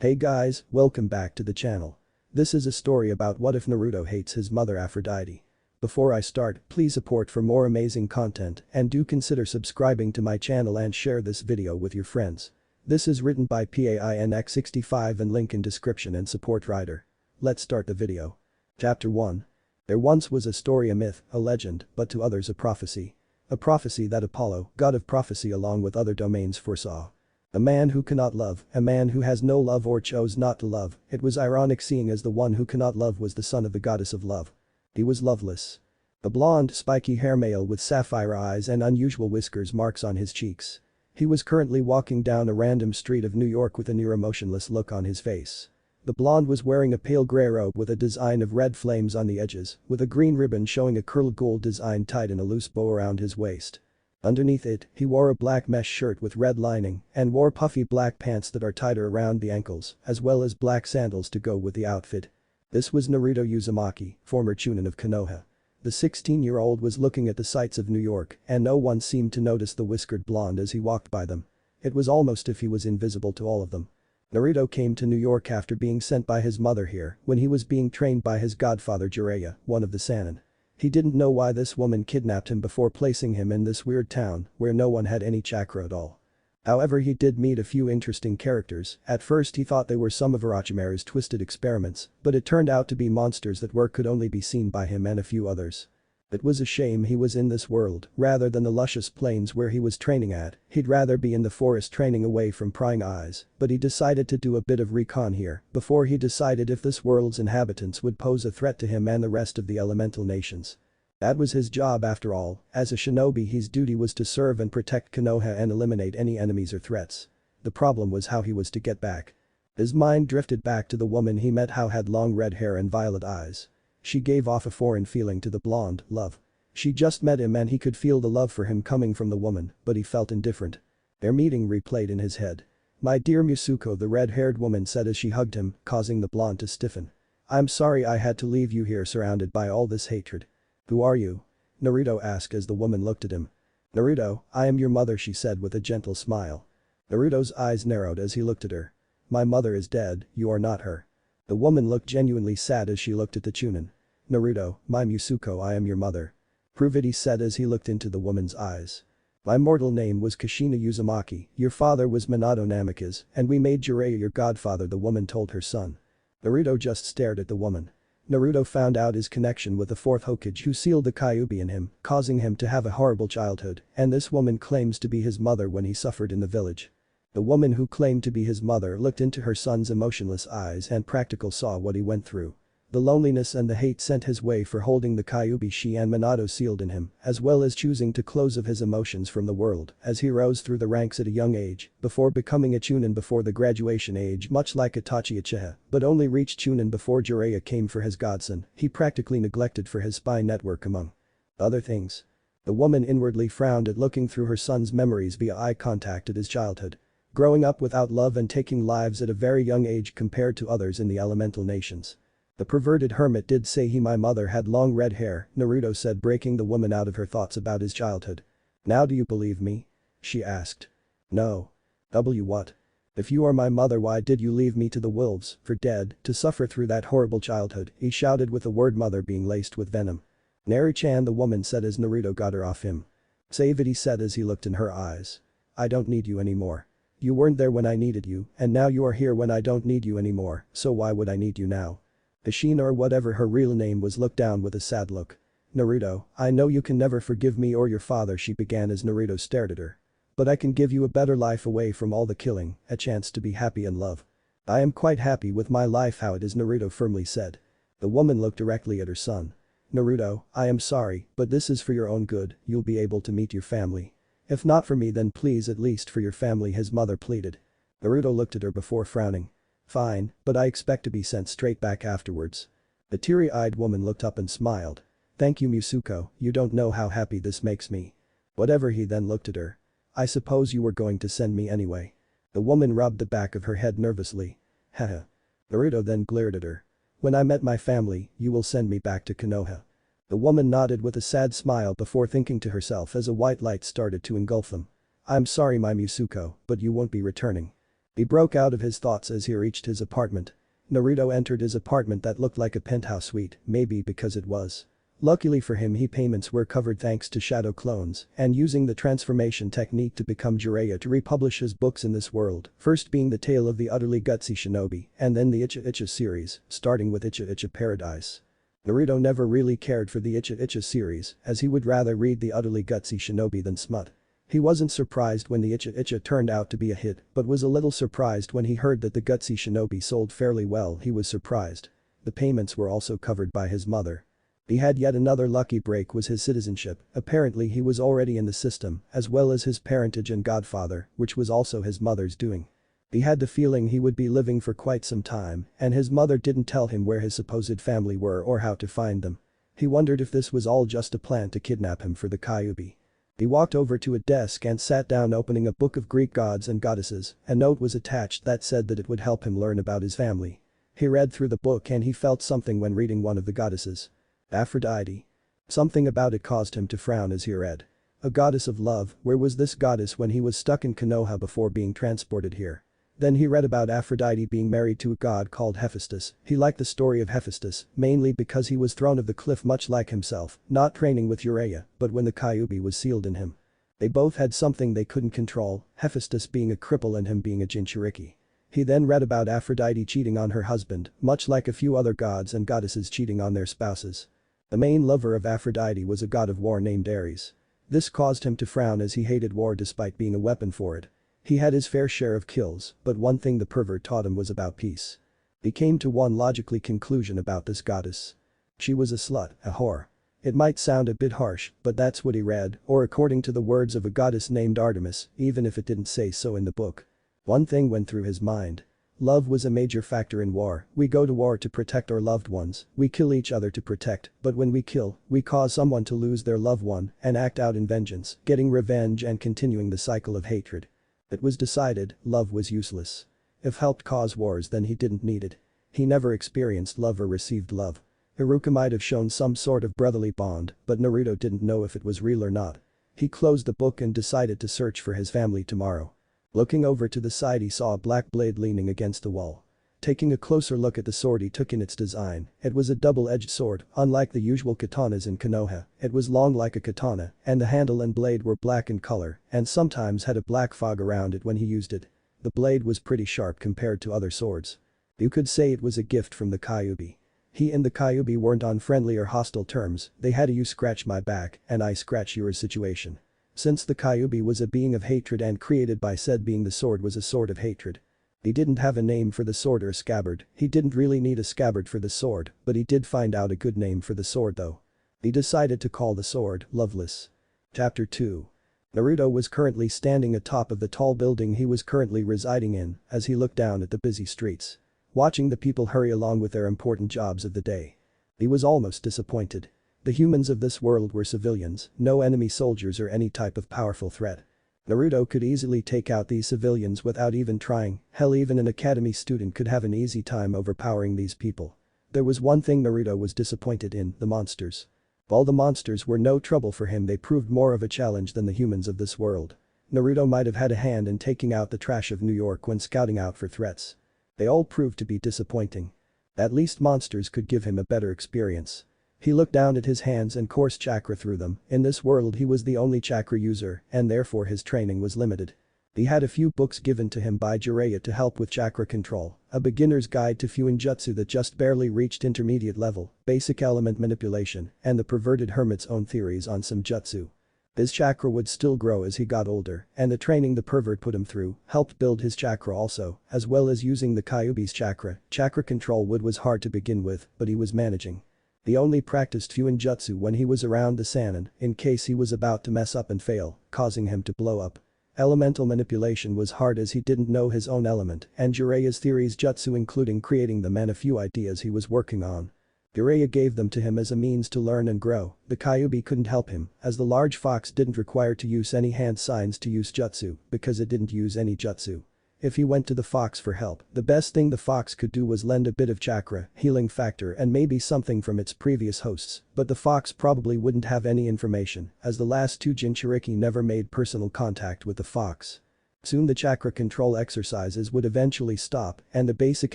Hey guys, welcome back to the channel. This is a story about what if Naruto hates his mother Aphrodite. Before I start, please support for more amazing content and do consider subscribing to my channel and share this video with your friends. This is written by PAINX65 and link in description and support writer. Let's start the video. Chapter 1. There once was a story, a myth, a legend, but to others a prophecy. A prophecy that Apollo, god of prophecy along with other domains foresaw. A man who cannot love, a man who has no love or chose not to love. It was ironic seeing as the one who cannot love was the son of the goddess of love. He was loveless. A blonde, spiky hair male with sapphire eyes and unusual whiskers marks on his cheeks. He was currently walking down a random street of New York with a near emotionless look on his face. The blonde was wearing a pale grey robe with a design of red flames on the edges, with a green ribbon showing a curled gold design tied in a loose bow around his waist. Underneath it, he wore a black mesh shirt with red lining and wore puffy black pants that are tighter around the ankles, as well as black sandals to go with the outfit. This was Naruto Uzumaki, former Chunin of Konoha. The 16-year-old was looking at the sights of New York and no one seemed to notice the whiskered blonde as he walked by them. It was almost as if he was invisible to all of them. Naruto came to New York after being sent by his mother here when he was being trained by his godfather Jiraiya, one of the Sannin. He didn't know why this woman kidnapped him before placing him in this weird town where no one had any chakra at all. However, he did meet a few interesting characters. At first he thought they were some of Orochimaru's twisted experiments, but it turned out to be monsters that could only be seen by him and a few others. It was a shame he was in this world rather than the luscious plains where he was training at. He'd rather be in the forest training away from prying eyes, but he decided to do a bit of recon here before he decided if this world's inhabitants would pose a threat to him and the rest of the elemental nations. That was his job after all. As a shinobi, his duty was to serve and protect Konoha and eliminate any enemies or threats. The problem was how he was to get back. His mind drifted back to the woman he met who had long red hair and violet eyes. She gave off a foreign feeling to the blonde, love. She just met him and he could feel the love for him coming from the woman, but he felt indifferent. Their meeting replayed in his head. "My dear Mitsuko," the red-haired woman said as she hugged him, causing the blonde to stiffen. "I'm sorry I had to leave you here surrounded by all this hatred." "Who are you?" Naruto asked as the woman looked at him. "Naruto, I am your mother," she said with a gentle smile. Naruto's eyes narrowed as he looked at her. "My mother is dead, you are not her." The woman looked genuinely sad as she looked at the Chunin. "Naruto, my Mitsuko, I am your mother." "Prove it," he said as he looked into the woman's eyes. "My mortal name was Kushina Uzumaki, your father was Minato Namikaze, and we made Jiraiya your godfather," the woman told her son. Naruto just stared at the woman. Naruto found out his connection with the fourth Hokage who sealed the Kyuubi in him, causing him to have a horrible childhood, and this woman claims to be his mother when he suffered in the village. The woman who claimed to be his mother looked into her son's emotionless eyes and practically saw what he went through. The loneliness and the hate sent his way for holding the Kyuubi she and Minato sealed in him, as well as choosing to close off his emotions from the world as he rose through the ranks at a young age, before becoming a Chunin before the graduation age much like Itachi Uchiha, but only reached Chunin before Jiraiya came for his godson. He practically neglected for his spy network among other things. The woman inwardly frowned at looking through her son's memories via eye contact at his childhood. Growing up without love and taking lives at a very young age compared to others in the elemental nations. "The perverted hermit did say my mother had long red hair," Naruto said, breaking the woman out of her thoughts about his childhood. "Now do you believe me?" she asked. "No. What? If you are my mother, why did you leave me to the wolves, for dead, to suffer through that horrible childhood?" he shouted with the word mother being laced with venom. "Nari-chan," the woman said as Naruto got her off him. "Save it," he said as he looked in her eyes. "I don't need you anymore. You weren't there when I needed you, and now you are here when I don't need you anymore, so why would I need you now?" Ashina, or whatever her real name was, looked down with a sad look. "Naruto, I know you can never forgive me or your father," she began as Naruto stared at her. "But I can give you a better life away from all the killing, a chance to be happy and love." "I am quite happy with my life how it is," Naruto firmly said. The woman looked directly at her son. "Naruto, I am sorry, but this is for your own good, you'll be able to meet your family. If not for me then please at least for your family," his mother pleaded. Naruto looked at her before frowning. "Fine, but I expect to be sent straight back afterwards." The teary-eyed woman looked up and smiled. "Thank you Mitsuko, you don't know how happy this makes me." "Whatever," he then looked at her. "I suppose you were going to send me anyway." The woman rubbed the back of her head nervously. "Haha." Naruto then glared at her. "When I met my family, you will send me back to Konoha." The woman nodded with a sad smile before thinking to herself as a white light started to engulf them. "I'm sorry my Mitsuko, but you won't be returning." He broke out of his thoughts as he reached his apartment. Naruto entered his apartment that looked like a penthouse suite, maybe because it was. Luckily for him, his payments were covered thanks to shadow clones and using the transformation technique to become Jiraiya to republish his books in this world, first being the tale of the utterly gutsy shinobi and then the Icha Icha series, starting with Icha Icha Paradise. Naruto never really cared for the Icha Icha series as he would rather read the utterly gutsy shinobi than smut. He wasn't surprised when the Icha Icha turned out to be a hit but was a little surprised when he heard that the gutsy shinobi sold fairly well. He was surprised. The payments were also covered by his mother. He had yet another lucky break was his citizenship, apparently he was already in the system, as well as his parentage and godfather, which was also his mother's doing. He had the feeling he would be living for quite some time and his mother didn't tell him where his supposed family were or how to find them. He wondered if this was all just a plan to kidnap him for the Kyuubi. He walked over to a desk and sat down opening a book of Greek gods and goddesses. A note was attached that said that it would help him learn about his family. He read through the book and he felt something when reading one of the goddesses. Aphrodite. Something about it caused him to frown as he read. A goddess of love, where was this goddess when he was stuck in Konoha before being transported here? Then he read about Aphrodite being married to a god called Hephaestus. He liked the story of Hephaestus, mainly because he was thrown off the cliff much like himself, not training with Jiraiya, but when the Kyuubi was sealed in him. They both had something they couldn't control, Hephaestus being a cripple and him being a Jinchuriki. He then read about Aphrodite cheating on her husband, much like a few other gods and goddesses cheating on their spouses. The main lover of Aphrodite was a god of war named Ares. This caused him to frown as he hated war despite being a weapon for it. He had his fair share of kills, but one thing the pervert taught him was about peace. He came to one logically conclusion about this goddess. She was a slut, a whore. It might sound a bit harsh, but that's what he read, or according to the words of a goddess named Artemis, even if it didn't say so in the book. One thing went through his mind. Love was a major factor in war. We go to war to protect our loved ones, we kill each other to protect, but when we kill, we cause someone to lose their loved one and act out in vengeance, getting revenge and continuing the cycle of hatred. It was decided, love was useless. If helped cause wars then he didn't need it. He never experienced love or received love. Iruka might have shown some sort of brotherly bond, but Naruto didn't know if it was real or not. He closed the book and decided to search for his family tomorrow. Looking over to the side he saw a black blade leaning against the wall. Taking a closer look at the sword he took in its design, it was a double-edged sword, unlike the usual katanas in Konoha, it was long like a katana, and the handle and blade were black in color, and sometimes had a black fog around it when he used it. The blade was pretty sharp compared to other swords. You could say it was a gift from the Kyuubi. He and the Kyuubi weren't on friendly or hostile terms, they had a you scratch my back and I scratch yours situation. Since the Kyuubi was a being of hatred and created by said being the sword was a sword of hatred. He didn't have a name for the sword or a scabbard, he didn't really need a scabbard for the sword, but he did find out a good name for the sword though. He decided to call the sword Loveless. Chapter 2. Naruto was currently standing atop of the tall building he was currently residing in as he looked down at the busy streets. Watching the people hurry along with their important jobs of the day. He was almost disappointed. The humans of this world were civilians, no enemy soldiers or any type of powerful threat. Naruto could easily take out these civilians without even trying, hell even an academy student could have an easy time overpowering these people. There was one thing Naruto was disappointed in, the monsters. While the monsters were no trouble for him they proved more of a challenge than the humans of this world. Naruto might have had a hand in taking out the trash of New York when scouting out for threats. They all proved to be disappointing. At least monsters could give him a better experience. He looked down at his hands and coursed chakra through them, in this world he was the only chakra user and therefore his training was limited. He had a few books given to him by Jiraiya to help with chakra control, a beginner's guide to Fuinjutsu that just barely reached intermediate level, basic element manipulation, and the perverted hermit's own theories on some jutsu. His chakra would still grow as he got older, and the training the pervert put him through helped build his chakra also, as well as using the Kyuubi's chakra. Chakra control was hard to begin with, but he was managing. He only practiced Fuinjutsu when he was around the Sannin, in case he was about to mess up and fail, causing him to blow up. Elemental manipulation was hard as he didn't know his own element and Jiraiya's theories jutsu including creating them and a few ideas he was working on. Jiraiya gave them to him as a means to learn and grow, the Kyuubi couldn't help him as the large fox didn't require to use any hand signs to use jutsu because it didn't use any jutsu. If he went to the fox for help, the best thing the fox could do was lend a bit of chakra, healing factor and maybe something from its previous hosts, but the fox probably wouldn't have any information as the last two Jinchuriki never made personal contact with the fox. Soon the chakra control exercises would eventually stop and the basic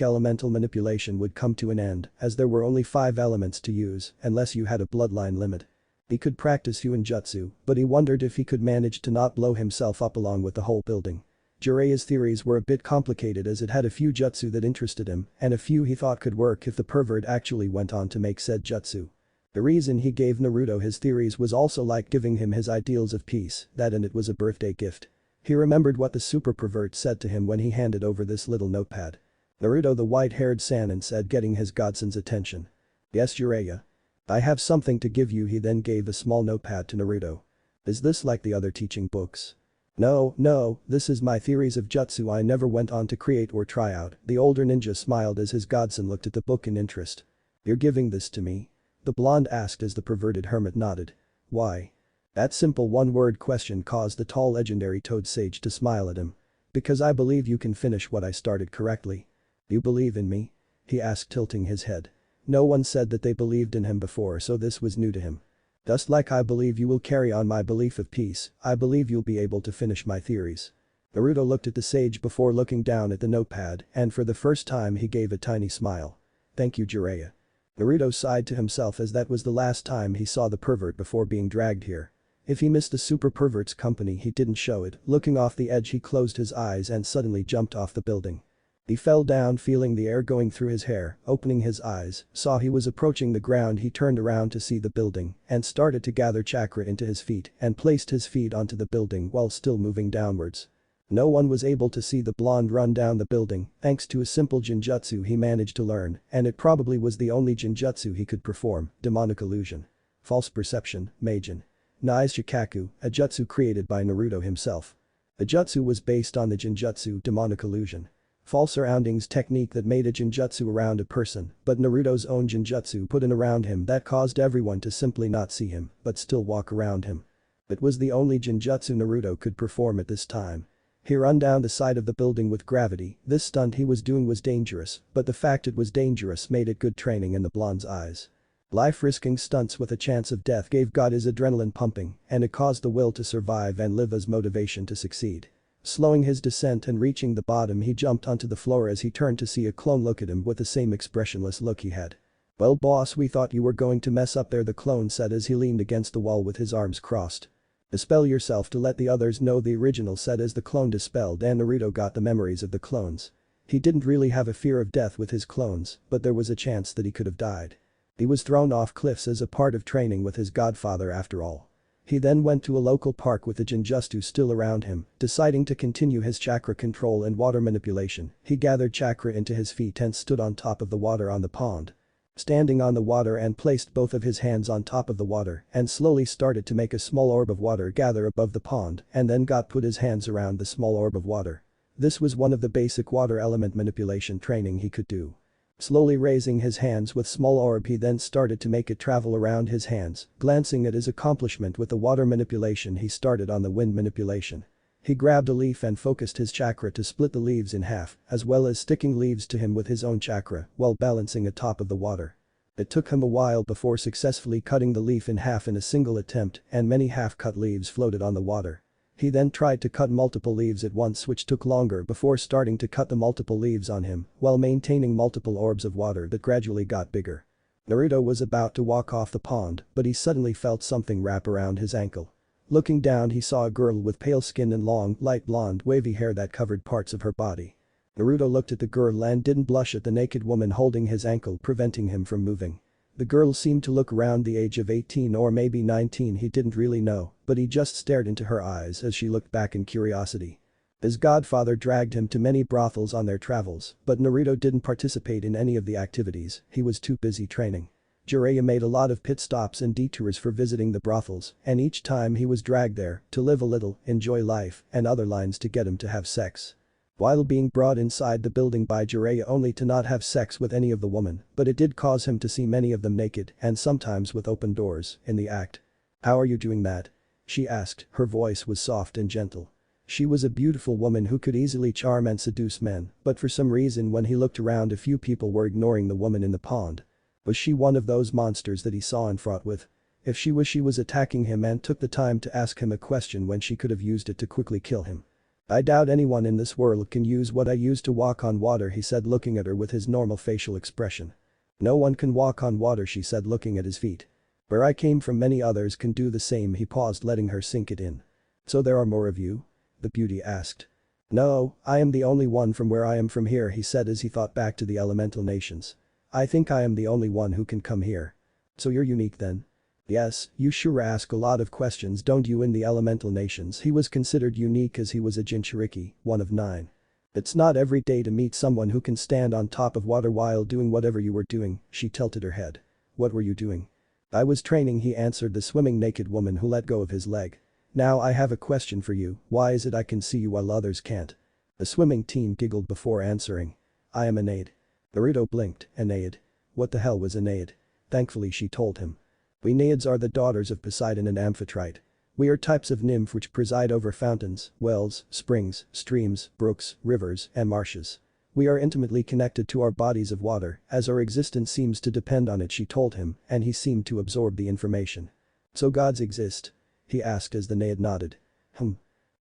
elemental manipulation would come to an end as there were only 5 elements to use unless you had a bloodline limit. He could practice Huinjutsu, but he wondered if he could manage to not blow himself up along with the whole building. Jiraiya's theories were a bit complicated as it had a few jutsu that interested him and a few he thought could work if the pervert actually went on to make said jutsu. The reason he gave Naruto his theories was also like giving him his ideals of peace, that and it was a birthday gift. He remembered what the super pervert said to him when he handed over this little notepad. Naruto, the white-haired Sannin, said, getting his godson's attention. Yes, Jiraiya. I have something to give you. He then gave a small notepad to Naruto. Is this like the other teaching books? No, this is my theories of jutsu I never went on to create or try out. The older ninja smiled as his godson looked at the book in interest. You're giving this to me? The blonde asked as the perverted hermit nodded. Why? That simple one-word question caused the tall legendary toad sage to smile at him. Because I believe you can finish what I started correctly. You believe in me? He asked, tilting his head. No one said that they believed in him before, so this was new to him. Just like I believe you will carry on my belief of peace, I believe you'll be able to finish my theories. Naruto looked at the sage before looking down at the notepad and for the first time he gave a tiny smile. Thank you, Jiraiya. Naruto sighed to himself as that was the last time he saw the pervert before being dragged here. If he missed the super pervert's company he didn't show it. Looking off the edge he closed his eyes and suddenly jumped off the building. He fell down feeling the air going through his hair, opening his eyes, saw he was approaching the ground. He turned around to see the building and started to gather chakra into his feet and placed his feet onto the building while still moving downwards. No one was able to see the blonde run down the building thanks to a simple jinjutsu he managed to learn, and it probably was the only jinjutsu he could perform, demonic illusion. False perception, Meijin. Nai's Shikaku, a jutsu created by Naruto himself. The jutsu was based on the jinjutsu demonic illusion. False surroundings technique that made a jinjutsu around a person, but Naruto's own jinjutsu put in around him that caused everyone to simply not see him, but still walk around him. It was the only jinjutsu Naruto could perform at this time. He ran down the side of the building with gravity. This stunt he was doing was dangerous, but the fact it was dangerous made it good training in the blonde's eyes. Life-risking stunts with a chance of death gave God his adrenaline pumping, and it caused the will to survive and live as motivation to succeed. Slowing his descent and reaching the bottom he jumped onto the floor as he turned to see a clone look at him with the same expressionless look he had. Well boss, we thought you were going to mess up there, the clone said as he leaned against the wall with his arms crossed. Dispel yourself to let the others know, the original said as the clone dispelled and Naruto got the memories of the clones. He didn't really have a fear of death with his clones, but there was a chance that he could have died. He was thrown off cliffs as a part of training with his godfather after all. He then went to a local park with the jinjutsu still around him, deciding to continue his chakra control and water manipulation. He gathered chakra into his feet and stood on top of the water on the pond. Standing on the water and placed both of his hands on top of the water and slowly started to make a small orb of water gather above the pond and then put his hands around the small orb of water. This was one of the basic water element manipulation training he could do. Slowly raising his hands with small orb he then started to make it travel around his hands, glancing at his accomplishment with the water manipulation he started on the wind manipulation. He grabbed a leaf and focused his chakra to split the leaves in half, as well as sticking leaves to him with his own chakra while balancing atop of the water. It took him a while before successfully cutting the leaf in half in a single attempt and many half-cut leaves floated on the water. He then tried to cut multiple leaves at once, which took longer before starting to cut the multiple leaves on him while maintaining multiple orbs of water that gradually got bigger. Naruto was about to walk off the pond, but he suddenly felt something wrap around his ankle. Looking down he saw a girl with pale skin and long, light blonde wavy hair that covered parts of her body. Naruto looked at the girl and didn't blush at the naked woman holding his ankle, preventing him from moving. The girl seemed to look around the age of 18 or maybe 19, he didn't really know, but he just stared into her eyes as she looked back in curiosity. His godfather dragged him to many brothels on their travels, but Naruto didn't participate in any of the activities, he was too busy training. Jiraiya made a lot of pit stops and detours for visiting the brothels, and each time he was dragged there to live a little, enjoy life, and other lines to get him to have sex. While being brought inside the building by Jiraiya only to not have sex with any of the women, but it did cause him to see many of them naked and sometimes with open doors in the act. How are you doing that? She asked, her voice was soft and gentle. She was a beautiful woman who could easily charm and seduce men, but for some reason when he looked around a few people were ignoring the woman in the pond. Was she one of those monsters that he saw and fought with? If she was attacking him and took the time to ask him a question when she could have used it to quickly kill him. I doubt anyone in this world can use what I use to walk on water, he said, looking at her with his normal facial expression. No one can walk on water, she said, looking at his feet. Where I came from, many others can do the same, he paused, letting her sink it in. So there are more of you? The beauty asked. No, I am the only one from where I am from here, he said as he thought back to the elemental nations. I think I am the only one who can come here. So you're unique then? Yes, you sure ask a lot of questions, don't you? In the elemental nations he was considered unique as he was a Jinchuriki, one of 9. It's not every day to meet someone who can stand on top of water while doing whatever you were doing, she tilted her head. What were you doing? I was training, he answered the swimming naked woman who let go of his leg. Now I have a question for you, why is it I can see you while others can't? The swimming team giggled before answering. I am Aeneid. Naruto blinked. Aeneid? What the hell was Aeneid? Thankfully she told him. We Naiads are the daughters of Poseidon and Amphitrite. We are types of nymph which preside over fountains, wells, springs, streams, brooks, rivers, and marshes. We are intimately connected to our bodies of water, as our existence seems to depend on it, she told him, and he seemed to absorb the information. So gods exist? He asked as the Naiad nodded.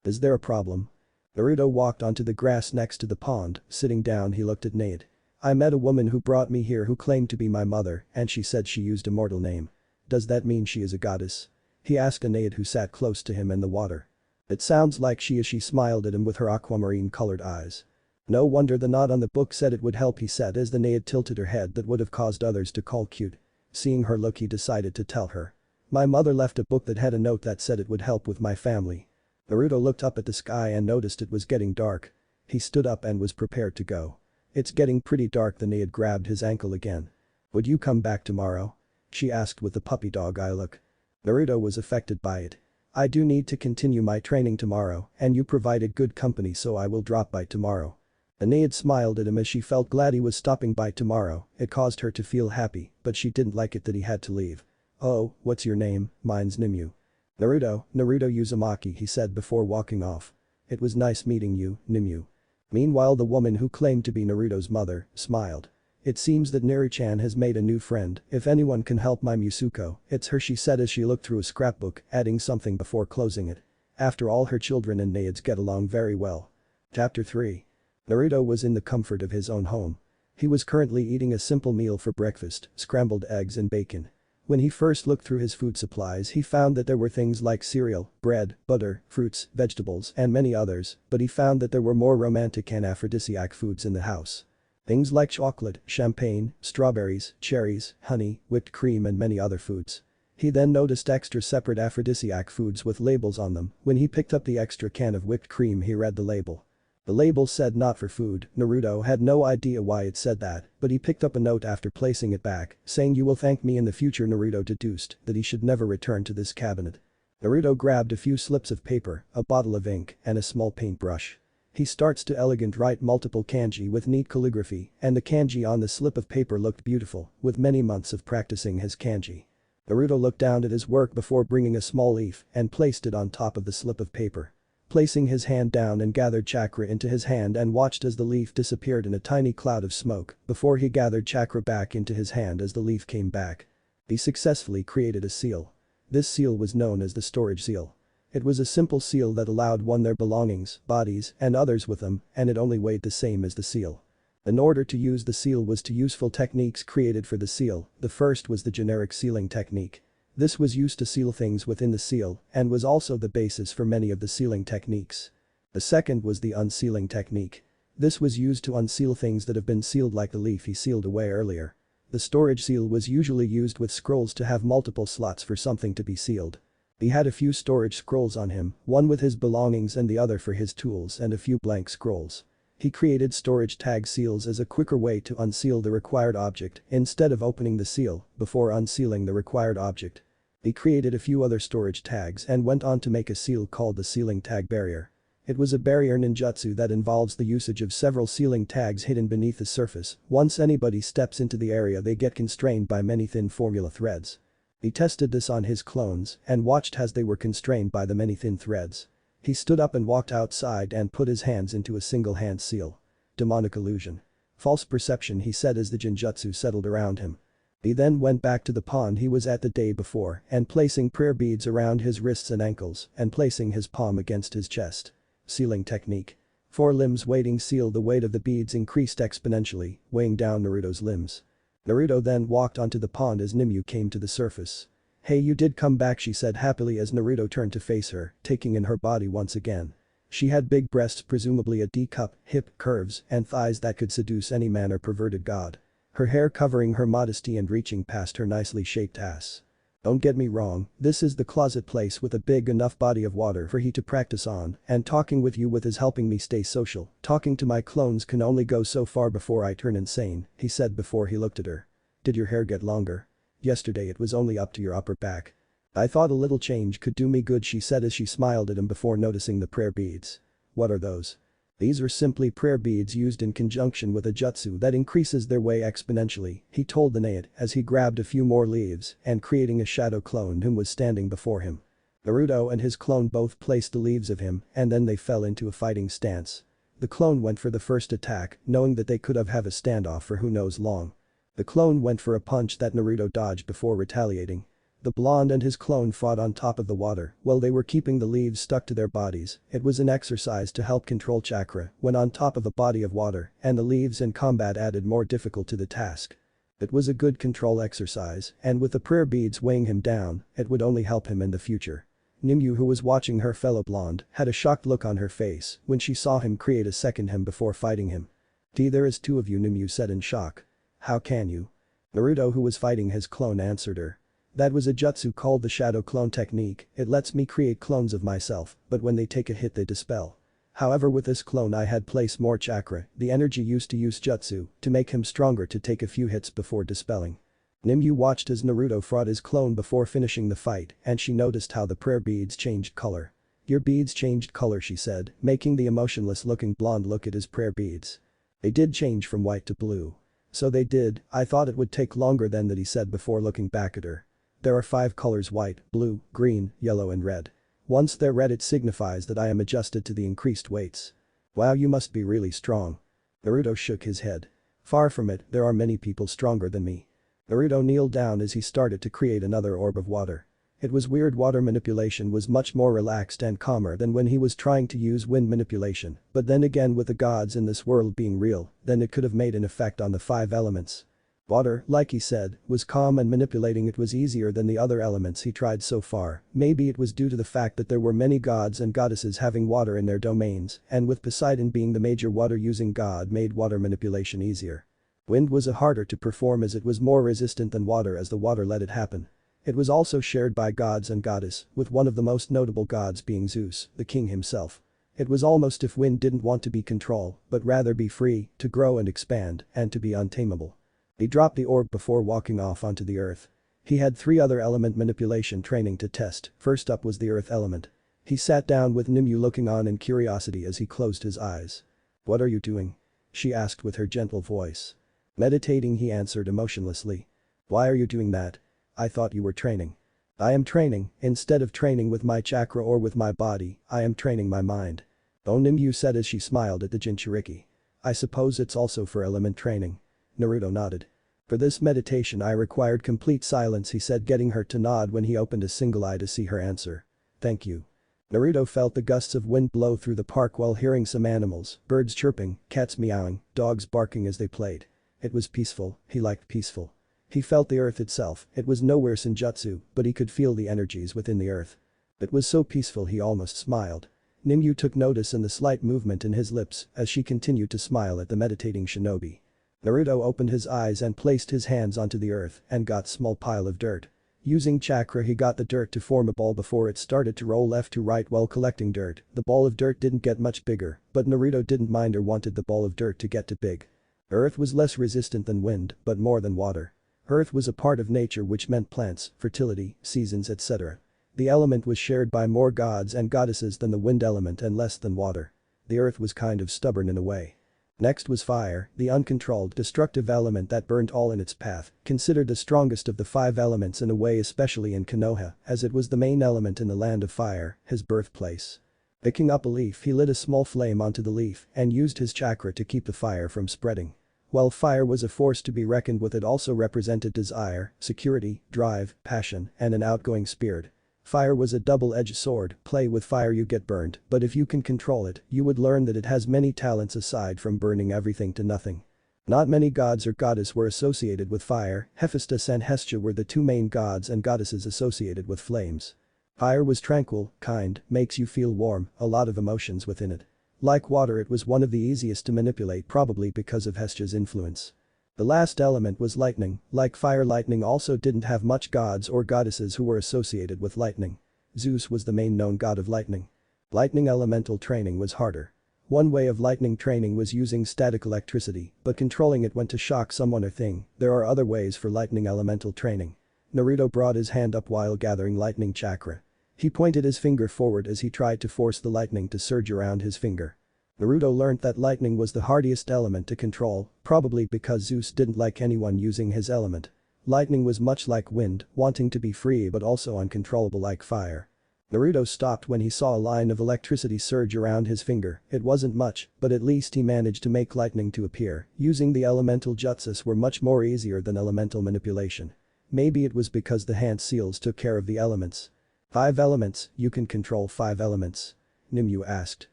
Is there a problem? Naruto walked onto the grass next to the pond, sitting down he looked at Naiad. I met a woman who brought me here who claimed to be my mother, and she said she used a mortal name. Does that mean she is a goddess? He asked Aeneid, who sat close to him in the water. It sounds like she is, she smiled at him with her aquamarine colored eyes. No wonder the knot on the book said it would help, he said as the Naiad tilted her head that would have caused others to call cute. Seeing her look, he decided to tell her. My mother left a book that had a note that said it would help with my family. Naruto looked up at the sky and noticed it was getting dark. He stood up and was prepared to go. It's getting pretty dark, the Naiad grabbed his ankle again. Would you come back tomorrow? She asked with a puppy dog eye look. Naruto was affected by it. I do need to continue my training tomorrow, and you provided good company, so I will drop by tomorrow. Aeneid smiled at him as she felt glad he was stopping by tomorrow. It caused her to feel happy, but she didn't like it that he had to leave. Oh, what's your name? Mine's Nimue. Naruto Uzumaki, he said before walking off. It was nice meeting you, Nimue. Meanwhile, the woman who claimed to be Naruto's mother smiled. It seems that Neri-chan has made a new friend. If anyone can help my Musuko, it's her, she said as she looked through a scrapbook, adding something before closing it. After all, her children and Naiads get along very well. Chapter 3. Naruto was in the comfort of his own home. He was currently eating a simple meal for breakfast, scrambled eggs and bacon. When he first looked through his food supplies, he found that there were things like cereal, bread, butter, fruits, vegetables, and many others, but he found that there were more romantic and aphrodisiac foods in the house. Things like chocolate, champagne, strawberries, cherries, honey, whipped cream and many other foods. He then noticed extra separate aphrodisiac foods with labels on them. When he picked up the extra can of whipped cream, he read the label. The label said not for food. Naruto had no idea why it said that, but he picked up a note after placing it back, saying you will thank me in the future. Naruto deduced that he should never return to this cabinet. Naruto grabbed a few slips of paper, a bottle of ink, and a small paintbrush. He starts to elegant write multiple kanji with neat calligraphy, and the kanji on the slip of paper looked beautiful, with many months of practicing his kanji. Naruto looked down at his work before bringing a small leaf and placed it on top of the slip of paper. Placing his hand down and gathered chakra into his hand and watched as the leaf disappeared in a tiny cloud of smoke before he gathered chakra back into his hand as the leaf came back. He successfully created a seal. This seal was known as the storage seal. It was a simple seal that allowed one their belongings, bodies, and others with them, and it only weighed the same as the seal. In order to use the seal was two useful techniques created for the seal. The first was the generic sealing technique. This was used to seal things within the seal and was also the basis for many of the sealing techniques. The second was the unsealing technique. This was used to unseal things that have been sealed like the leaf he sealed away earlier. The storage seal was usually used with scrolls to have multiple slots for something to be sealed. He had a few storage scrolls on him, one with his belongings and the other for his tools and a few blank scrolls. He created storage tag seals as a quicker way to unseal the required object instead of opening the seal before unsealing the required object. He created a few other storage tags and went on to make a seal called the sealing tag barrier. It was a barrier ninjutsu that involves the usage of several sealing tags hidden beneath the surface. Once anybody steps into the area, they get constrained by many thin formula threads. He tested this on his clones and watched as they were constrained by the many thin threads. He stood up and walked outside and put his hands into a single hand seal. Demonic illusion. False perception, he said as the genjutsu settled around him. He then went back to the pond he was at the day before and placing prayer beads around his wrists and ankles and placing his palm against his chest. sealing technique. 4 limbs waiting seal. The weight of the beads increased exponentially, weighing down Naruto's limbs. Naruto then walked onto the pond as Nimue came to the surface. "Hey, you did come back," she said happily as Naruto turned to face her, taking in her body once again. She had big breasts, presumably a D-cup, hip curves, and thighs that could seduce any man or perverted god. Her hair covering her modesty and reaching past her nicely shaped ass. Don't get me wrong, this is the closet place with a big enough body of water for he to practice on, and talking with you with is helping me stay social. Talking to my clones can only go so far before I turn insane, he said before he looked at her. Did your hair get longer? Yesterday it was only up to your upper back. I thought a little change could do me good, she said as she smiled at him before noticing the prayer beads. What are those? These are simply prayer beads used in conjunction with a jutsu that increases their weight exponentially, he told the Nate as he grabbed a few more leaves and creating a shadow clone whom was standing before him. Naruto and his clone both placed the leaves of him and then they fell into a fighting stance. The clone went for the first attack, knowing that they could have a standoff for who knows long. The clone went for a punch that Naruto dodged before retaliating. The blonde and his clone fought on top of the water while they were keeping the leaves stuck to their bodies. It was an exercise to help control chakra when on top of a body of water, and the leaves in combat added more difficult to the task. It was a good control exercise, and with the prayer beads weighing him down, it would only help him in the future. Nimue, who was watching her fellow blonde, had a shocked look on her face when she saw him create a second him before fighting him. There is 2 of you, Nimue said in shock. How can you? Naruto, who was fighting his clone, answered her. That was a jutsu called the shadow clone technique. It lets me create clones of myself, but when they take a hit they dispel. However, with this clone I had placed more chakra, the energy used to use jutsu, to make him stronger to take a few hits before dispelling. Nimue watched as Naruto fought his clone before finishing the fight and she noticed how the prayer beads changed color. Your beads changed color, she said, making the emotionless looking blonde look at his prayer beads. They did change from white to blue. So they did, I thought it would take longer than that, he said before looking back at her. There are 5 colors: white, blue, green, yellow and red. Once they're red it signifies that I am adjusted to the increased weights. Wow, you must be really strong. Naruto shook his head. Far from it, there are many people stronger than me. Naruto kneeled down as he started to create another orb of water. It was weird, water manipulation was much more relaxed and calmer than when he was trying to use wind manipulation, but then again with the gods in this world being real, then it could have made an effect on the 5 elements. Water, like he said, was calm and manipulating it was easier than the other elements he tried so far. Maybe it was due to the fact that there were many gods and goddesses having water in their domains, and with Poseidon being the major water-using god made water manipulation easier. Wind was harder to perform as it was more resistant than water as the water let it happen. It was also shared by gods and goddess, with one of the most notable gods being Zeus, the king himself. It was almost if wind didn't want to be control, but rather be free, to grow and expand, and to be untamable. He dropped the orb before walking off onto the earth. He had 3 other element manipulation training to test, first up was the earth element. He sat down with Nimue looking on in curiosity as he closed his eyes. What are you doing? She asked with her gentle voice. Meditating, he answered emotionlessly. Why are you doing that? I thought you were training. I am training, instead of training with my chakra or with my body, I am training my mind. Oh, Nimue said as she smiled at the Jinchuriki. I suppose it's also for element training. Naruto nodded. For this meditation I required complete silence, he said, getting her to nod when he opened a single eye to see her answer. Thank you. Naruto felt the gusts of wind blow through the park while hearing some animals, birds chirping, cats meowing, dogs barking as they played. It was peaceful, he liked peaceful. He felt the earth itself, it was nowhere senjutsu, but he could feel the energies within the earth. It was so peaceful he almost smiled. Nimue took notice in the slight movement in his lips as she continued to smile at the meditating shinobi. Naruto opened his eyes and placed his hands onto the earth and got small pile of dirt. Using chakra he got the dirt to form a ball before it started to roll left to right while collecting dirt. The ball of dirt didn't get much bigger, but Naruto didn't mind or wanted the ball of dirt to get too big. Earth was less resistant than wind, but more than water. Earth was a part of nature, which meant plants, fertility, seasons, etc. The element was shared by more gods and goddesses than the wind element and less than water. The earth was kind of stubborn in a way. Next was fire, the uncontrolled, destructive element that burned all in its path, considered the strongest of the 5 elements in a way, especially in Konoha, as it was the main element in the land of fire, his birthplace. Picking up a leaf, he lit a small flame onto the leaf and used his chakra to keep the fire from spreading. While fire was a force to be reckoned with, it also represented desire, security, drive, passion, and an outgoing spirit. Fire was a double-edged sword, play with fire you get burned, but if you can control it, you would learn that it has many talents aside from burning everything to nothing. Not many gods or goddess were associated with fire, Hephaestus and Hestia were the two main gods and goddesses associated with flames. Fire was tranquil, kind, makes you feel warm, a lot of emotions within it. Like water, it was one of the easiest to manipulate, probably because of Hestia's influence. The last element was lightning. Like fire, lightning also didn't have much gods or goddesses who were associated with lightning. Zeus was the main known god of lightning. Lightning elemental training was harder. One way of lightning training was using static electricity, but controlling it when to shock someone or thing. There are other ways for lightning elemental training. Naruto brought his hand up while gathering lightning chakra. He pointed his finger forward as he tried to force the lightning to surge around his finger. Naruto learned that lightning was the hardest element to control, probably because Zeus didn't like anyone using his element. Lightning was much like wind, wanting to be free but also uncontrollable like fire. Naruto stopped when he saw a line of electricity surge around his finger. It wasn't much, but at least he managed to make lightning to appear. Using the elemental jutsus were much more easier than elemental manipulation. Maybe it was because the hand seals took care of the elements. 5 elements, you can control 5 elements? Nimue asked.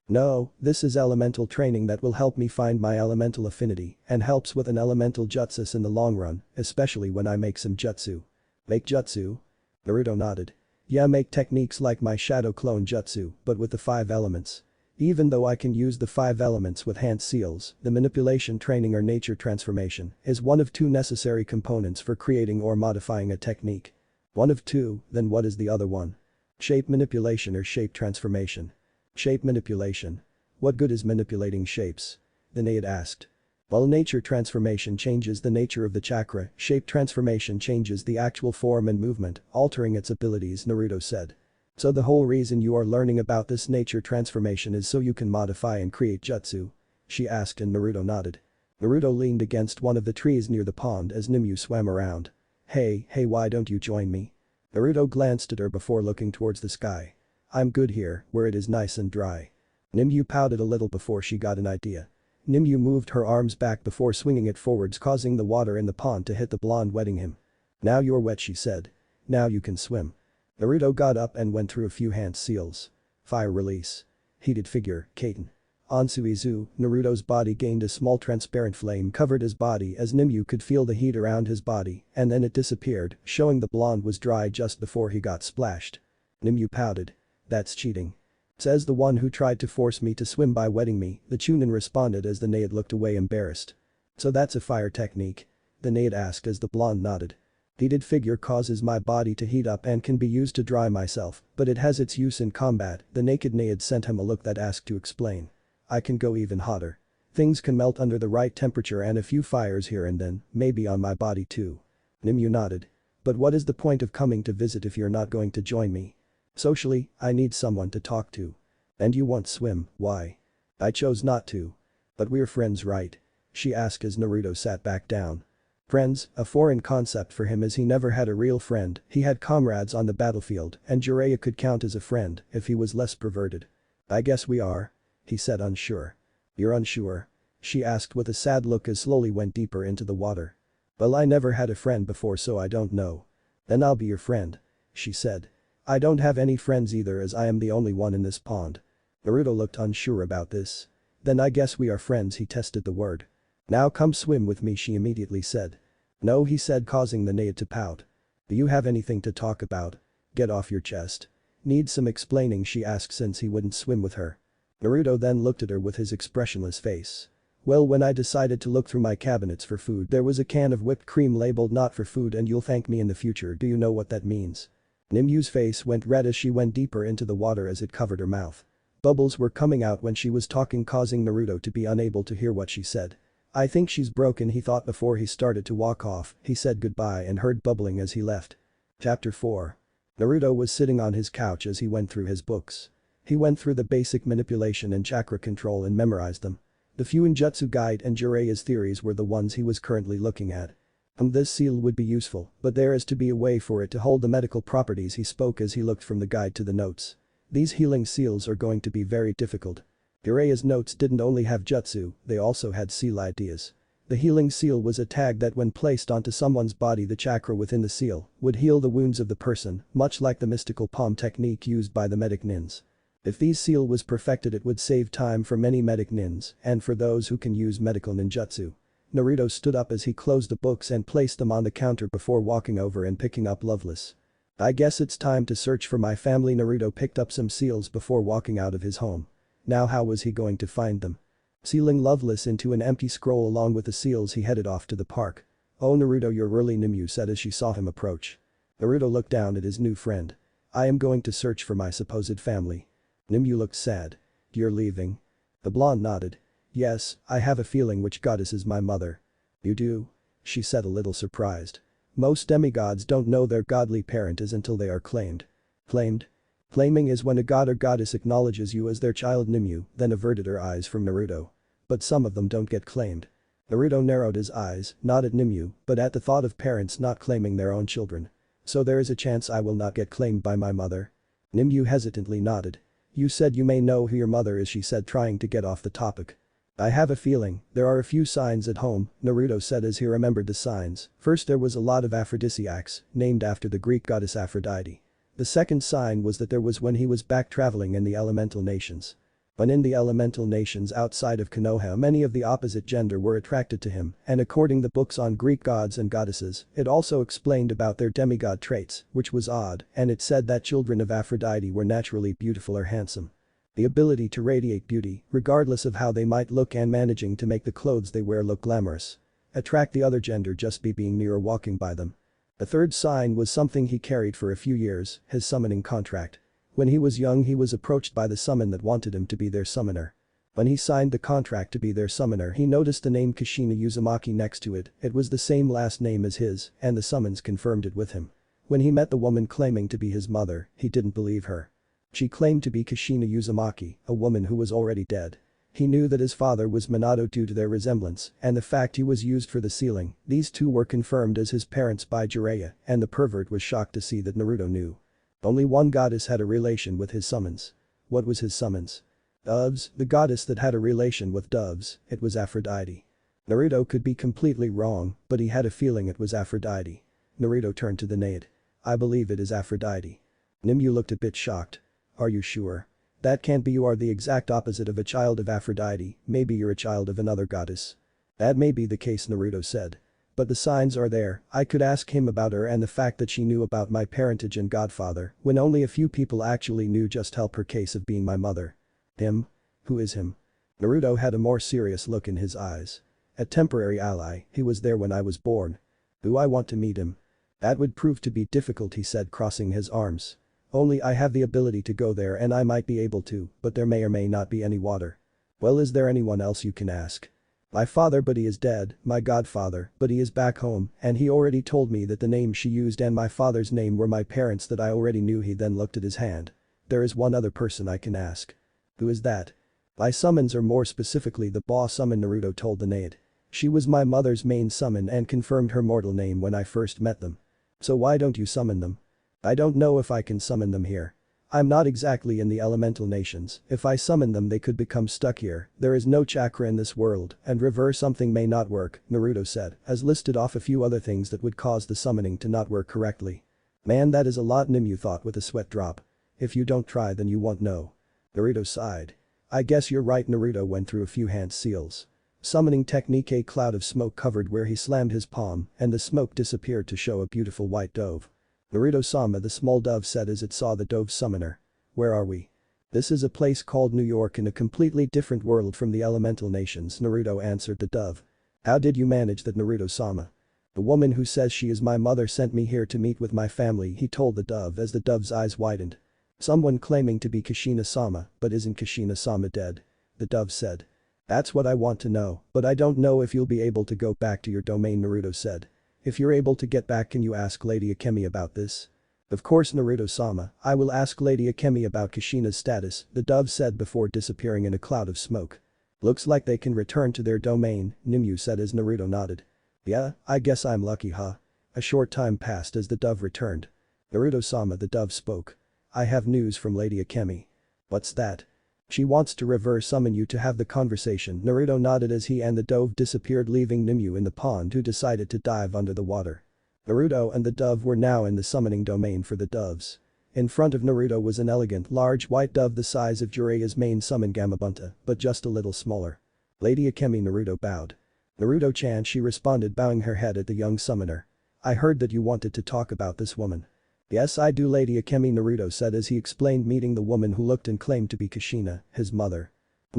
No, this is elemental training that will help me find my elemental affinity and helps with an elemental jutsus in the long run, especially when I make some jutsu. Make jutsu? Naruto nodded. Yeah, make techniques like my shadow clone jutsu, but with the 5 elements. Even though I can use the 5 elements with hand seals, the manipulation training or nature transformation is one of 2 necessary components for creating or modifying a technique. One of 2, then what is the other one? Shape manipulation or shape transformation? Shape manipulation. What good is manipulating shapes? The Nade asked. Well, nature transformation changes the nature of the chakra, shape transformation changes the actual form and movement, altering its abilities, Naruto said. So the whole reason you are learning about this nature transformation is so you can modify and create jutsu? She asked and Naruto nodded. Naruto leaned against one of the trees near the pond as Nimue swam around. Hey, why don't you join me? Naruto glanced at her before looking towards the sky. I'm good here, where it is nice and dry. Nimue pouted a little before she got an idea. Nimue moved her arms back before swinging it forwards, causing the water in the pond to hit the blonde, wetting him. Now you're wet, she said. Now you can swim. Naruto got up and went through a few hand seals. Fire release. Heated figure, Kaiten. Ansuizu, Naruto's body gained a small transparent flame covered his body as Nimue could feel the heat around his body and then it disappeared, showing the blonde was dry just before he got splashed. Nimue pouted. That's cheating. Says the one who tried to force me to swim by wetting me, the Chunin responded as the Nade looked away embarrassed. So that's a fire technique? The Nade asked as the blonde nodded. Heated figure causes my body to heat up and can be used to dry myself, but it has its use in combat. The naked Nade sent him a look that asked to explain. I can go even hotter. Things can melt under the right temperature and a few fires here and then, maybe on my body too. Nimue nodded. But what is the point of coming to visit if you're not going to join me? Socially, I need someone to talk to. And you won't swim, why? I chose not to. But we're friends, right? She asked as Naruto sat back down. Friends, a foreign concept for him as he never had a real friend. He had comrades on the battlefield and Jiraiya could count as a friend if he was less perverted. I guess we are. He said unsure. You're unsure? She asked with a sad look as slowly went deeper into the water. Well, I never had a friend before so I don't know. Then I'll be your friend. She said. I don't have any friends either as I am the only one in this pond. Naruto looked unsure about this. Then I guess we are friends, he tested the word. Now come swim with me, she immediately said. No, he said, causing the Nade to pout. Do you have anything to talk about? Get off your chest. Need some explaining, she asked since he wouldn't swim with her. Naruto then looked at her with his expressionless face. Well, when I decided to look through my cabinets for food there was a can of whipped cream labeled not for food and you'll thank me in the future. Do you know what that means? Nimue's face went red as she went deeper into the water as it covered her mouth. Bubbles were coming out when she was talking, causing Naruto to be unable to hear what she said. I think she's broken, he thought before he started to walk off. He said goodbye and heard bubbling as he left. Chapter 4. Naruto was sitting on his couch as he went through his books. He went through the basic manipulation and chakra control and memorized them. The Fuinjutsu guide and Jiraiya's theories were the ones he was currently looking at. This seal would be useful, but there is to be a way for it to hold the medical properties, he spoke as he looked from the guide to the notes. These healing seals are going to be very difficult. Jiraiya's notes didn't only have jutsu, they also had seal ideas. The healing seal was a tag that when placed onto someone's body, the chakra within the seal would heal the wounds of the person, much like the mystical palm technique used by the medic nins. If this seal was perfected, it would save time for many medic nins and for those who can use medical ninjutsu. Naruto stood up as he closed the books and placed them on the counter before walking over and picking up Loveless. I guess it's time to search for my family. Naruto picked up some seals before walking out of his home. Now how was he going to find them? Sealing Loveless into an empty scroll along with the seals, he headed off to the park. "Oh Naruto, you're early," Nimue said as she saw him approach. Naruto looked down at his new friend. "I am going to search for my supposed family." Nimue looked sad. "You're leaving?" The blonde nodded. "Yes, I have a feeling which goddess is my mother." "You do?" she said, a little surprised. "Most demigods don't know their godly parent is until they are claimed." "Claimed?" "Claiming is when a god or goddess acknowledges you as their child." Nimue then averted her eyes from Naruto. "But some of them don't get claimed." Naruto narrowed his eyes, not at Nimue, but at the thought of parents not claiming their own children. "So there is a chance I will not get claimed by my mother?" Nimue hesitantly nodded. "You said you may know who your mother is," she said, trying to get off the topic. "I have a feeling there are a few signs at home," Naruto said as he remembered the signs. First, there was a lot of aphrodisiacs, named after the Greek goddess Aphrodite. The second sign was that there was when he was back traveling in the elemental nations. When in the elemental nations outside of Konoha, many of the opposite gender were attracted to him, and according to books on Greek gods and goddesses, it also explained about their demigod traits, which was odd, and it said that children of Aphrodite were naturally beautiful or handsome. The ability to radiate beauty, regardless of how they might look, and managing to make the clothes they wear look glamorous. Attract the other gender just by being near or walking by them. The third sign was something he carried for a few years, his summoning contract. When he was young, he was approached by the summon that wanted him to be their summoner. When he signed the contract to be their summoner, he noticed the name Kushina Uzumaki next to it. It was the same last name as his, and the summons confirmed it with him. When he met the woman claiming to be his mother, he didn't believe her. She claimed to be Kushina Uzumaki, a woman who was already dead. He knew that his father was Minato due to their resemblance and the fact he was used for the sealing. These two were confirmed as his parents by Jiraiya, and the pervert was shocked to see that Naruto knew. Only one goddess had a relation with his summons. What was his summons? Doves, the goddess that had a relation with doves. It was Aphrodite. Naruto could be completely wrong, but he had a feeling it was Aphrodite. Naruto turned to the maid. "I believe it is Aphrodite." Nimue looked a bit shocked. "Are you sure? That can't be. You are the exact opposite of a child of Aphrodite. Maybe you're a child of another goddess." "That may be the case," Naruto said. "But the signs are there. I could ask him about her, and the fact that she knew about my parentage and godfather when only a few people actually knew just help her case of being my mother." "Him? Who is him?" Naruto had a more serious look in his eyes. "A temporary ally, he was there when I was born." "Do I want to meet him?" "That would prove to be difficult," he said, crossing his arms. "Only I have the ability to go there and I might be able to, but there may or may not be any water." "Well, is there anyone else you can ask?" "My father, but he is dead, my godfather, but he is back home, and he already told me that the name she used and my father's name were my parents that I already knew." He then looked at his hand. "There is one other person I can ask." "Who is that?" "My summons, or more specifically the boss summon," Naruto told the maid. "She was my mother's main summon and confirmed her mortal name when I first met them." "So why don't you summon them?" "I don't know if I can summon them here. I'm not exactly in the elemental nations. If I summon them they could become stuck here. There is no chakra in this world, and reverse something may not work," Naruto said, as listed off a few other things that would cause the summoning to not work correctly. "Man, that is a lot," Nimue thought with a sweat drop. "If you don't try then you won't know." Naruto sighed. "I guess you're right." Naruto went through a few hand seals. Summoning technique. A cloud of smoke covered where he slammed his palm, and the smoke disappeared to show a beautiful white dove. "Naruto-sama," the small dove said as it saw the dove summoner. "Where are we?" "This is a place called New York in a completely different world from the elemental nations," Naruto answered the dove. "How did you manage that?" Naruto-sama. "The woman who says she is my mother sent me here to meet with my family," he told the dove as the dove's eyes widened. "Someone claiming to be Kushina-sama, but isn't Kushina-sama dead?" the dove said. "That's what I want to know, but I don't know if you'll be able to go back to your domain," Naruto said. "If you're able to get back, can you ask Lady Akemi about this?" "Of course, Naruto-sama, I will ask Lady Akemi about Kushina's status," the dove said before disappearing in a cloud of smoke. "Looks like they can return to their domain," Nimue said as Naruto nodded. "Yeah, I guess I'm lucky, huh?" A short time passed as the dove returned. "Naruto-sama," the dove spoke. "I have news from Lady Akemi." "What's that?" She wants to reverse summon you to have the conversation. Naruto nodded as he and the dove disappeared, leaving Nimue in the pond, who decided to dive under the water. Naruto and the dove were now in the summoning domain for the doves. In front of Naruto was an elegant, large white dove the size of Jiraiya's main summon Gamabunta, but just a little smaller. Lady Akemi. Naruto bowed. Naruto-chan, she responded, bowing her head at the young summoner. I heard that you wanted to talk about this woman. Yes, I do, Lady Akemi, Naruto said as he explained, meeting the woman who looked and claimed to be Kushina, his mother.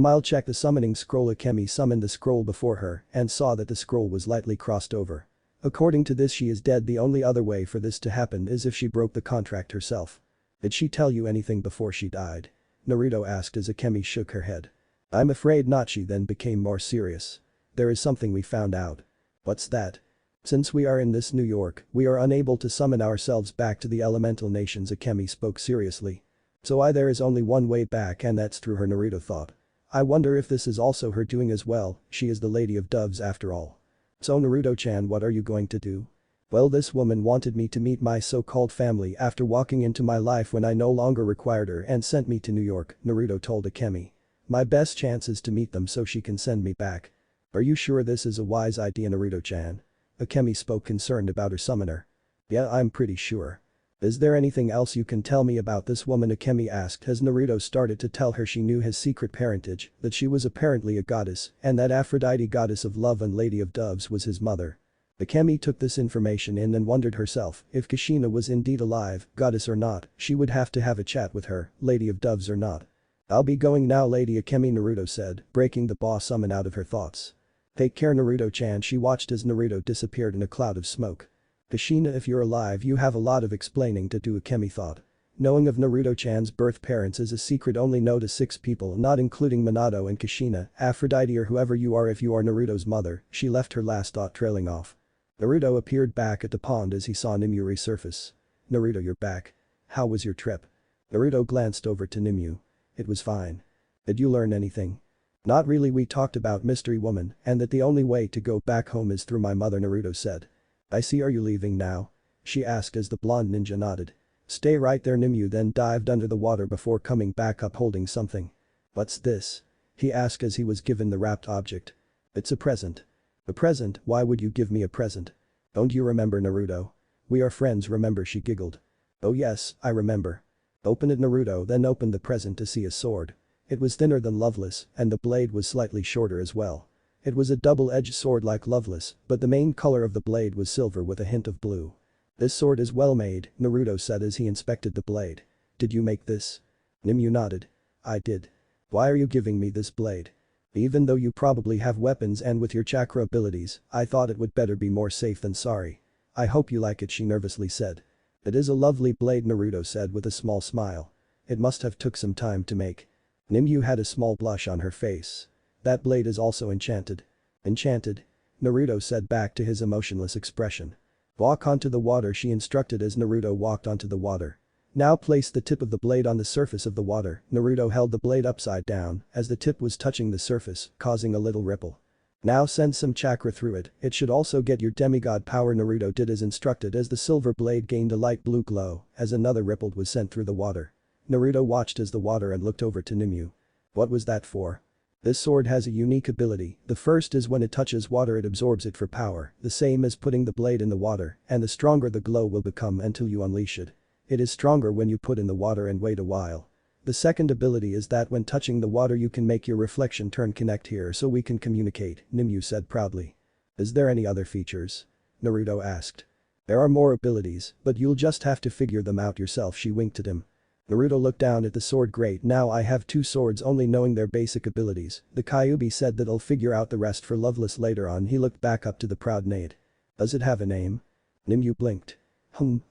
I'll check the summoning scroll. Akemi summoned the scroll before her and saw that the scroll was lightly crossed over. According to this, she is dead. The only other way for this to happen is if she broke the contract herself. Did she tell you anything before she died? Naruto asked as Akemi shook her head. I'm afraid not. She then became more serious. There is something we found out. What's that? Since we are in this New York, we are unable to summon ourselves back to the elemental nations. Akemi spoke seriously. So there is only one way back, and that's through her. Naruto thought. I wonder if this is also her doing as well. She is the Lady of Doves after all. So Naruto-chan, what are you going to do? Well, this woman wanted me to meet my so-called family after walking into my life when I no longer required her and sent me to New York, Naruto told Akemi. My best chance is to meet them so she can send me back. Are you sure this is a wise idea, Naruto-chan? Akemi spoke, concerned about her summoner. Yeah, I'm pretty sure. Is there anything else you can tell me about this woman? Akemi asked as Naruto started to tell her she knew his secret parentage, that she was apparently a goddess, and that Aphrodite, goddess of love and Lady of Doves, was his mother. Akemi took this information in and wondered herself if Kushina was indeed alive, goddess or not, she would have to have a chat with her, Lady of Doves or not. I'll be going now, Lady Akemi, Naruto said, breaking the boss summon out of her thoughts. Take care, Naruto-chan. She watched as Naruto disappeared in a cloud of smoke. Kushina, if you're alive, you have a lot of explaining to do, Akemi thought. Knowing of Naruto-chan's birth parents is a secret only known to 6 people, not including Minato and Kushina, Aphrodite or whoever you are. If you are Naruto's mother, she left her last thought trailing off. Naruto appeared back at the pond as he saw Nimue resurface. Naruto, you're back. How was your trip? Naruto glanced over to Nimue. It was fine. Did you learn anything? Not really, we talked about Mystery Woman and that the only way to go back home is through my mother, Naruto said. I see, are you leaving now? She asked as the blonde ninja nodded. Stay right there. Nimue then dived under the water before coming back up holding something. What's this? He asked as he was given the wrapped object. It's a present. A present? Why would you give me a present? Don't you remember, Naruto? We are friends, remember? She giggled. Oh yes, I remember. Open it. Naruto then opened the present to see a sword. It was thinner than Loveless, and the blade was slightly shorter as well. It was a double-edged sword like Loveless, but the main color of the blade was silver with a hint of blue. This sword is well made, Naruto said as he inspected the blade. Did you make this? Nimue nodded. I did. Why are you giving me this blade? Even though you probably have weapons and with your chakra abilities, I thought it would better be more safe than sorry. I hope you like it, she nervously said. It is a lovely blade, Naruto said with a small smile. It must have took some time to make. Nimue had a small blush on her face. That blade is also enchanted. Enchanted? Naruto said back to his emotionless expression. Walk onto the water, she instructed as Naruto walked onto the water. Now place the tip of the blade on the surface of the water. Naruto held the blade upside down as the tip was touching the surface, causing a little ripple. Now send some chakra through it, it should also get your demigod power. Naruto did as instructed as the silver blade gained a light blue glow as another ripple was sent through the water. Naruto watched as the water and looked over to Nimue. What was that for? This sword has a unique ability. The first is when it touches water it absorbs it for power, the same as putting the blade in the water, and the stronger the glow will become until you unleash it. It is stronger when you put in the water and wait a while. The second ability is that when touching the water you can make your reflection turn. Connect here so we can communicate, Nimue said proudly. Is there any other features? Naruto asked. There are more abilities, but you'll just have to figure them out yourself, she winked at him. Naruto looked down at the sword. Great, now I have 2 swords only knowing their basic abilities. The Kyuubi said that I'll figure out the rest for Loveless later on. He looked back up to the proud Nade. Does it have a name? Nimue blinked.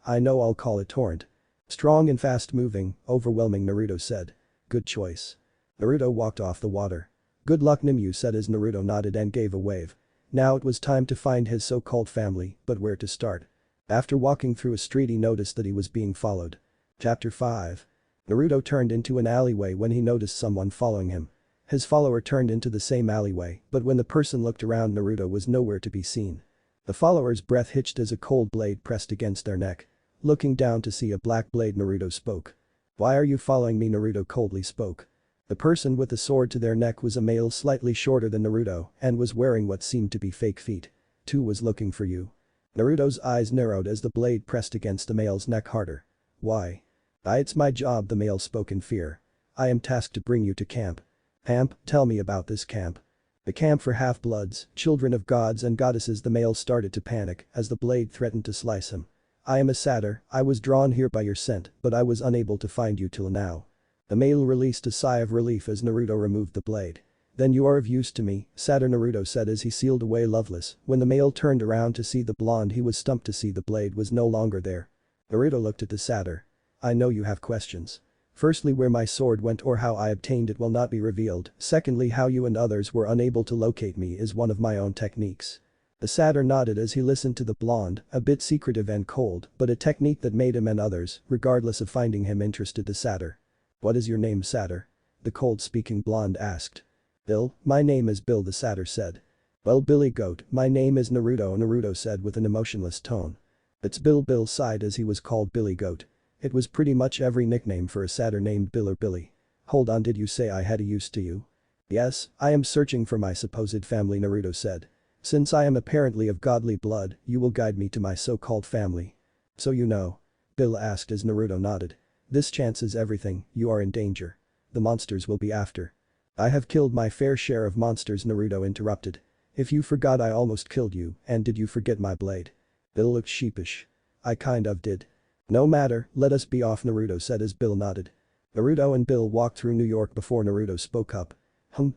I know, I'll call it Torrent. Strong and fast moving, overwhelming, Naruto said. Good choice. Naruto walked off the water. Good luck, Nimue said as Naruto nodded and gave a wave. Now it was time to find his so-called family, but where to start? After walking through a street he noticed that he was being followed. Chapter 5. Naruto turned into an alleyway when he noticed someone following him. His follower turned into the same alleyway, but when the person looked around Naruto was nowhere to be seen. The follower's breath hitched as a cold blade pressed against their neck. Looking down to see a black blade, Naruto spoke. Why are you following me? Naruto coldly spoke. The person with the sword to their neck was a male slightly shorter than Naruto and was wearing what seemed to be fake feet. "Two was looking for you." Naruto's eyes narrowed as the blade pressed against the male's neck harder. "Why?" It's my job," the male spoke in fear. "I am tasked to bring you to camp." "Camp? Tell me about this camp." "The camp for half-bloods, children of gods and goddesses." The male started to panic as the blade threatened to slice him. "I am a satyr, I was drawn here by your scent, but I was unable to find you till now." The male released a sigh of relief as Naruto removed the blade. "Then you are of use to me," Satyr Naruto said as he sealed away Loveless. When the male turned around to see the blonde, he was stumped to see the blade was no longer there. Naruto looked at the satyr. "I know you have questions. Firstly, where my sword went or how I obtained it will not be revealed. Secondly, how you and others were unable to locate me is one of my own techniques." The satyr nodded as he listened to the blonde, a bit secretive and cold, but a technique that made him and others, regardless of finding him, interested the satyr. "What is your name, satyr?" the cold-speaking blonde asked. "Bill, my name is Bill," the satyr said. "Well, Billy Goat, my name is Naruto," Naruto said with an emotionless tone. "It's Bill." Bill sighed as he was called Billy Goat. It was pretty much every nickname for a satyr named Bill or Billy. "Hold on, did you say I had a use to you?" "Yes, I am searching for my supposed family," Naruto said. "Since I am apparently of godly blood, you will guide me to my so-called family." "So you know?" Bill asked as Naruto nodded. "This chances everything, you are in danger. The monsters will be after." "I have killed my fair share of monsters," Naruto interrupted. "If you forgot, I almost killed you, and did you forget my blade?" Bill looked sheepish. "I kind of did." "No matter, let us be off," Naruto said as Bill nodded. Naruto and Bill walked through New York before Naruto spoke up.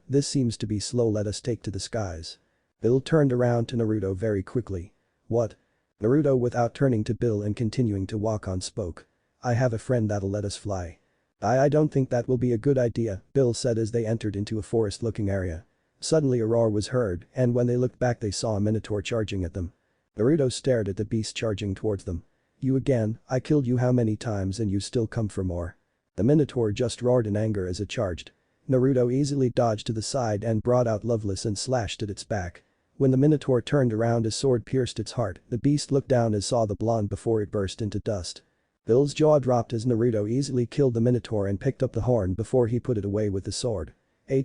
This seems to be slow, let us take to the skies." Bill turned around to Naruto very quickly. "What?" Naruto, without turning to Bill and continuing to walk on, spoke. "I have a friend that'll let us fly." I don't think that will be a good idea," Bill said as they entered into a forest-looking area. Suddenly a roar was heard, and when they looked back they saw a minotaur charging at them. Naruto stared at the beast charging towards them. "You again? I killed you how many times and you still come for more?" The minotaur just roared in anger as it charged. Naruto easily dodged to the side and brought out Loveless and slashed at its back. When the minotaur turned around, his sword pierced its heart. The beast looked down and saw the blonde before it burst into dust. Bill's jaw dropped as Naruto easily killed the minotaur and picked up the horn before he put it away with the sword.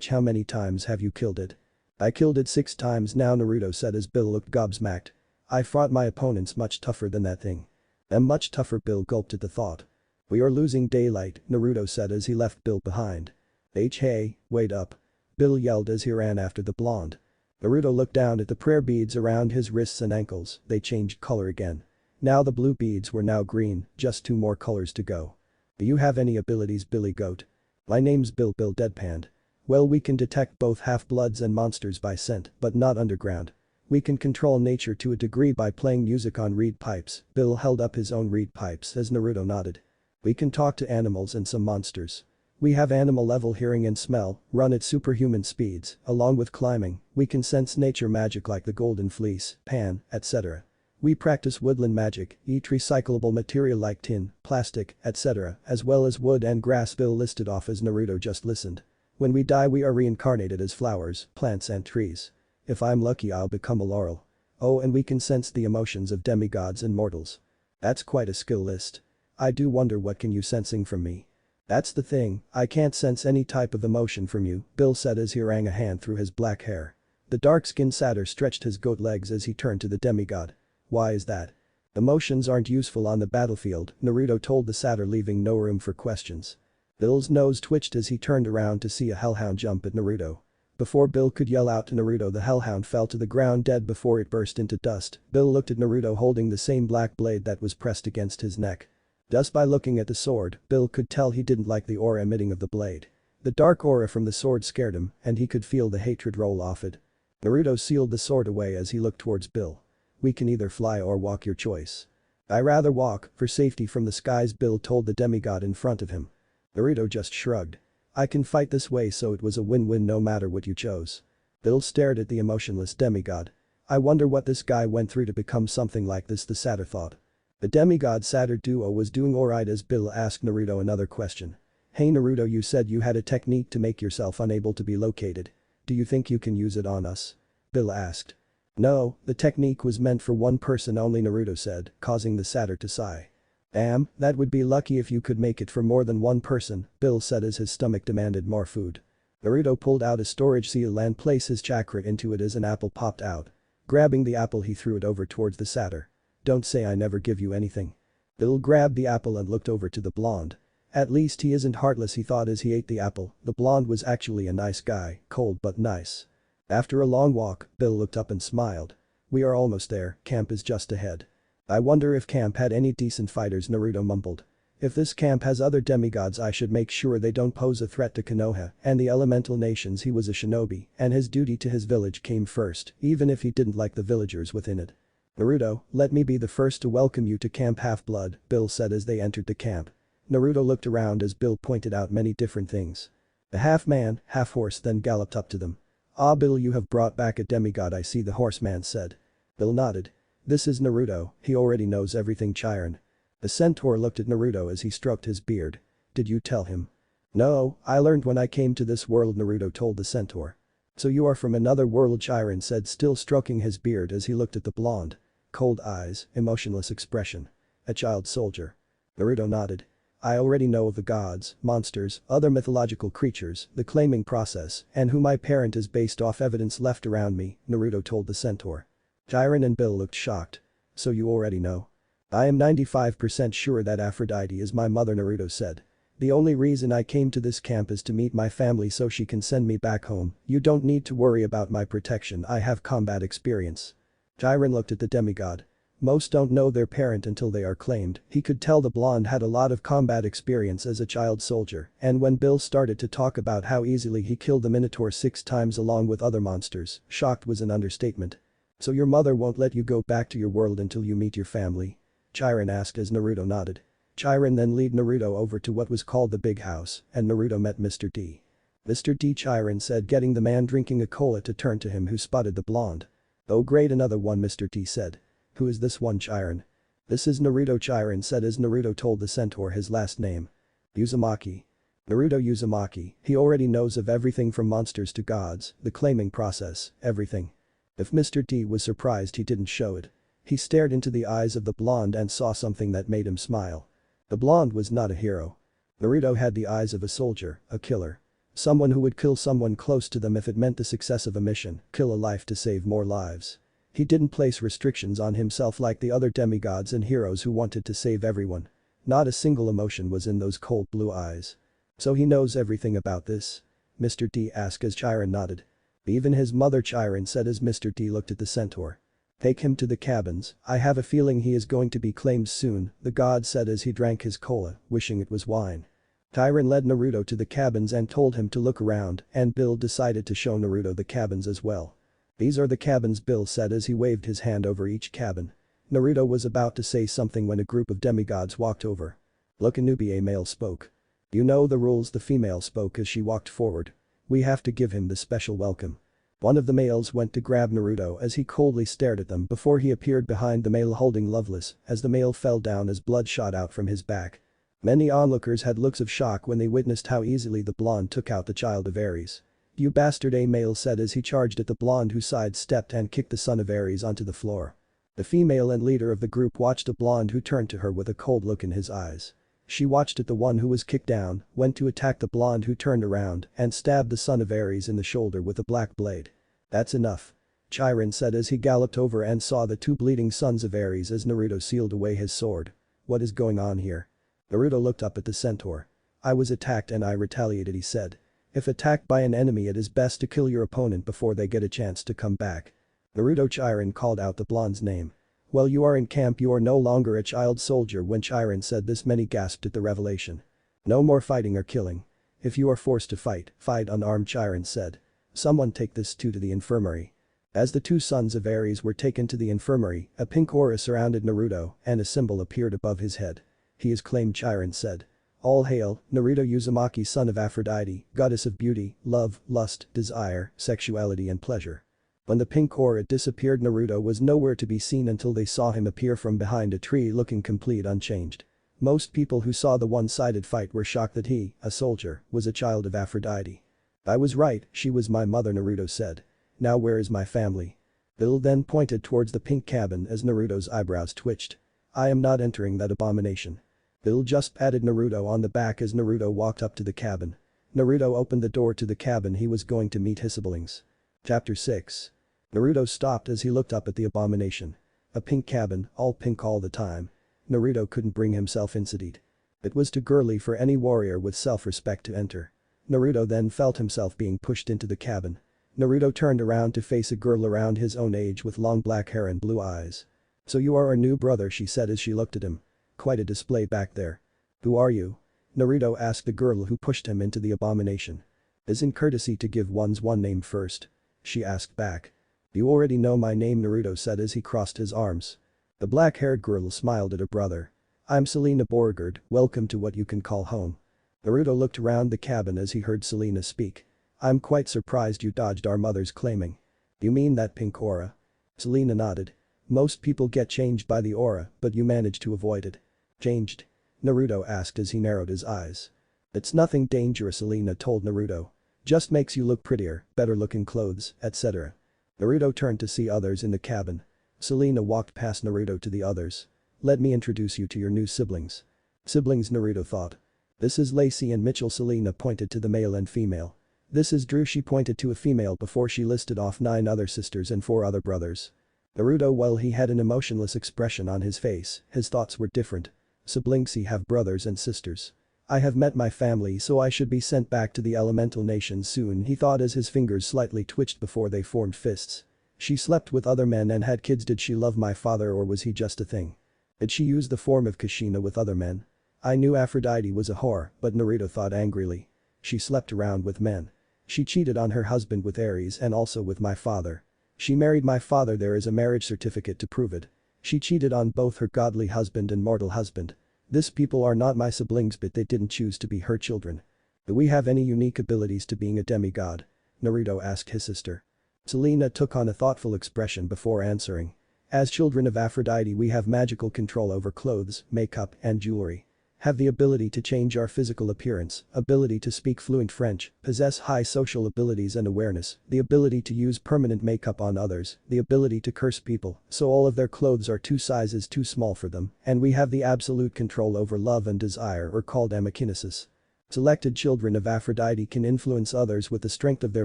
"How many times have you killed it?" "I killed it 6 times now," Naruto said as Bill looked gobsmacked. "I fought my opponents much tougher than that thing." Much tougher," Bill gulped at the thought. "We are losing daylight," Naruto said as he left Bill behind. Hey, wait up." Bill yelled as he ran after the blonde. Naruto looked down at the prayer beads around his wrists and ankles. They changed color again. Now the blue beads were now green, just 2 more colors to go. "Do you have any abilities, Billy Goat?" "My name's Bill," Bill deadpanned. "Well, we can detect both half-bloods and monsters by scent, but not underground. We can control nature to a degree by playing music on reed pipes." Bill held up his own reed pipes as Naruto nodded. "We can talk to animals and some monsters. We have animal-level hearing and smell, run at superhuman speeds, along with climbing. We can sense nature magic like the golden fleece, pan, etc. We practice woodland magic, eat recyclable material like tin, plastic, etc., as well as wood and grass." Bill listed off as Naruto just listened. "When we die we are reincarnated as flowers, plants and trees. If I'm lucky I'll become a laurel. Oh, and we can sense the emotions of demigods and mortals." "That's quite a skill list. I do wonder what can you sensing from me?" "That's the thing, I can't sense any type of emotion from you," Bill said as he ran a hand through his black hair. The dark-skinned satyr stretched his goat legs as he turned to the demigod. "Why is that?" "Emotions aren't useful on the battlefield," Naruto told the satyr, leaving no room for questions. Bill's nose twitched as he turned around to see a hellhound jump at Naruto. Before Bill could yell out to Naruto, the hellhound fell to the ground dead before it burst into dust. Bill looked at Naruto holding the same black blade that was pressed against his neck. Just by looking at the sword, Bill could tell he didn't like the aura emitting of the blade. The dark aura from the sword scared him, and he could feel the hatred roll off it. Naruto sealed the sword away as he looked towards Bill. "We can either fly or walk, your choice." "I rather walk, for safety from the skies," Bill told the demigod in front of him. Naruto just shrugged. "I can fight this way, so it was a win-win no matter what you chose." Bill stared at the emotionless demigod. "I wonder what this guy went through to become something like this," the satyr thought. The demigod-satyr duo was doing alright as Bill asked Naruto another question. "Hey Naruto, you said you had a technique to make yourself unable to be located. Do you think you can use it on us?" Bill asked. "No, the technique was meant for one person only," Naruto said, causing the satyr to sigh. Damn, that would be lucky if you could make it for more than one person, Bill said as his stomach demanded more food. Naruto pulled out a storage seal and placed his chakra into it as an apple popped out. Grabbing the apple he threw it over towards the satyr. Don't say I never give you anything. Bill grabbed the apple and looked over to the blonde. At least he isn't heartless, he thought as he ate the apple. The blonde was actually a nice guy, cold but nice. After a long walk, Bill looked up and smiled. We are almost there, camp is just ahead. I wonder if camp had any decent fighters, Naruto mumbled. If this camp has other demigods I should make sure they don't pose a threat to Konoha and the elemental nations. He was a shinobi and his duty to his village came first, even if he didn't like the villagers within it. Naruto, let me be the first to welcome you to Camp Half-Blood, Bill said as they entered the camp. Naruto looked around as Bill pointed out many different things. The half-man, half-horse then galloped up to them. Ah Bill, you have brought back a demigod, I see, the horseman said. Bill nodded. This is Naruto, he already knows everything, Chiron. The centaur looked at Naruto as he stroked his beard. Did you tell him? No, I learned when I came to this world, Naruto told the centaur. So you are from another world, Chiron said, still stroking his beard as he looked at the blonde. Cold eyes, emotionless expression. A child soldier. Naruto nodded. I already know of the gods, monsters, other mythological creatures, the claiming process, and who my parent is based off evidence left around me, Naruto told the centaur. Chiron and Bill looked shocked. So you already know? I am 95% sure that Aphrodite is my mother, Naruto said. The only reason I came to this camp is to meet my family so she can send me back home. You don't need to worry about my protection, I have combat experience. Chiron looked at the demigod. Most don't know their parent until they are claimed. He could tell the blonde had a lot of combat experience as a child soldier, and when Bill started to talk about how easily he killed the Minotaur 6 times along with other monsters, shocked was an understatement. So your mother won't let you go back to your world until you meet your family? Chiron asked as Naruto nodded. Chiron then led Naruto over to what was called the big house, and Naruto met Mr. D. Mr. D, Chiron said, getting the man drinking a cola to turn to him who spotted the blonde. Oh great, another one, Mr. D said. Who is this one, Chiron? This is Naruto, Chiron said as Naruto told the centaur his last name. Uzumaki. Naruto Uzumaki, he already knows of everything from monsters to gods, the claiming process, everything. If Mr. D was surprised he didn't show it. He stared into the eyes of the blonde and saw something that made him smile. The blonde was not a hero. Naruto had the eyes of a soldier, a killer. Someone who would kill someone close to them if it meant the success of a mission, kill a life to save more lives. He didn't place restrictions on himself like the other demigods and heroes who wanted to save everyone. Not a single emotion was in those cold blue eyes. So he knows everything about this? Mr. D asked as Chiron nodded. Even his mother, Chiron said as Mr. D looked at the centaur. Take him to the cabins, I have a feeling he is going to be claimed soon, the god said as he drank his cola, wishing it was wine. Chiron led Naruto to the cabins and told him to look around, and Bill decided to show Naruto the cabins as well. These are the cabins, Bill said as he waved his hand over each cabin. Naruto was about to say something when a group of demigods walked over. Look, Anubi, a male spoke. You know the rules, the female spoke as she walked forward. We have to give him the special welcome. One of the males went to grab Naruto as he coldly stared at them before he appeared behind the male holding Loveless as the male fell down as blood shot out from his back. Many onlookers had looks of shock when they witnessed how easily the blonde took out the child of Ares. You bastard, a male said as he charged at the blonde who sidestepped and kicked the son of Ares onto the floor. The female and leader of the group watched a blonde who turned to her with a cold look in his eyes. She watched at the one who was kicked down, went to attack the blonde who turned around and stabbed the son of Ares in the shoulder with a black blade. That's enough. Chiron said as he galloped over and saw the two bleeding sons of Ares as Naruto sealed away his sword. What is going on here? Naruto looked up at the centaur. I was attacked and I retaliated, he said. If attacked by an enemy it is best to kill your opponent before they get a chance to come back. Naruto, Chiron called out the blonde's name. Well, you are in camp, you are no longer a child soldier. When Chiron said this many gasped at the revelation. No more fighting or killing. If you are forced to fight, fight unarmed, Chiron said. Someone take this two to the infirmary. As the two sons of Ares were taken to the infirmary, a pink aura surrounded Naruto and a symbol appeared above his head. He is claimed, Chiron said. All hail, Naruto Uzumaki, son of Aphrodite, goddess of beauty, love, lust, desire, sexuality and pleasure. When the pink aura disappeared, Naruto was nowhere to be seen until they saw him appear from behind a tree looking complete unchanged. Most people who saw the one-sided fight were shocked that he, a soldier, was a child of Aphrodite. I was right, she was my mother, Naruto said. Now where is my family? Bill then pointed towards the pink cabin as Naruto's eyebrows twitched. I am not entering that abomination. Bill just patted Naruto on the back as Naruto walked up to the cabin. Naruto opened the door to the cabin. He was going to meet his siblings. Chapter 6. Naruto stopped as he looked up at the abomination. A pink cabin, all pink all the time. Naruto couldn't bring himself inside. It was too girly for any warrior with self-respect to enter. Naruto then felt himself being pushed into the cabin. Naruto turned around to face a girl around his own age with long black hair and blue eyes. "So you are our new brother," she said as she looked at him. "Quite a display back there." "Who are you?" Naruto asked the girl who pushed him into the abomination. "Isn't courtesy to give one's one name first?" she asked back. "You already know my name," Naruto said as he crossed his arms. The black-haired girl smiled at her brother. "I'm Selena Borgard, welcome to what you can call home." Naruto looked around the cabin as he heard Selena speak. "I'm quite surprised you dodged our mother's claiming." "You mean that pink aura?" Selena nodded. "Most people get changed by the aura, but you managed to avoid it." "Changed?" Naruto asked as he narrowed his eyes. "It's nothing dangerous," Selena told Naruto. "Just makes you look prettier, better looking clothes, etc." Naruto turned to see others in the cabin. Selena walked past Naruto to the others. "Let me introduce you to your new siblings." "Siblings?" Naruto thought. "This is Lacey and Mitchell." Selena pointed to the male and female. "This is Drew." She pointed to a female before she listed off 9 other sisters and 4 other brothers. Naruto, while he had an emotionless expression on his face, his thoughts were different. Siblings? He have brothers and sisters. "I have met my family, so I should be sent back to the elemental nations soon," he thought as his fingers slightly twitched before they formed fists. "She slept with other men and had kids. Did she love my father or was he just a thing? Did she use the form of Kushina with other men? I knew Aphrodite was a whore, but," Naruto thought angrily. "She slept around with men. She cheated on her husband with Ares and also with my father. She married my father. There is a marriage certificate to prove it. She cheated on both her godly husband and mortal husband. These people are not my siblings, but they didn't choose to be her children." "Do we have any unique abilities to being a demigod?" Naruto asked his sister. Selena took on a thoughtful expression before answering. "As children of Aphrodite we have magical control over clothes, makeup, and jewelry. Have the ability to change our physical appearance, ability to speak fluent French, possess high social abilities and awareness, the ability to use permanent makeup on others, the ability to curse people, so all of their clothes are 2 sizes too small for them, and we have the absolute control over love and desire, or called amakinesis. Selected children of Aphrodite can influence others with the strength of their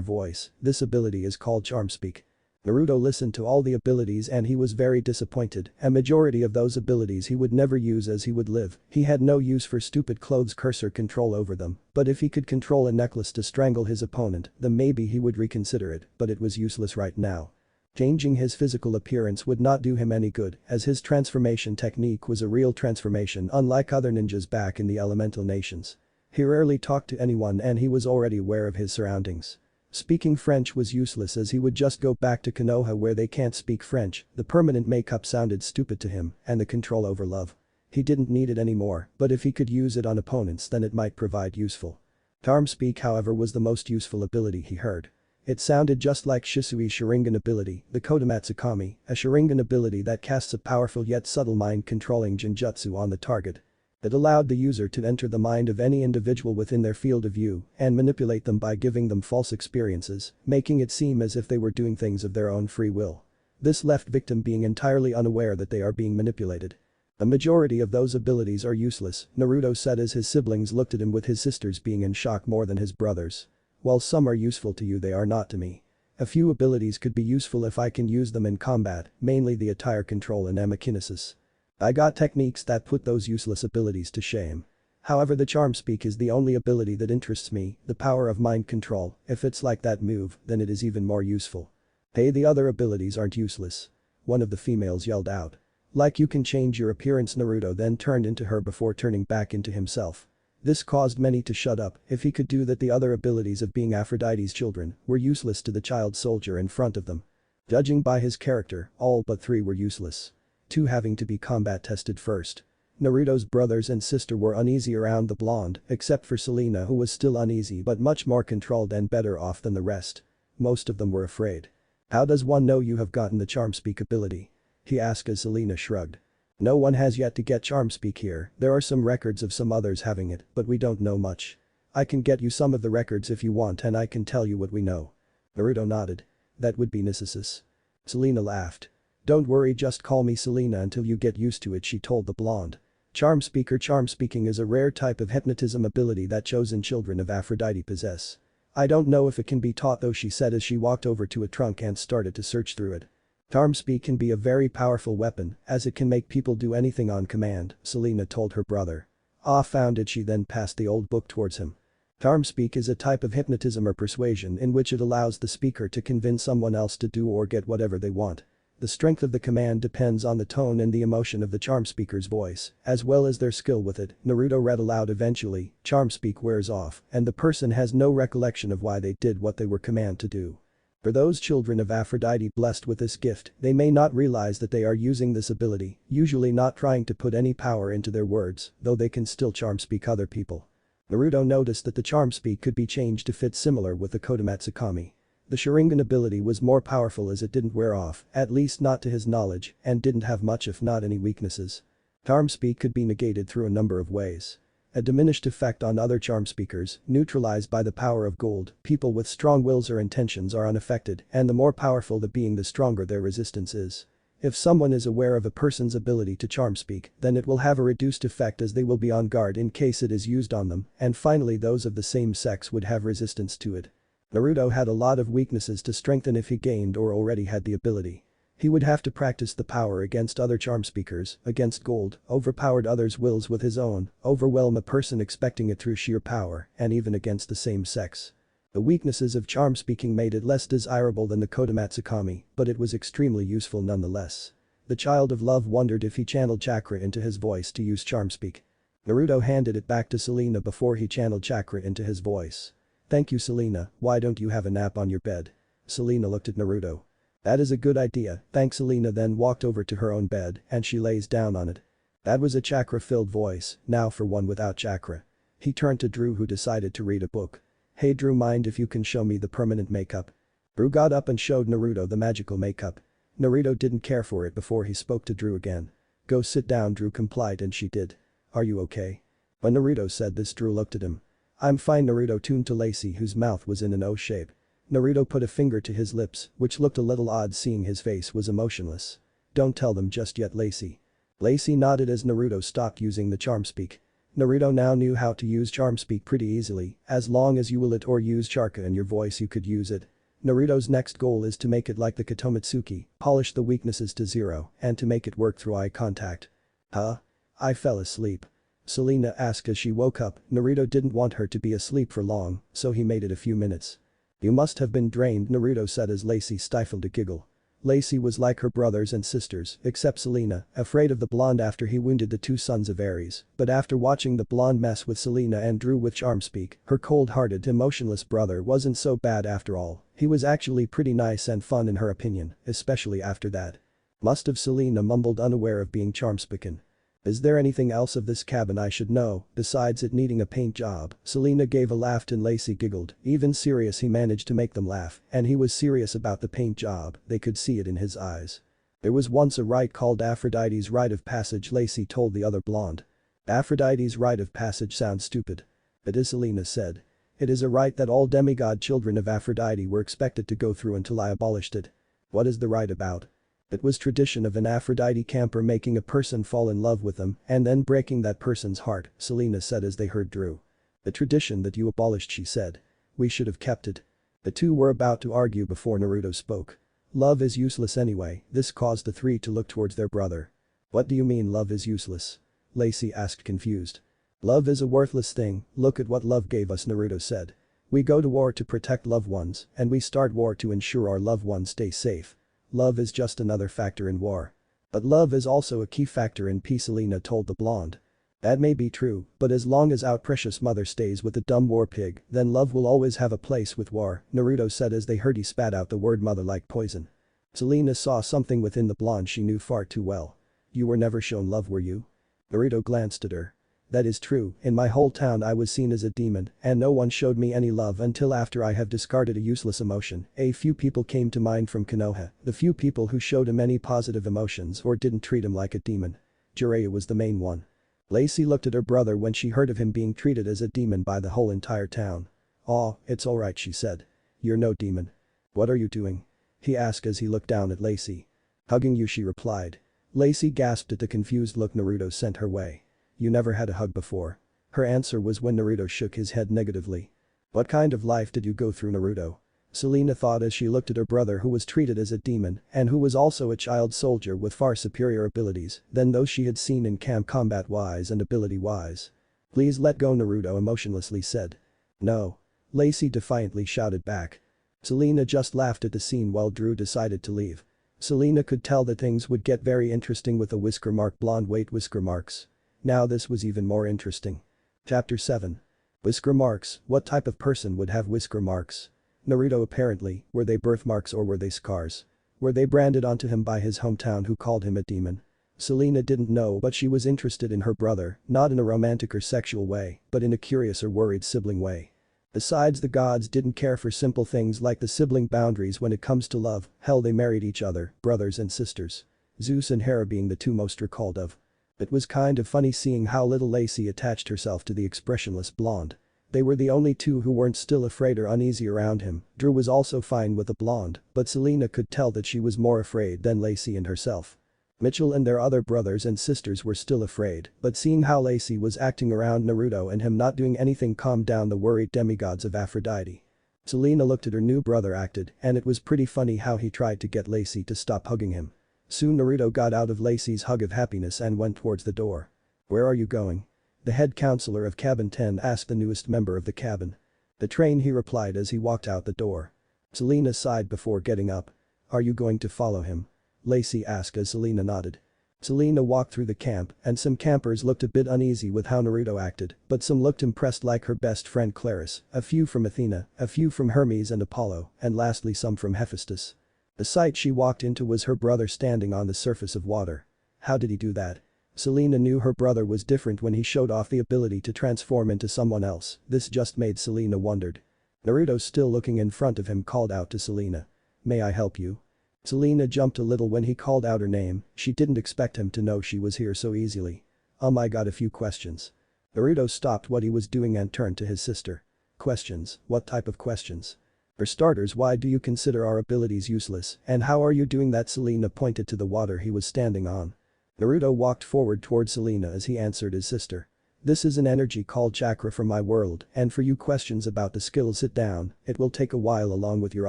voice. This ability is called charm speak." Naruto listened to all the abilities and he was very disappointed. A majority of those abilities he would never use as he would live. He had no use for stupid clothes cursor control over them, but if he could control a necklace to strangle his opponent, then maybe he would reconsider it, but it was useless right now. Changing his physical appearance would not do him any good, as his transformation technique was a real transformation unlike other ninjas back in the elemental nations. He rarely talked to anyone and he was already aware of his surroundings. Speaking French was useless as he would just go back to Konoha where they can't speak French. The permanent makeup sounded stupid to him, and the control over love. He didn't need it anymore, but if he could use it on opponents then it might provide useful. Charm speak, however, was the most useful ability he heard. It sounded just like Shisui's Sharingan ability, the Kodamatsukami, a Sharingan ability that casts a powerful yet subtle mind-controlling genjutsu on the target. It allowed the user to enter the mind of any individual within their field of view and manipulate them by giving them false experiences, making it seem as if they were doing things of their own free will. This left victim being entirely unaware that they are being manipulated. The majority of those abilities are useless, Naruto said as his siblings looked at him, with his sisters being in shock more than his brothers. "While some are useful to you, they are not to me. A few abilities could be useful if I can use them in combat, mainly the attire control and amakinesis. I got techniques that put those useless abilities to shame. However, the charm speak is the only ability that interests me, the power of mind control. If it's like that move, then it is even more useful." "Hey, the other abilities aren't useless," one of the females yelled out. "Like you can change your appearance." Naruto then turned into her before turning back into himself. This caused many to shut up. If he could do that, the other abilities of being Aphrodite's children were useless to the child soldier in front of them. Judging by his character, all but 3 were useless. 2 having to be combat tested first. Naruto's brothers and sister were uneasy around the blonde, except for Selena, who was still uneasy but much more controlled and better off than the rest. Most of them were afraid. "How does one know you have gotten the charm speak ability?" he asked as Selena shrugged. "No one has yet to get charm speak here. There are some records of some others having it, but we don't know much. I can get you some of the records if you want and I can tell you what we know." Naruto nodded. "That would be necessary." Selena laughed. "Don't worry, just call me Selena until you get used to it," she told the blonde. Charm speaking is a rare type of hypnotism ability that chosen children of Aphrodite possess. I don't know if it can be taught though, she said as she walked over to a trunk and started to search through it. Charm speak can be a very powerful weapon as it can make people do anything on command, Selena told her brother. Ah, found it, she then passed the old book towards him. Charm speak is a type of hypnotism or persuasion in which it allows the speaker to convince someone else to do or get whatever they want. The strength of the command depends on the tone and the emotion of the charm speaker's voice, as well as their skill with it. Naruto read aloud. Eventually, charm speak wears off, and the person has no recollection of why they did what they were commanded to do. For those children of Aphrodite blessed with this gift, they may not realize that they are using this ability, usually not trying to put any power into their words, though they can still charm speak other people. Naruto noticed that the charm speak could be changed to fit similar with the Kodomatsu Kami. The Sharingan ability was more powerful as it didn't wear off, at least not to his knowledge, and didn't have much if not any weaknesses. Charm speak could be negated through a number of ways. A diminished effect on other charm speakers, neutralized by the power of gold. People with strong wills or intentions are unaffected, and the more powerful the being, the stronger their resistance is. If someone is aware of a person's ability to charm speak, then it will have a reduced effect as they will be on guard in case it is used on them, and finally those of the same sex would have resistance to it. Naruto had a lot of weaknesses to strengthen if he gained or already had the ability. He would have to practice the power against other charm speakers, against gold, overpowered others' wills with his own, overwhelm a person expecting it through sheer power, and even against the same sex. The weaknesses of charm speaking made it less desirable than the Kodomatsu Kami, but it was extremely useful nonetheless. The child of love wondered if he channeled chakra into his voice to use charm speak. Naruto handed it back to Selena before he channeled chakra into his voice. Thank you, Selena, why don't you have a nap on your bed? Selena looked at Naruto. That is a good idea, thanks. Selena then walked over to her own bed and she lays down on it. That was a chakra-filled voice, now for one without chakra. He turned to Drew, who decided to read a book. Hey Drew, mind if you can show me the permanent makeup? Drew got up and showed Naruto the magical makeup. Naruto didn't care for it before he spoke to Drew again. Go sit down, Drew complied, and she did. Are you okay? When Naruto said this, Drew looked at him. I'm fine, Naruto tuned to Lacey, whose mouth was in an O shape. Naruto put a finger to his lips, which looked a little odd seeing his face was emotionless. Don't tell them just yet, Lacey. Lacey nodded as Naruto stopped using the charm speak. Naruto now knew how to use charm speak pretty easily, as long as you will it or use chakra in your voice you could use it. Naruto's next goal is to make it like the Katomatsuki, polish the weaknesses to zero, and to make it work through eye contact. Huh? I fell asleep. Selena asked as she woke up. Naruto didn't want her to be asleep for long, so he made it a few minutes. You must have been drained, Naruto said as Lacey stifled a giggle. Lacey was like her brothers and sisters, except Selena, afraid of the blonde after he wounded the two sons of Ares, but after watching the blonde mess with Selena and Drew with charm speak, her cold-hearted, emotionless brother wasn't so bad after all. He was actually pretty nice and fun in her opinion, especially after that. Must have, Selena mumbled, unaware of being charm speaken. Is there anything else of this cabin I should know, besides it needing a paint job? Selena gave a laugh and Lacey giggled. Even serious, he managed to make them laugh, and he was serious about the paint job, they could see it in his eyes. There was once a rite called Aphrodite's Rite of Passage, Lacey told the other blonde. Aphrodite's Rite of Passage sounds stupid. It is, Selena said. It is a rite that all demigod children of Aphrodite were expected to go through until I abolished it. What is the rite about? It was tradition of an Aphrodite camper making a person fall in love with them and then breaking that person's heart, Selena said as they heard Drew. The tradition that you abolished, she said. We should have kept it. The two were about to argue before Naruto spoke. Love is useless anyway, this caused the three to look towards their brother. What do you mean love is useless? Lacey asked, confused. Love is a worthless thing, look at what love gave us, Naruto said. We go to war to protect loved ones, and we start war to ensure our loved ones stay safe. Love is just another factor in war. But love is also a key factor in peace, Selena told the blonde. That may be true, but as long as our precious mother stays with the dumb war pig, then love will always have a place with war, Naruto said as they heard he spat out the word mother like poison. Selena saw something within the blonde she knew far too well. You were never shown love, were you? Naruto glanced at her. That is true, in my whole town I was seen as a demon and no one showed me any love until after I have discarded a useless emotion. A few people came to mind from Konoha, the few people who showed him any positive emotions or didn't treat him like a demon. Jiraiya was the main one. Lacey looked at her brother when she heard of him being treated as a demon by the whole entire town. Aw, it's alright, she said. You're no demon. What are you doing? He asked as he looked down at Lacey. Hugging you, she replied. Lacey gasped at the confused look Naruto sent her way. You never had a hug before? Her answer was when Naruto shook his head negatively. What kind of life did you go through, Naruto? Selena thought as she looked at her brother, who was treated as a demon and who was also a child soldier with far superior abilities than those she had seen in camp combat-wise and ability-wise. Please let go, Naruto emotionlessly said. No. Lacey defiantly shouted back. Selena just laughed at the scene while Drew decided to leave. Selena could tell that things would get very interesting with a whisker mark blonde wait whisker marks. Now this was even more interesting. Chapter 7. Whisker marks, what type of person would have whisker marks? Naruto apparently, were they birthmarks or were they scars? Were they branded onto him by his hometown who called him a demon? Selena didn't know, but she was interested in her brother, not in a romantic or sexual way, but in a curious or worried sibling way. Besides, the gods didn't care for simple things like the sibling boundaries when it comes to love. Hell, they married each other, brothers and sisters. Zeus and Hera being the two most recalled of. It was kind of funny seeing how little Lacey attached herself to the expressionless blonde. They were the only two who weren't still afraid or uneasy around him. Drew was also fine with the blonde, but Selena could tell that she was more afraid than Lacey and herself. Mitchell and their other brothers and sisters were still afraid, but seeing how Lacey was acting around Naruto and him not doing anything calmed down the worried demigods of Aphrodite. Selena looked at her new brother acted, and it was pretty funny how he tried to get Lacey to stop hugging him. Soon Naruto got out of Lacey's hug of happiness and went towards the door. Where are you going? The head counselor of cabin 10 asked the newest member of the cabin. The train, he replied as he walked out the door. Selena sighed before getting up. Are you going to follow him? Lacey asked as Selena nodded. Selena walked through the camp and some campers looked a bit uneasy with how Naruto acted, but some looked impressed like her best friend Claris, a few from Athena, a few from Hermes and Apollo, and lastly some from Hephaestus. The sight she walked into was her brother standing on the surface of water. How did he do that? Selena knew her brother was different when he showed off the ability to transform into someone else. This just made Selena wondered. Naruto, still looking in front of him, called out to Selena. May I help you? Selena jumped a little when he called out her name. She didn't expect him to know she was here so easily. I got a few questions. Naruto stopped what he was doing and turned to his sister. Questions? What type of questions? For starters, why do you consider our abilities useless, and how are you doing that? Selena pointed to the water he was standing on. Naruto walked forward towards Selena as he answered his sister. This is an energy called chakra from my world, and for you questions about the skills, sit down, it will take a while along with your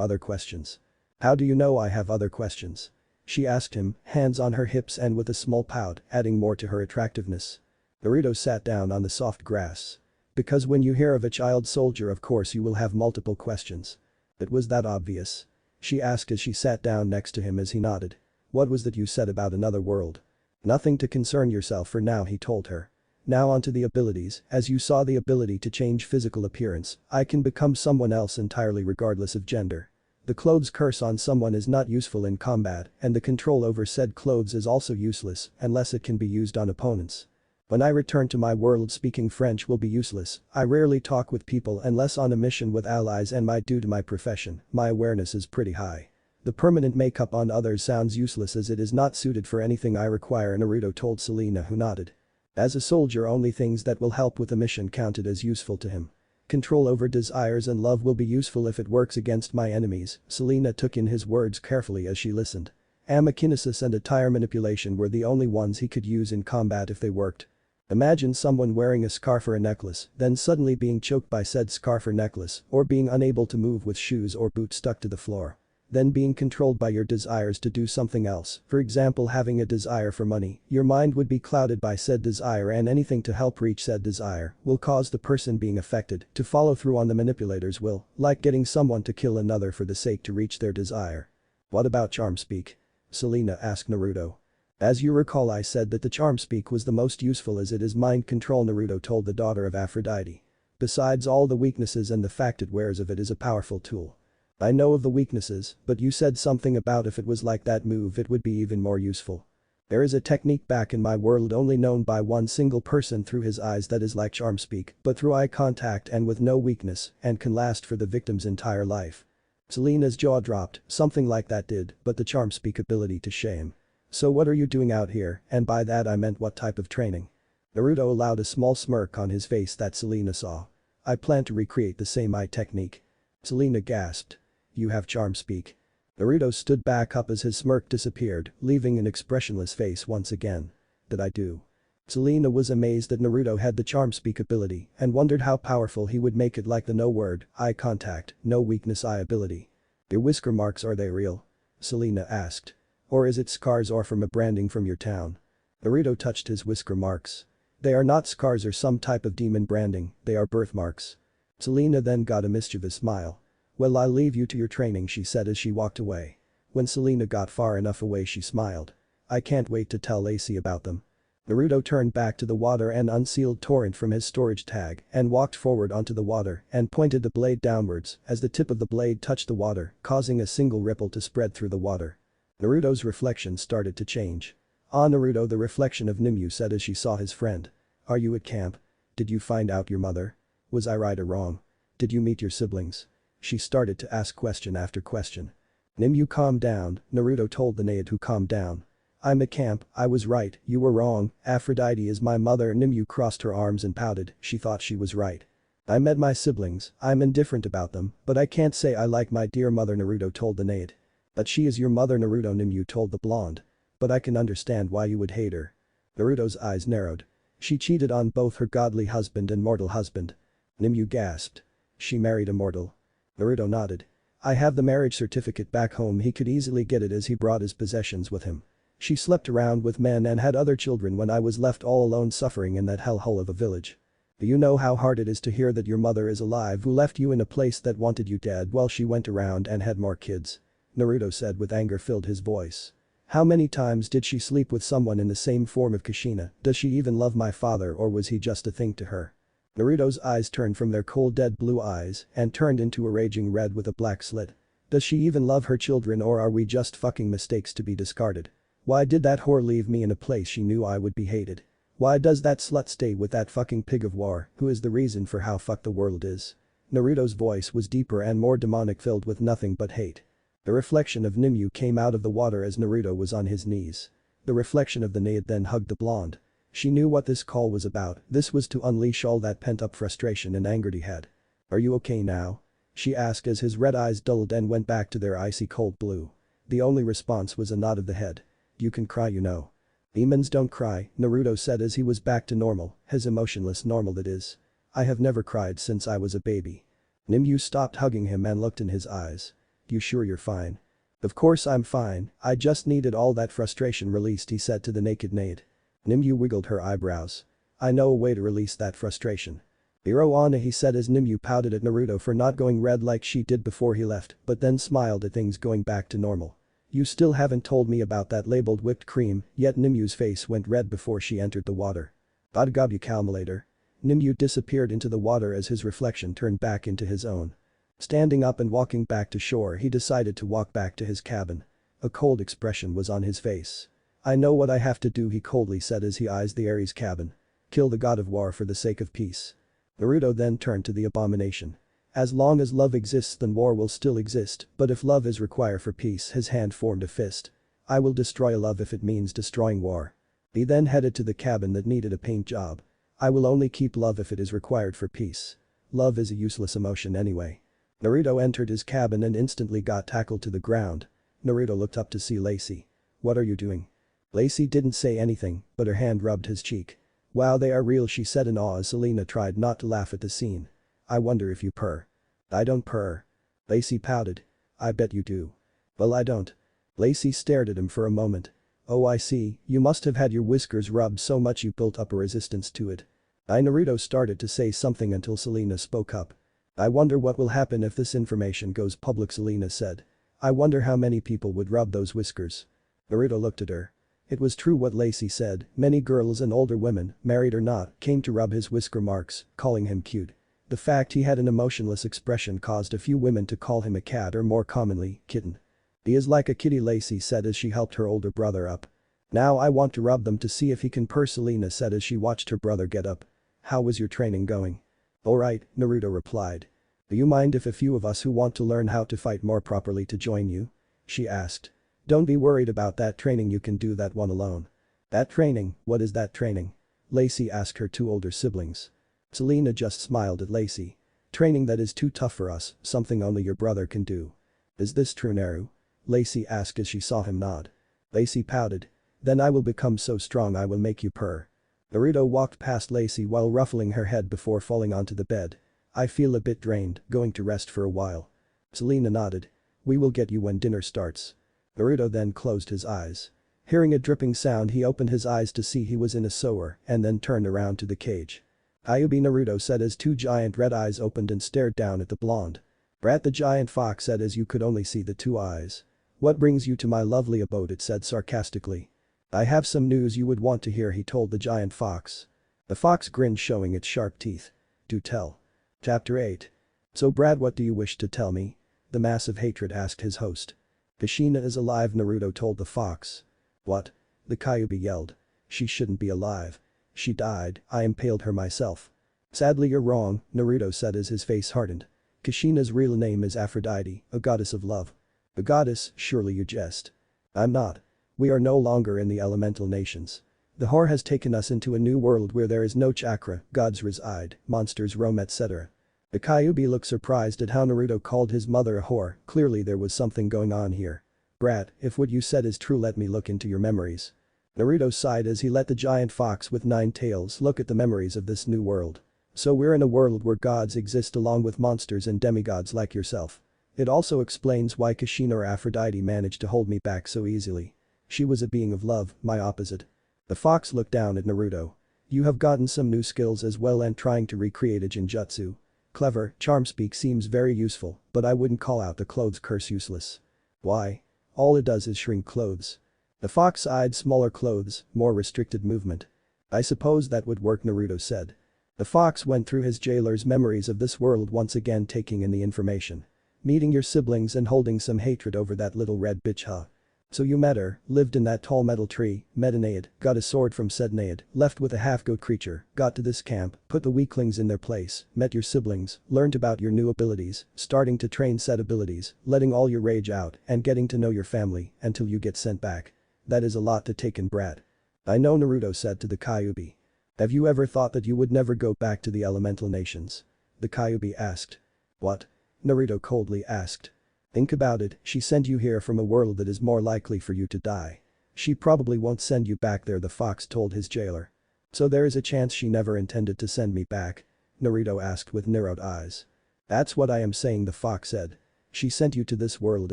other questions. How do you know I have other questions? She asked him, hands on her hips and with a small pout, adding more to her attractiveness. Naruto sat down on the soft grass. Because when you hear of a child soldier, of course you will have multiple questions. It was that obvious? She asked as she sat down next to him as he nodded. What was that you said about another world? Nothing to concern yourself for now, he told her. Now onto the abilities. As you saw, the ability to change physical appearance, I can become someone else entirely regardless of gender. The clothes curse on someone is not useful in combat, and the control over said clothes is also useless unless it can be used on opponents. When I return to my world, speaking French will be useless. I rarely talk with people unless on a mission with allies, and due to my profession, my awareness is pretty high. The permanent makeup on others sounds useless as it is not suited for anything I require, Naruto told Selena, who nodded. As a soldier, only things that will help with a mission counted as useful to him. Control over desires and love will be useful if it works against my enemies. Selena took in his words carefully as she listened. Amakinesis and attire manipulation were the only ones he could use in combat if they worked. Imagine someone wearing a scarf or a necklace, then suddenly being choked by said scarf or necklace, or being unable to move with shoes or boots stuck to the floor. Then being controlled by your desires to do something else, for example having a desire for money, your mind would be clouded by said desire, and anything to help reach said desire will cause the person being affected to follow through on the manipulator's will, like getting someone to kill another for the sake to reach their desire. What about charm speak? Selena asked Naruto. As you recall, I said that the charm speak was the most useful as it is mind control, Naruto told the daughter of Aphrodite. Besides all the weaknesses and the fact it wears of it is a powerful tool. I know of the weaknesses, but you said something about if it was like that move it would be even more useful. There is a technique back in my world only known by one single person through his eyes that is like charm speak, but through eye contact and with no weakness, and can last for the victim's entire life. Selena's jaw dropped. Something like that did, but the charm speak ability to shame. So what are you doing out here? And by that I meant what type of training? Naruto allowed a small smirk on his face that Selena saw. I plan to recreate the same eye technique. Selena gasped. You have charm speak. Naruto stood back up as his smirk disappeared, leaving an expressionless face once again. That I do. Selena was amazed that Naruto had the charm speak ability and wondered how powerful he would make it, like the no word, eye contact, no weakness eye ability. "Your whisker marks, are they real?" Selena asked. "Or is it scars or from a branding from your town?" Naruto touched his whisker marks. "They are not scars or some type of demon branding, they are birthmarks." Selena then got a mischievous smile. "Well, I'll leave you to your training," she said as she walked away. When Selena got far enough away, she smiled. "I can't wait to tell Lacey about them." Naruto turned back to the water and unsealed torrent from his storage tag and walked forward onto the water and pointed the blade downwards as the tip of the blade touched the water, causing a single ripple to spread through the water. Naruto's reflection started to change. "Ah, Naruto," the reflection of Nimue said as she saw his friend. "Are you at camp? Did you find out your mother? Was I right or wrong? Did you meet your siblings?" She started to ask question after question. "Nimue, calm down," Naruto told the Nade, who calmed down. "I'm at camp, I was right, you were wrong, Aphrodite is my mother." Nimue crossed her arms and pouted, she thought she was right. "I met my siblings, I'm indifferent about them, but I can't say I like my dear mother," Naruto told the Nade. "But she is your mother, Naruto," Nimue told the blonde. "But I can understand why you would hate her." Naruto's eyes narrowed. "She cheated on both her godly husband and mortal husband." Nimue gasped. "She married a mortal?" Naruto nodded. "I have the marriage certificate back home, he could easily get it as he brought his possessions with him. She slept around with men and had other children when I was left all alone suffering in that hellhole of a village. Do you know how hard it is to hear that your mother is alive, who left you in a place that wanted you dead while she went around and had more kids?" Naruto said with anger filled his voice. "How many times did she sleep with someone in the same form of Kushina? Does she even love my father, or was he just a thing to her?" Naruto's eyes turned from their cold dead blue eyes and turned into a raging red with a black slit. "Does she even love her children, or are we just fucking mistakes to be discarded? Why did that whore leave me in a place she knew I would be hated? Why does that slut stay with that fucking pig of war who is the reason for how fucked the world is?" Naruto's voice was deeper and more demonic, filled with nothing but hate. The reflection of Nimue came out of the water as Naruto was on his knees. The reflection of the Nade then hugged the blonde. She knew what this call was about, this was to unleash all that pent-up frustration and anger he had. "Are you okay now?" she asked as his red eyes dulled and went back to their icy cold blue. The only response was a nod of the head. "You can cry, you know." "Demons don't cry," Naruto said as he was back to normal, his emotionless normal that is. "I have never cried since I was a baby." Nimue stopped hugging him and looked in his eyes. "You sure you're fine?" "Of course I'm fine, I just needed all that frustration released," he said to the naked Nade. Nimue wiggled her eyebrows. "I know a way to release that frustration." "Biro Ana," he said as Nimue pouted at Naruto for not going red like she did before he left, but then smiled at things going back to normal. "You still haven't told me about that labeled whipped cream," yet Nimue's face went red before she entered the water. "Badgabu calmulator." Nimue disappeared into the water as his reflection turned back into his own. Standing up and walking back to shore, he decided to walk back to his cabin. A cold expression was on his face. "I know what I have to do," he coldly said as he eyes the Ares cabin. "Kill the god of war for the sake of peace." Naruto then turned to the abomination. "As long as love exists, then war will still exist, but if love is required for peace," his hand formed a fist. "I will destroy love if it means destroying war." He then headed to the cabin that needed a paint job. "I will only keep love if it is required for peace. Love is a useless emotion anyway." Naruto entered his cabin and instantly got tackled to the ground. Naruto looked up to see Lacey. "What are you doing?" Lacey didn't say anything, but her hand rubbed his cheek. "Wow, they are real," she said in awe as Selena tried not to laugh at the scene. "I wonder if you purr." "I don't purr." Lacey pouted. "I bet you do." "Well, I don't." Lacey stared at him for a moment. "Oh, I see, you must have had your whiskers rubbed so much you built up a resistance to it." Naruto started to say something until Selena spoke up. "I wonder what will happen if this information goes public," Selena said. "I wonder how many people would rub those whiskers." Naruto looked at her. It was true what Lacey said, many girls and older women, married or not, came to rub his whisker marks, calling him cute. The fact he had an emotionless expression caused a few women to call him a cat, or more commonly, kitten. "He is like a kitty," Lacey said as she helped her older brother up. "Now I want to rub them to see if he can purr," Selena said as she watched her brother get up. "How was your training going?" "Alright," Naruto replied. "Do you mind if a few of us who want to learn how to fight more properly to join you?" she asked. "Don't be worried about that training, you can do that one alone." "That training, what is that training?" Lacey asked her two older siblings. Selena just smiled at Lacey. "Training that is too tough for us, something only your brother can do." "Is this true, Naru?" Lacey asked as she saw him nod. Lacey pouted. "Then I will become so strong I will make you purr." Naruto walked past Lacey while ruffling her head before falling onto the bed. I feel a bit drained, going to rest for a while. Selena nodded. We will get you when dinner starts. Naruto then closed his eyes. Hearing a dripping sound he opened his eyes to see he was in a sewer and then turned around to the cage. Kyuubi, Naruto said as two giant red eyes opened and stared down at the blonde. Brat, the giant fox said as you could only see the two eyes. What brings you to my lovely abode, it said sarcastically. I have some news you would want to hear, he told the giant fox. The fox grinned, showing its sharp teeth. Do tell. Chapter 8. So Brad, what do you wish to tell me? The massive hatred asked his host. Kushina is alive, Naruto told the fox. What? The Kyuubi yelled. She shouldn't be alive. She died, I impaled her myself. Sadly you're wrong, Naruto said as his face hardened. Kushina's real name is Aphrodite, a goddess of love. A goddess, surely you jest. I'm not. We are no longer in the elemental nations. The whore has taken us into a new world where there is no chakra, gods reside, monsters roam, etc. The Kyuubi looked surprised at how Naruto called his mother a whore. Clearly there was something going on here. Brat, if what you said is true, let me look into your memories. Naruto sighed as he let the giant fox with 9 tails look at the memories of this new world. So we're in a world where gods exist along with monsters and demigods like yourself. It also explains why Kushina or Aphrodite managed to hold me back so easily. She was a being of love, my opposite. The fox looked down at Naruto. You have gotten some new skills as well and trying to recreate a genjutsu. Clever, charm speak seems very useful, but I wouldn't call out the clothes curse useless. Why? All it does is shrink clothes. The fox eyed smaller clothes, more restricted movement. I suppose that would work, Naruto said. The fox went through his jailer's memories of this world, once again taking in the information. Meeting your siblings and holding some hatred over that little red bitch, huh? So you met her, lived in that tall metal tree, met an Aid, got a sword from said Aid, left with a half-goat creature, got to this camp, put the weaklings in their place, met your siblings, learned about your new abilities, starting to train said abilities, letting all your rage out, and getting to know your family, until you get sent back. That is a lot to take in, Brat. I know, Naruto said to the Kyuubi. Have you ever thought that you would never go back to the elemental nations? The Kyuubi asked. What? Naruto coldly asked. Think about it, she sent you here from a world that is more likely for you to die. She probably won't send you back there, the fox told his jailer. So there is a chance she never intended to send me back? Naruto asked with narrowed eyes. That's what I am saying, the fox said. She sent you to this world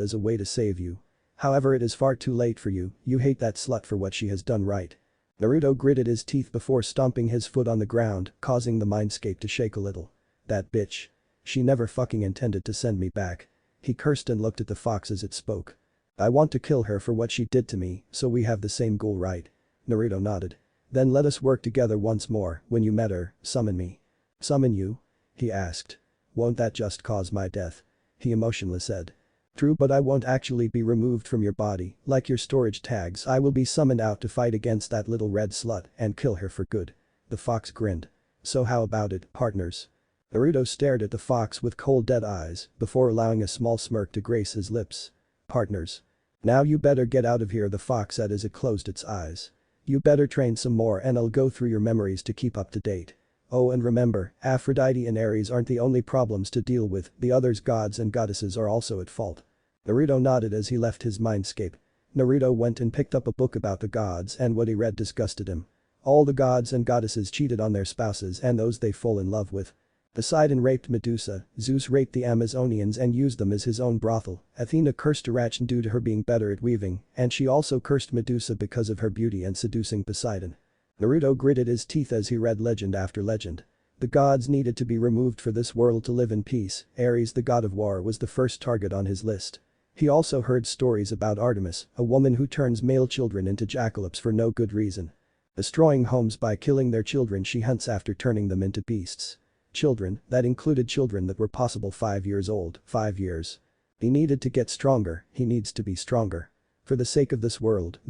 as a way to save you. However, it is far too late for you, you hate that slut for what she has done, right? Naruto gritted his teeth before stomping his foot on the ground, causing the mindscape to shake a little. That bitch. She never fucking intended to send me back. He cursed and looked at the fox as it spoke. I want to kill her for what she did to me, so we have the same goal, right? Naruto nodded. Then let us work together once more. When you met her, summon me. Summon you? He asked. Won't that just cause my death? He emotionless said. True, but I won't actually be removed from your body, like your storage tags. I will be summoned out to fight against that little red slut and kill her for good. The fox grinned. So how about it, partners? Naruto stared at the fox with cold dead eyes before allowing a small smirk to grace his lips. Partners. Now you better get out of here, the fox said as it closed its eyes. You better train some more and I'll go through your memories to keep up to date. Oh, and remember, Aphrodite and Ares aren't the only problems to deal with, the others, gods and goddesses, are also at fault. Naruto nodded as he left his mindscape. Naruto went and picked up a book about the gods, and what he read disgusted him. All the gods and goddesses cheated on their spouses and those they fall in love with. Poseidon raped Medusa, Zeus raped the Amazonians and used them as his own brothel, Athena cursed Arachne due to her being better at weaving, and she also cursed Medusa because of her beauty and seducing Poseidon. Naruto gritted his teeth as he read legend after legend. The gods needed to be removed for this world to live in peace. Ares, the god of war, was the first target on his list. He also heard stories about Artemis, a woman who turns male children into jackalopes for no good reason. Destroying homes by killing their children, she hunts after turning them into beasts. Children, that included children that were possible 5 years old, 5 years. He needed to get stronger, he needs to be stronger. For the sake of this world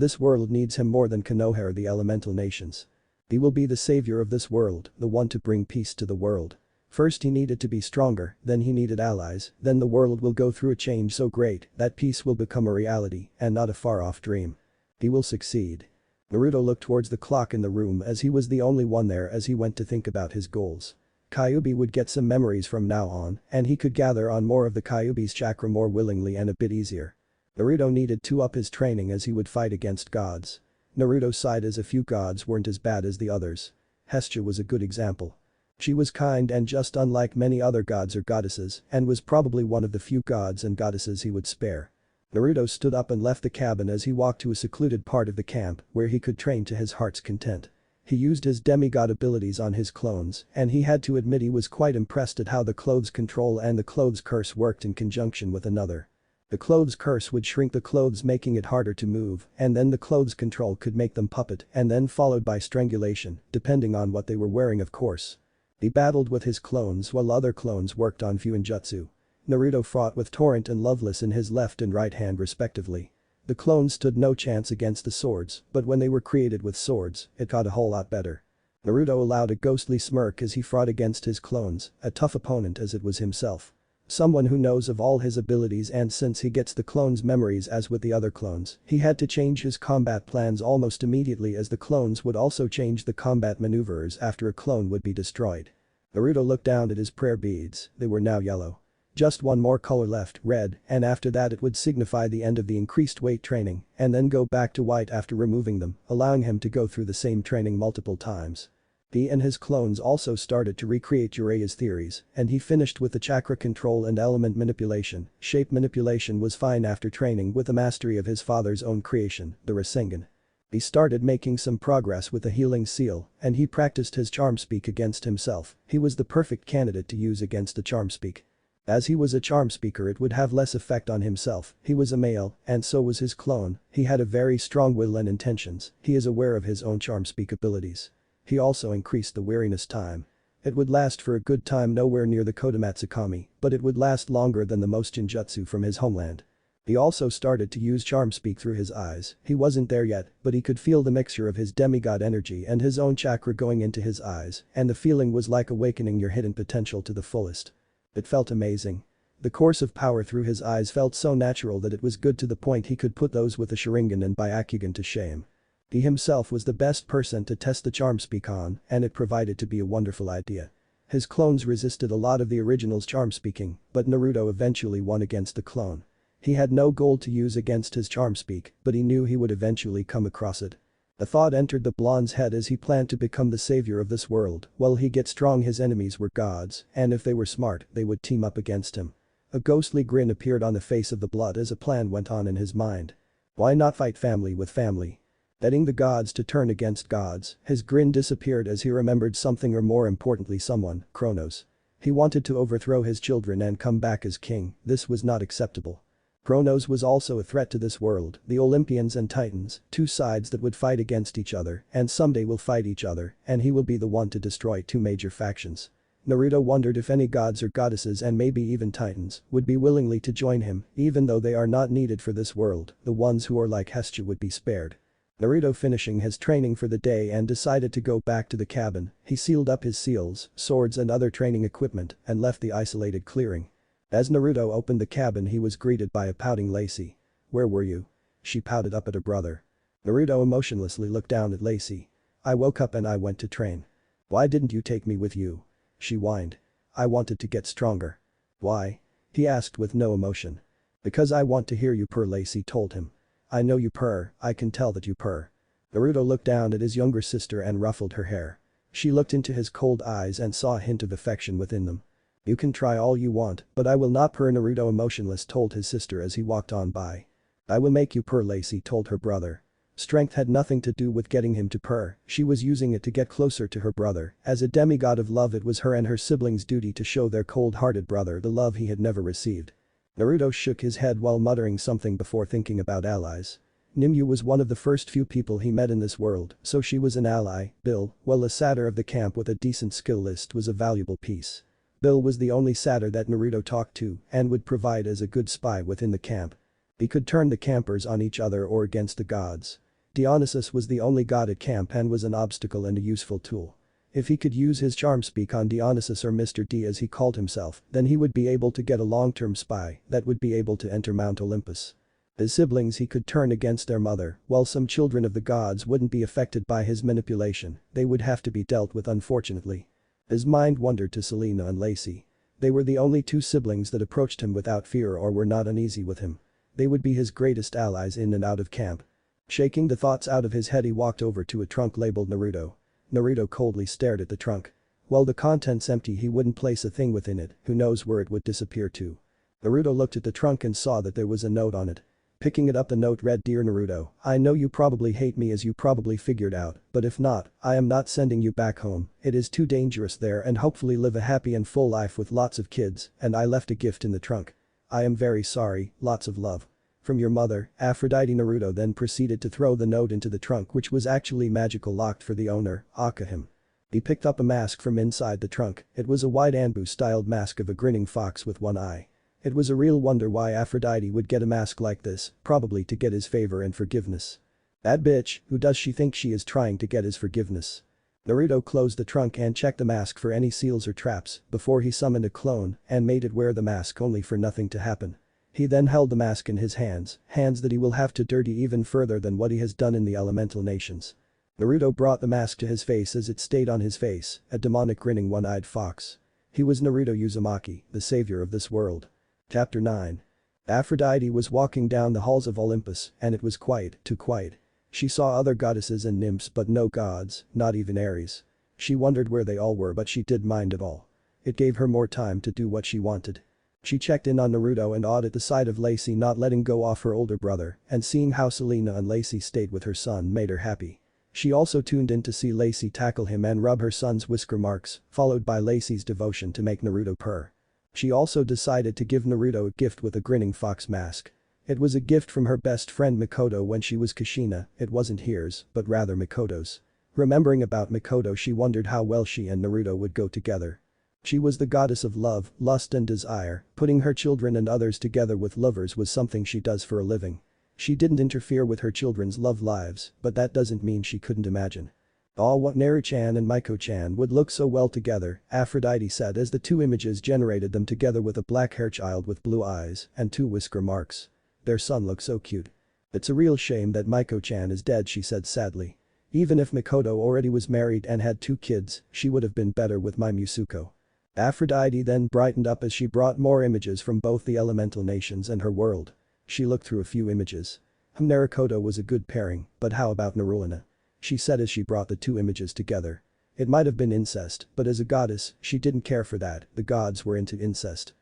needs him more than Konoha or the elemental nations. He will be the savior of this world, the one to bring peace to the world. First he needed to be stronger, then he needed allies, then the world will go through a change so great that peace will become a reality and not a far-off dream. He will succeed. Naruto looked towards the clock in the room as he was the only one there as he went to think about his goals. Kyuubi would get some memories from now on, and he could gather on more of the Kyuubi's chakra more willingly and a bit easier. Naruto needed to up his training as he would fight against gods. Naruto sighed as a few gods weren't as bad as the others. Hestia was a good example. She was kind and just unlike many other gods or goddesses and was probably one of the few gods and goddesses he would spare. Naruto stood up and left the cabin as he walked to a secluded part of the camp where he could train to his heart's content. He used his demigod abilities on his clones and he had to admit he was quite impressed at how the clothes control and the clothes curse worked in conjunction with another. The clothes curse would shrink the clothes making it harder to move and then the clothes control could make them puppet and then followed by strangulation depending on what they were wearing of course. He battled with his clones while other clones worked on Fuinjutsu. Naruto fought with Torrent and Loveless in his left and right hand respectively. The clones stood no chance against the swords, but when they were created with swords, it got a whole lot better. Naruto allowed a ghostly smirk as he fought against his clones, a tough opponent as it was himself. Someone who knows of all his abilities and since he gets the clones' memories as with the other clones, he had to change his combat plans almost immediately as the clones would also change the combat maneuvers after a clone would be destroyed. Naruto looked down at his prayer beads, they were now yellow. Just one more color left, red, and after that it would signify the end of the increased weight training and then go back to white after removing them, allowing him to go through the same training multiple times. He and his clones also started to recreate Jiraiya's theories, and he finished with the chakra control and element manipulation. Shape manipulation was fine after training with the mastery of his father's own creation, the Rasengan. He started making some progress with the healing seal, and he practiced his charm speak against himself. He was the perfect candidate to use against the charm speak. As he was a charm speaker it would have less effect on himself, he was a male, and so was his clone, he had a very strong will and intentions, he is aware of his own charm speak abilities. He also increased the weariness time. It would last for a good time nowhere near the Kodomatsu Kami, but it would last longer than the most Jinjutsu from his homeland. He also started to use charm speak through his eyes, he wasn't there yet, but he could feel the mixture of his demigod energy and his own chakra going into his eyes, and the feeling was like awakening your hidden potential to the fullest. It felt amazing. The course of power through his eyes felt so natural that it was good to the point he could put those with the Sharingan and Byakugan to shame. He himself was the best person to test the charm speak on, and it proved to be a wonderful idea. His clones resisted a lot of the original's charm speaking, but Naruto eventually won against the clone. He had no goal to use against his charm speak, but he knew he would eventually come across it. A thought entered the blonde's head as he planned to become the savior of this world. While he get strong his enemies were gods, and if they were smart, they would team up against him. A ghostly grin appeared on the face of the blood as a plan went on in his mind. Why not fight family with family? Betting the gods to turn against gods, his grin disappeared as he remembered something or more importantly someone, Kronos. He wanted to overthrow his children and come back as king, this was not acceptable. Kronos was also a threat to this world, the Olympians and Titans, two sides that would fight against each other and someday will fight each other and he will be the one to destroy two major factions. Naruto wondered if any gods or goddesses and maybe even Titans would be willingly to join him even though they are not needed for this world, the ones who are like Hestia would be spared. Naruto finishing his training for the day and decided to go back to the cabin, he sealed up his seals, swords and other training equipment and left the isolated clearing. As Naruto opened the cabin he was greeted by a pouting Lacey. "Where were you?" She pouted up at her brother. Naruto emotionlessly looked down at Lacey. "I woke up and I went to train." "Why didn't you take me with you?" She whined. "I wanted to get stronger." "Why?" he asked with no emotion. "Because I want to hear you purr," Lacey told him. "I know you purr, I can tell that you purr." Naruto looked down at his younger sister and ruffled her hair. She looked into his cold eyes and saw a hint of affection within them. "You can try all you want, but I will not purr," Naruto emotionless told his sister as he walked on by. "I will make you purr," Lacey told her brother. Strength had nothing to do with getting him to purr, she was using it to get closer to her brother. As a demigod of love it was her and her siblings' duty to show their cold-hearted brother the love he had never received. Naruto shook his head while muttering something before thinking about allies. Nimue was one of the first few people he met in this world, so she was an ally. Bill, well, a satyr of the camp with a decent skill list, was a valuable piece. Bill was the only satyr that Naruto talked to and would provide as a good spy within the camp. He could turn the campers on each other or against the gods. Dionysus was the only god at camp and was an obstacle and a useful tool. If he could use his charm speak on Dionysus or Mr. D as he called himself, then he would be able to get a long-term spy that would be able to enter Mount Olympus. His siblings he could turn against their mother, while some children of the gods wouldn't be affected by his manipulation, they would have to be dealt with unfortunately. His mind wandered to Selena and Lacey. They were the only two siblings that approached him without fear or were not uneasy with him. They would be his greatest allies in and out of camp. Shaking the thoughts out of his head he walked over to a trunk labeled Naruto. Naruto coldly stared at the trunk. Well, the content's empty, he wouldn't place a thing within it, who knows where it would disappear to. Naruto looked at the trunk and saw that there was a note on it. Picking it up, the note read, "Dear Naruto, I know you probably hate me, as you probably figured out, but if not, I am not sending you back home. It is too dangerous there, and hopefully live a happy and full life with lots of kids, and I left a gift in the trunk. I am very sorry, lots of love. From your mother, Aphrodite." Naruto then proceeded to throw the note into the trunk, which was actually magical, locked for the owner, Akahim. He picked up a mask from inside the trunk. It was a white Anbu-styled mask of a grinning fox with one eye. It was a real wonder why Aphrodite would get a mask like this, probably to get his favor and forgiveness. That bitch, who does she think she is trying to get his forgiveness? Naruto closed the trunk and checked the mask for any seals or traps before he summoned a clone and made it wear the mask only for nothing to happen. He then held the mask in his hands that he will have to dirty even further than what he has done in the elemental nations. Naruto brought the mask to his face as it stayed on his face, a demonic grinning one-eyed fox. He was Naruto Uzumaki, the savior of this world. Chapter 9. Aphrodite was walking down the halls of Olympus, and it was quiet, too quiet. She saw other goddesses and nymphs but no gods, not even Ares. She wondered where they all were, but she didn't mind at all. It gave her more time to do what she wanted. She checked in on Naruto and awed at the sight of Lacey not letting go off her older brother, and seeing how Selena and Lacey stayed with her son made her happy. She also tuned in to see Lacey tackle him and rub her son's whisker marks, followed by Lacey's devotion to make Naruto purr. She also decided to give Naruto a gift with a grinning fox mask. It was a gift from her best friend Mikoto when she was Kushina. It wasn't hers, but rather Mikoto's. Remembering about Mikoto, she wondered how well she and Naruto would go together. She was the goddess of love, lust and desire. Putting her children and others together with lovers was something she does for a living. She didn't interfere with her children's love lives, but that doesn't mean she couldn't imagine. "Oh, what Naru-chan and Miko-chan would look so well together," Aphrodite said as the two images generated them together with a black-haired child with blue eyes and two whisker marks. "Their son looks so cute. It's a real shame that Miko-chan is dead," she said sadly. "Even if Mikoto already was married and had 2 kids, she would have been better with my Musuko." Aphrodite then brightened up as she brought more images from both the elemental nations and her world. She looked through a few images. Naruto was a good pairing, but how about Narulina? She said as she brought the 2 images together. It might have been incest, but as a goddess, she didn't care for that. The gods were into incest.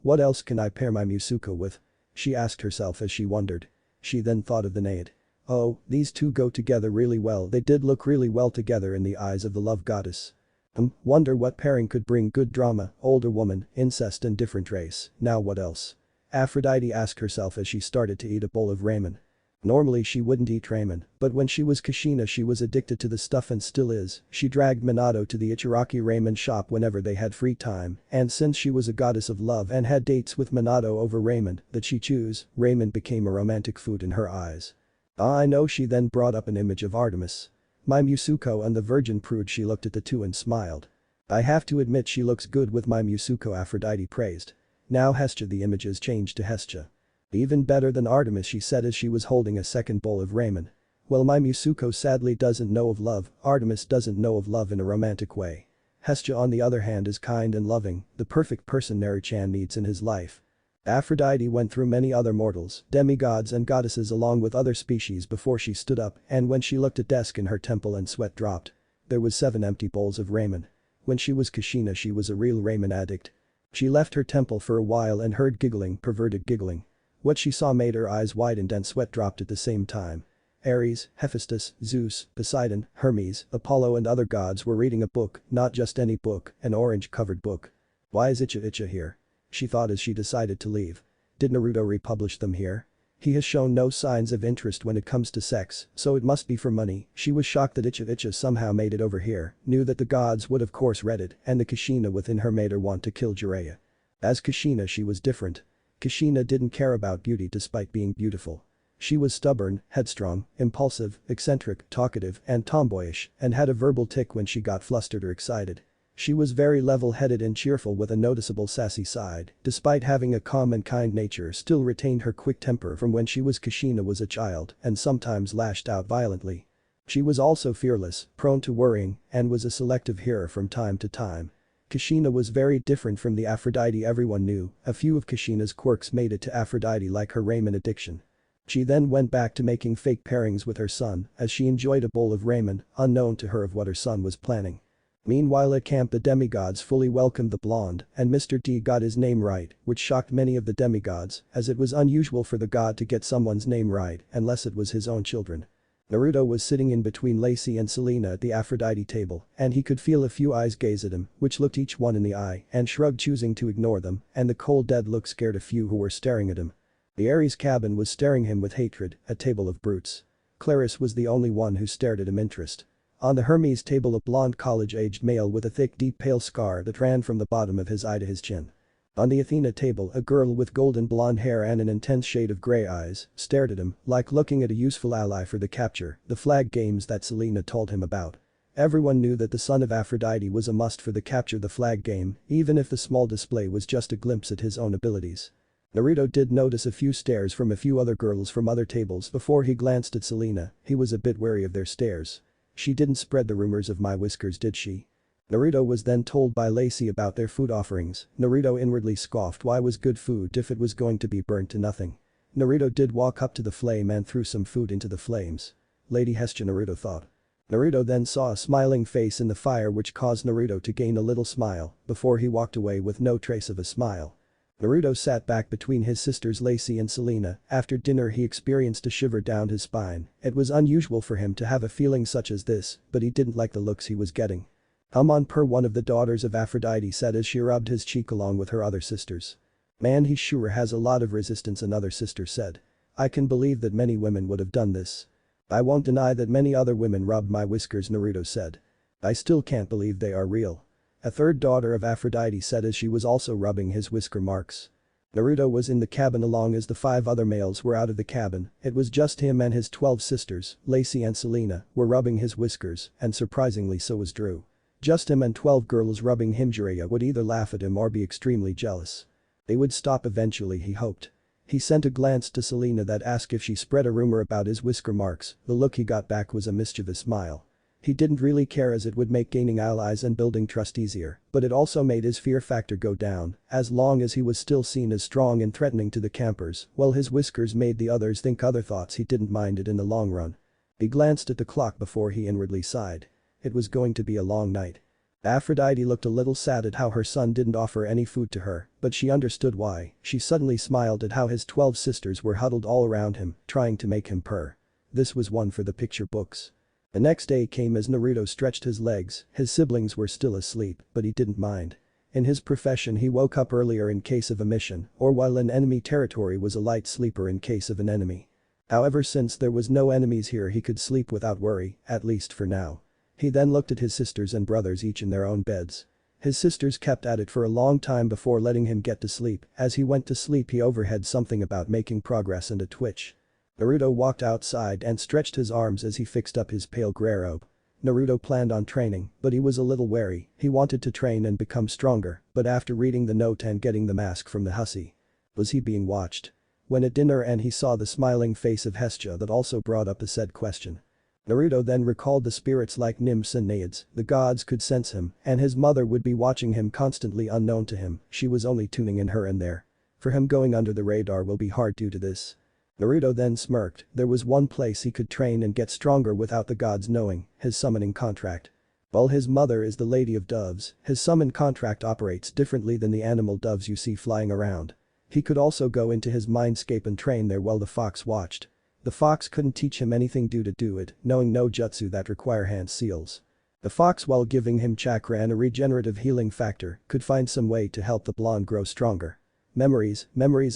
What else can I pair my Musuko with? She asked herself as she wondered. She then thought of the Nade. Oh, these 2 go together really well. They did look really well together in the eyes of the love goddess. Wonder what pairing could bring good drama, older woman, incest and different race. Now what else? Aphrodite asked herself as she started to eat a bowl of ramen. Normally she wouldn't eat ramen, but when she was Kushina she was addicted to the stuff and still is. She dragged Minato to the Ichiraki ramen shop whenever they had free time, and since she was a goddess of love and had dates with Minato over ramen that she chose, ramen became a romantic food in her eyes. I know. She then brought up an image of Artemis. My Musuko and the virgin prude. She looked at the 2 and smiled. I have to admit she looks good with my Musuko, Aphrodite praised. Now Hestia. The images changed to Hestia. Even better than Artemis, she said as she was holding a second bowl of ramen. Well, my Musuko sadly doesn't know of love. Artemis doesn't know of love in a romantic way. Hestia on the other hand is kind and loving, the perfect person Naru-chan needs in his life. Aphrodite went through many other mortals, demigods and goddesses along with other species before she stood up, and when she looked at desk in her temple and sweat dropped. There was 7 empty bowls of ramen. When she was Kushina she was a real ramen addict. She left her temple for a while and heard giggling, perverted giggling. What she saw made her eyes widen and sweat dropped at the same time. Ares, Hephaestus, Zeus, Poseidon, Hermes, Apollo and other gods were reading a book, not just any book, an orange-covered book. Why is Icha here? She thought as she decided to leave. Did Naruto republish them here? He has shown no signs of interest when it comes to sex, so it must be for money. She was shocked that Icha somehow made it over here, knew that the gods would of course read it, and the Kushina within her made her want to kill Jiraiya. As Kushina she was different. Kushina didn't care about beauty despite being beautiful. She was stubborn, headstrong, impulsive, eccentric, talkative, and tomboyish, and had a verbal tic when she got flustered or excited. She was very level-headed and cheerful with a noticeable sassy side. Despite having a calm and kind nature, still retained her quick temper from when she was Kushina was a child and sometimes lashed out violently. She was also fearless, prone to worrying, and was a selective hearer from time to time. Kushina was very different from the Aphrodite everyone knew. A few of Kushina's quirks made it to Aphrodite, like her ramen addiction. She then went back to making fake pairings with her son as she enjoyed a bowl of ramen, unknown to her of what her son was planning. Meanwhile at camp the demigods fully welcomed the blonde and Mr. D got his name right, which shocked many of the demigods as it was unusual for the god to get someone's name right unless it was his own children. Naruto was sitting in between Lacey and Selena at the Aphrodite table and he could feel a few eyes gaze at him which looked each one in the eye and shrugged choosing to ignore them and the cold dead look scared a few who were staring at him. The Aries cabin was staring him with hatred, a table of brutes. Clarice was the only one who stared at him interest. On the Hermes table a blonde college-aged male with a thick deep pale scar that ran from the bottom of his eye to his chin. On the Athena table a girl with golden blonde hair and an intense shade of grey eyes stared at him like looking at a useful ally for the capture, the flag games that Selena told him about. Everyone knew that the son of Aphrodite was a must for the capture the flag game, even if the small display was just a glimpse at his own abilities. Naruto did notice a few stares from a few other girls from other tables before he glanced at Selena, he was a bit wary of their stares. She didn't spread the rumors of my whiskers did she? Naruto was then told by Lacey about their food offerings. Naruto inwardly scoffed why was good food if it was going to be burnt to nothing. Naruto did walk up to the flame and threw some food into the flames. Lady Hestia Naruto thought. Naruto then saw a smiling face in the fire which caused Naruto to gain a little smile before he walked away with no trace of a smile. Naruto sat back between his sisters Lacey and Selena. After dinner he experienced a shiver down his spine. It was unusual for him to have a feeling such as this, but he didn't like the looks he was getting. Come on per one of the daughters of Aphrodite said as she rubbed his cheek along with her other sisters. Man he sure has a lot of resistance another sister said. I can believe that many women would have done this. I won't deny that many other women rubbed my whiskers Naruto said. I still can't believe they are real. A third daughter of Aphrodite said as she was also rubbing his whisker marks. Naruto was in the cabin along as the 5 other males were out of the cabin, it was just him and his 12 sisters, Lacey and Selena, were rubbing his whiskers and surprisingly so was Drew. Just him and 12 girls rubbing him Jiraiya would either laugh at him or be extremely jealous. They would stop eventually he hoped. He sent a glance to Selena that asked if she spread a rumor about his whisker marks, the look he got back was a mischievous smile. He didn't really care as it would make gaining allies and building trust easier, but it also made his fear factor go down, as long as he was still seen as strong and threatening to the campers, while his whiskers made the others think other thoughts he didn't mind it in the long run. He glanced at the clock before he inwardly sighed. It was going to be a long night. Aphrodite looked a little sad at how her son didn't offer any food to her, but she understood why. She suddenly smiled at how his 12 sisters were huddled all around him, trying to make him purr. This was one for the picture books. The next day came as Naruto stretched his legs, his siblings were still asleep, but he didn't mind. In his profession he woke up earlier in case of a mission, or while in enemy territory was a light sleeper in case of an enemy. However since there was no enemies here he could sleep without worry, at least for now. He then looked at his sisters and brothers each in their own beds. His sisters kept at it for a long time before letting him get to sleep, as he went to sleep he overheard something about making progress and a twitch. Naruto walked outside and stretched his arms as he fixed up his pale grey robe. Naruto planned on training, but he was a little wary, he wanted to train and become stronger, but after reading the note and getting the mask from the hussy. Was he being watched? When at dinner and he saw the smiling face of Hestia that also brought up the said question. Naruto then recalled the spirits like nymphs and naiads, the gods could sense him, and his mother would be watching him constantly unknown to him, she was only tuning in her and there. For him going under the radar will be hard due to this. Naruto then smirked, there was one place he could train and get stronger without the gods knowing, his summoning contract. While his mother is the Lady of Doves, his summon contract operates differently than the animal doves you see flying around. He could also go into his mindscape and train there while the fox watched. The fox couldn't teach him anything due to do it, knowing no jutsu that require hand seals. The fox while giving him chakra and a regenerative healing factor could find some way to help the blonde grow stronger. Memories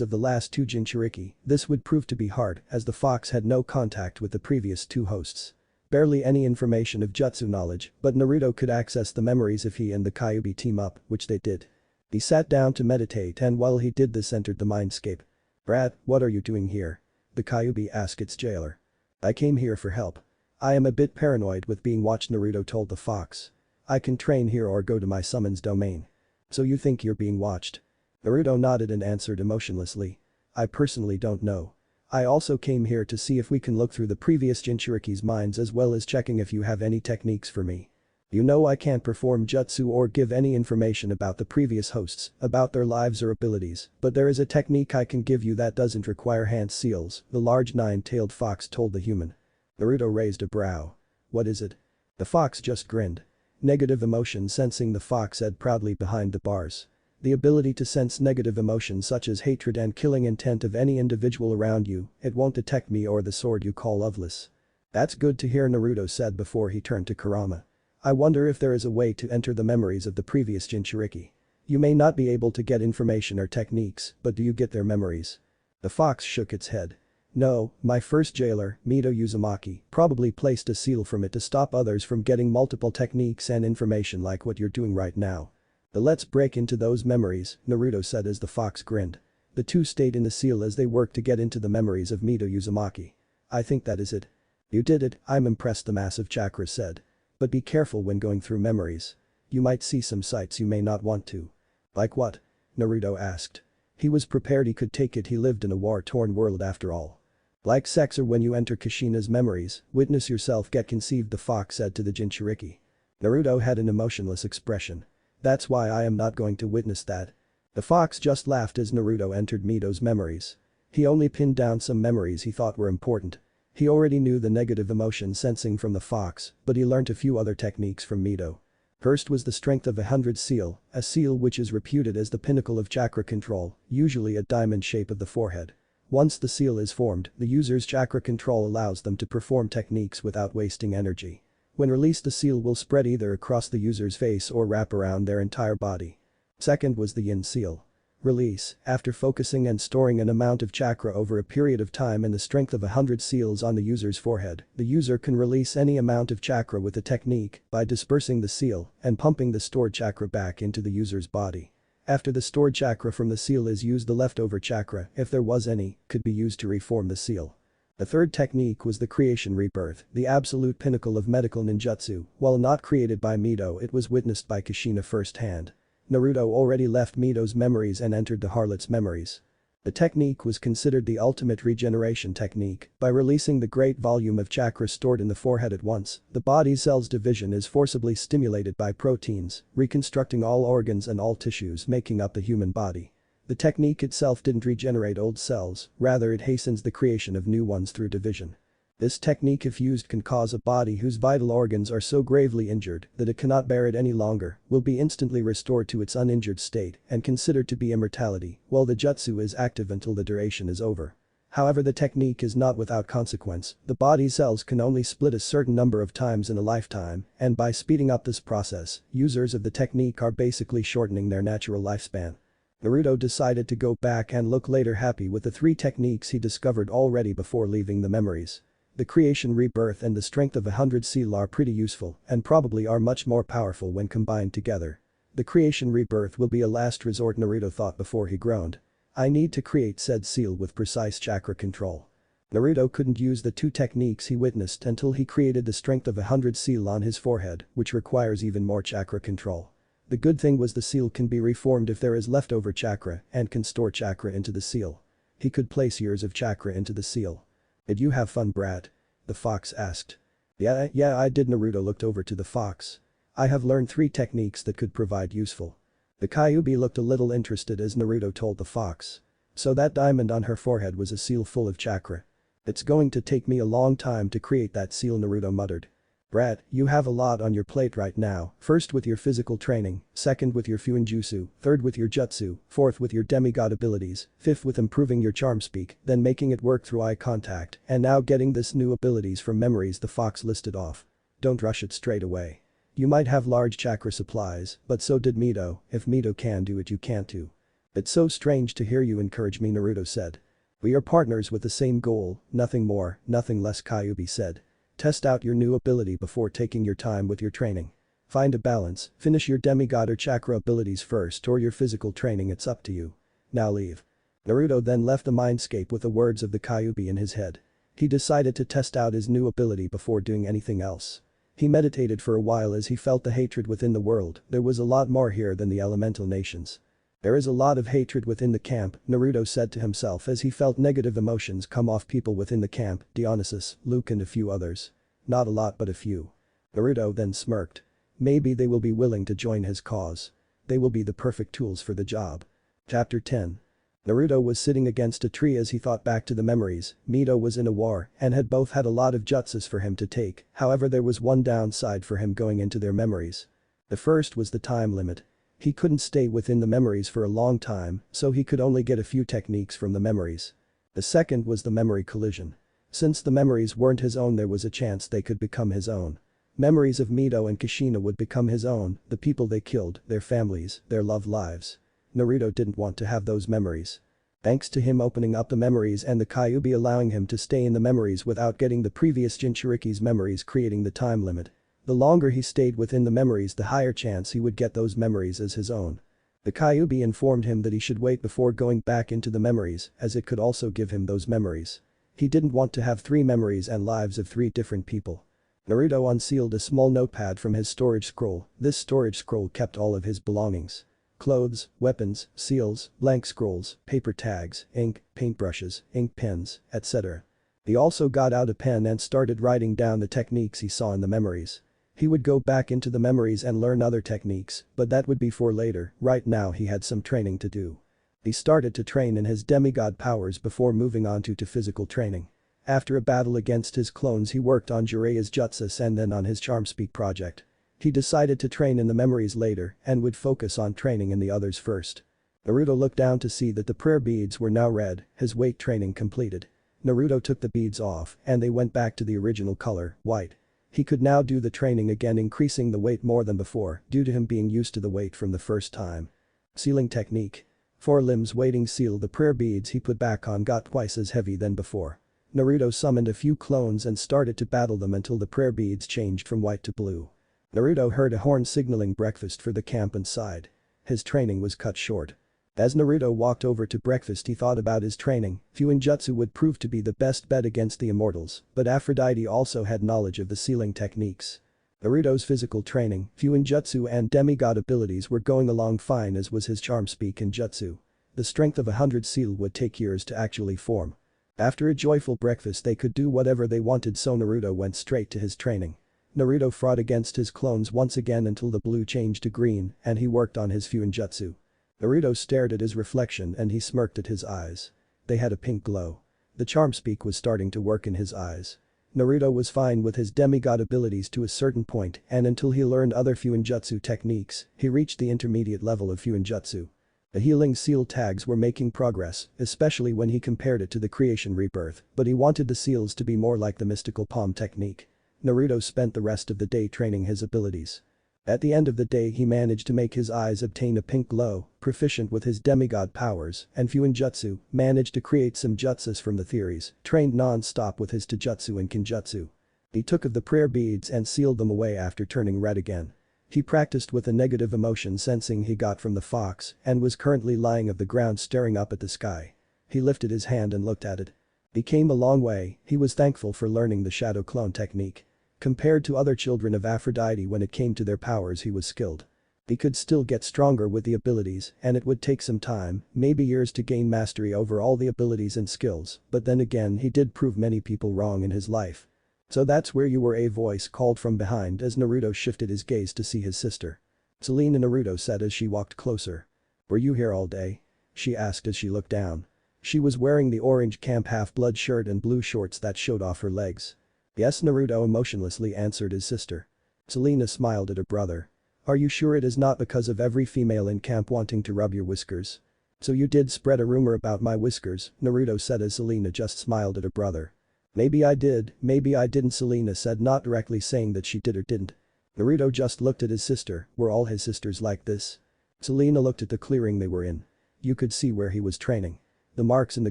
of the last 2 Jinchuriki, this would prove to be hard as the fox had no contact with the previous 2 hosts. Barely any information of jutsu knowledge, but Naruto could access the memories if he and the Kyuubi team up, which they did. He sat down to meditate and while he did this entered the mindscape. "Brad, what are you doing here?" the Kyuubi asked its jailer. "I came here for help. I am a bit paranoid with being watched," Naruto told the fox. "I can train here or go to my summons domain." "So you think you're being watched?" Naruto nodded and answered emotionlessly. "I personally don't know. I also came here to see if we can look through the previous Jinchuriki's minds as well as checking if you have any techniques for me." You know I can't perform jutsu or give any information about the previous hosts, about their lives or abilities, but there is a technique I can give you that doesn't require hand seals, the large nine-tailed fox told the human. Naruto raised a brow. What is it? The fox just grinned. Negative emotion sensing, the fox said proudly behind the bars. The ability to sense negative emotions such as hatred and killing intent of any individual around you, it won't detect me or the sword you call loveless. That's good to hear, Naruto said before he turned to Kurama. I wonder if there is a way to enter the memories of the previous Jinchuriki. You may not be able to get information or techniques, but do you get their memories? The fox shook its head. No, my first jailer, Mito Uzumaki, probably placed a seal from it to stop others from getting multiple techniques and information like what you're doing right now. But let's break into those memories, Naruto said as the fox grinned. The two stayed in the seal as they worked to get into the memories of Mito Uzumaki. I think that is it. You did it, I'm impressed, the massive chakra said. But be careful when going through memories. You might see some sights you may not want to. Like what? Naruto asked. He was prepared he could take it, he lived in a war-torn world after all. Like sex, or when you enter Kushina's memories, witness yourself get conceived, the fox said to the Jinchuriki. Naruto had an emotionless expression. That's why I am not going to witness that. The fox just laughed as Naruto entered Mito's memories. He only pinned down some memories he thought were important. He already knew the negative emotion sensing from the fox, but he learnt a few other techniques from Mito. First was the strength of 100 seal, a seal which is reputed as the pinnacle of chakra control, usually a diamond shape of the forehead. Once the seal is formed, the user's chakra control allows them to perform techniques without wasting energy. When released, the seal will spread either across the user's face or wrap around their entire body. Second was the yin seal. Release, after focusing and storing an amount of chakra over a period of time and the strength of 100 seals on the user's forehead, the user can release any amount of chakra with the technique by dispersing the seal and pumping the stored chakra back into the user's body. After the stored chakra from the seal is used, the leftover chakra, if there was any, could be used to reform the seal. The third technique was the creation rebirth, the absolute pinnacle of medical ninjutsu. While not created by Mito, it was witnessed by Kushina firsthand. Naruto already left Mito's memories and entered the harlot's memories. The technique was considered the ultimate regeneration technique. By releasing the great volume of chakra stored in the forehead at once, the body cell's division is forcibly stimulated by proteins, reconstructing all organs and all tissues making up the human body. The technique itself didn't regenerate old cells, rather it hastens the creation of new ones through division. This technique, if used, can cause a body whose vital organs are so gravely injured that it cannot bear it any longer, will be instantly restored to its uninjured state and considered to be immortality, while the jutsu is active until the duration is over. However, the technique is not without consequence. The body cells can only split a certain number of times in a lifetime, and by speeding up this process, users of the technique are basically shortening their natural lifespan. Naruto decided to go back and look later, happy with the 3 techniques he discovered already before leaving the memories. The creation rebirth and the strength of 100 seal are pretty useful and probably are much more powerful when combined together. The creation rebirth will be a last resort, Naruto thought before he groaned. I need to create said seal with precise chakra control. Naruto couldn't use the 2 techniques he witnessed until he created the strength of 100 seal on his forehead, which requires even more chakra control. The good thing was the seal can be reformed if there is leftover chakra and can store chakra into the seal. He could place years of chakra into the seal. Did you have fun, brat? The fox asked. Yeah, I did. Naruto looked over to the fox. I have learned 3 techniques that could provide useful. The Kyuubi looked a little interested as Naruto told the fox. So that diamond on her forehead was a seal full of chakra. It's going to take me a long time to create that seal, Naruto muttered. Brat, you have a lot on your plate right now, first with your physical training, second with your fuinjutsu, third with your jutsu, fourth with your demigod abilities, fifth with improving your charm speak, then making it work through eye contact, and now getting this new abilities from memories, the fox listed off. Don't rush it straight away. You might have large chakra supplies, but so did Mito. If Mito can do it, you can too. It's so strange to hear you encourage me, Naruto said. We are partners with the same goal, nothing more, nothing less, Kyuubi said. Test out your new ability before taking your time with your training. Find a balance, finish your demigod or chakra abilities first or your physical training, it's up to you. Now leave. Naruto then left the mindscape with the words of the Kyuubi in his head. He decided to test out his new ability before doing anything else. He meditated for a while as he felt the hatred within the world. There was a lot more here than the elemental nations. There is a lot of hatred within the camp, Naruto said to himself as he felt negative emotions come off people within the camp, Dionysus, Luke and a few others. Not a lot but a few. Naruto then smirked. maybe they will be willing to join his cause. They will be the perfect tools for the job. Chapter 10. Naruto was sitting against a tree as he thought back to the memories. Mito was in a war and had both had a lot of jutsus for him to take, however there was one downside for him going into their memories. The first was the time limit. He couldn't stay within the memories for a long time, so he could only get a few techniques from the memories. The second was the memory collision. Since the memories weren't his own, there was a chance they could become his own. Memories of Mito and Kushina would become his own, the people they killed, their families, their love lives. Naruto didn't want to have those memories. Thanks to him opening up the memories and the Kyuubi allowing him to stay in the memories without getting the previous Jinchuriki's memories, creating the time limit. The longer he stayed within the memories, the higher chance he would get those memories as his own. The Kyuubi informed him that he should wait before going back into the memories, as it could also give him those memories. He didn't want to have 3 memories and lives of 3 different people. Naruto unsealed a small notepad from his storage scroll. This storage scroll kept all of his belongings. Clothes, weapons, seals, blank scrolls, paper tags, ink, paintbrushes, ink pens, etc. He also got out a pen and started writing down the techniques he saw in the memories. He would go back into the memories and learn other techniques, but that would be for later. Right now he had some training to do. He started to train in his demigod powers before moving on to physical training. After a battle against his clones, he worked on Jiraiya's jutsus and then on his charm speak project. He decided to train in the memories later and would focus on training in the others first. Naruto looked down to see that the prayer beads were now red, his weight training completed. Naruto took the beads off and they went back to the original color, white. He could now do the training again, increasing the weight more than before due to him being used to the weight from the first time. Sealing technique. 4 limbs waiting seal. The prayer beads he put back on got twice as heavy than before. Naruto summoned a few clones and started to battle them until the prayer beads changed from white to blue. Naruto heard a horn signaling breakfast for the camp and sighed. His training was cut short. As Naruto walked over to breakfast, he thought about his training. Fuinjutsu would prove to be the best bet against the immortals, but Aphrodite also had knowledge of the sealing techniques. Naruto's physical training, Fuinjutsu and demigod abilities were going along fine, as was his charm speak and jutsu. The strength of 100 seal would take years to actually form. After a joyful breakfast they could do whatever they wanted, so Naruto went straight to his training. Naruto fought against his clones once again until the blue changed to green and he worked on his Fuinjutsu. Naruto stared at his reflection and he smirked at his eyes. They had a pink glow. The charm speak was starting to work in his eyes. Naruto was fine with his demigod abilities to a certain point, and until he learned other Fuinjutsu techniques, he reached the intermediate level of Fuinjutsu. The healing seal tags were making progress, especially when he compared it to the creation rebirth, but he wanted the seals to be more like the mystical palm technique. Naruto spent the rest of the day training his abilities. At the end of the day he managed to make his eyes obtain a pink glow, proficient with his demigod powers, and Fuinjutsu, managed to create some jutsus from the theories, trained non-stop with his Taijutsu and Kinjutsu. He took of the prayer beads and sealed them away after turning red again. He practiced with a negative emotion sensing he got from the fox and was currently lying on the ground staring up at the sky. He lifted his hand and looked at it. He came a long way. He was thankful for learning the shadow clone technique. Compared to other children of Aphrodite, when it came to their powers, he was skilled. He could still get stronger with the abilities and it would take some time, maybe years, to gain mastery over all the abilities and skills, but then again he did prove many people wrong in his life. So that's where you were, a voice called from behind as Naruto shifted his gaze to see his sister. Selena, Naruto said as she walked closer. Were you here all day? She asked as she looked down. She was wearing the orange camp half-blood shirt and blue shorts that showed off her legs. Yes, Naruto emotionlessly answered his sister. Selena smiled at her brother. Are you sure it is not because of every female in camp wanting to rub your whiskers? So you did spread a rumor about my whiskers, Naruto said as Selena just smiled at her brother. Maybe I did, maybe I didn't, Selena said, not directly saying that she did or didn't. Naruto just looked at his sister. Were all his sisters like this? Selena looked at the clearing they were in. You could see where he was training. The marks in the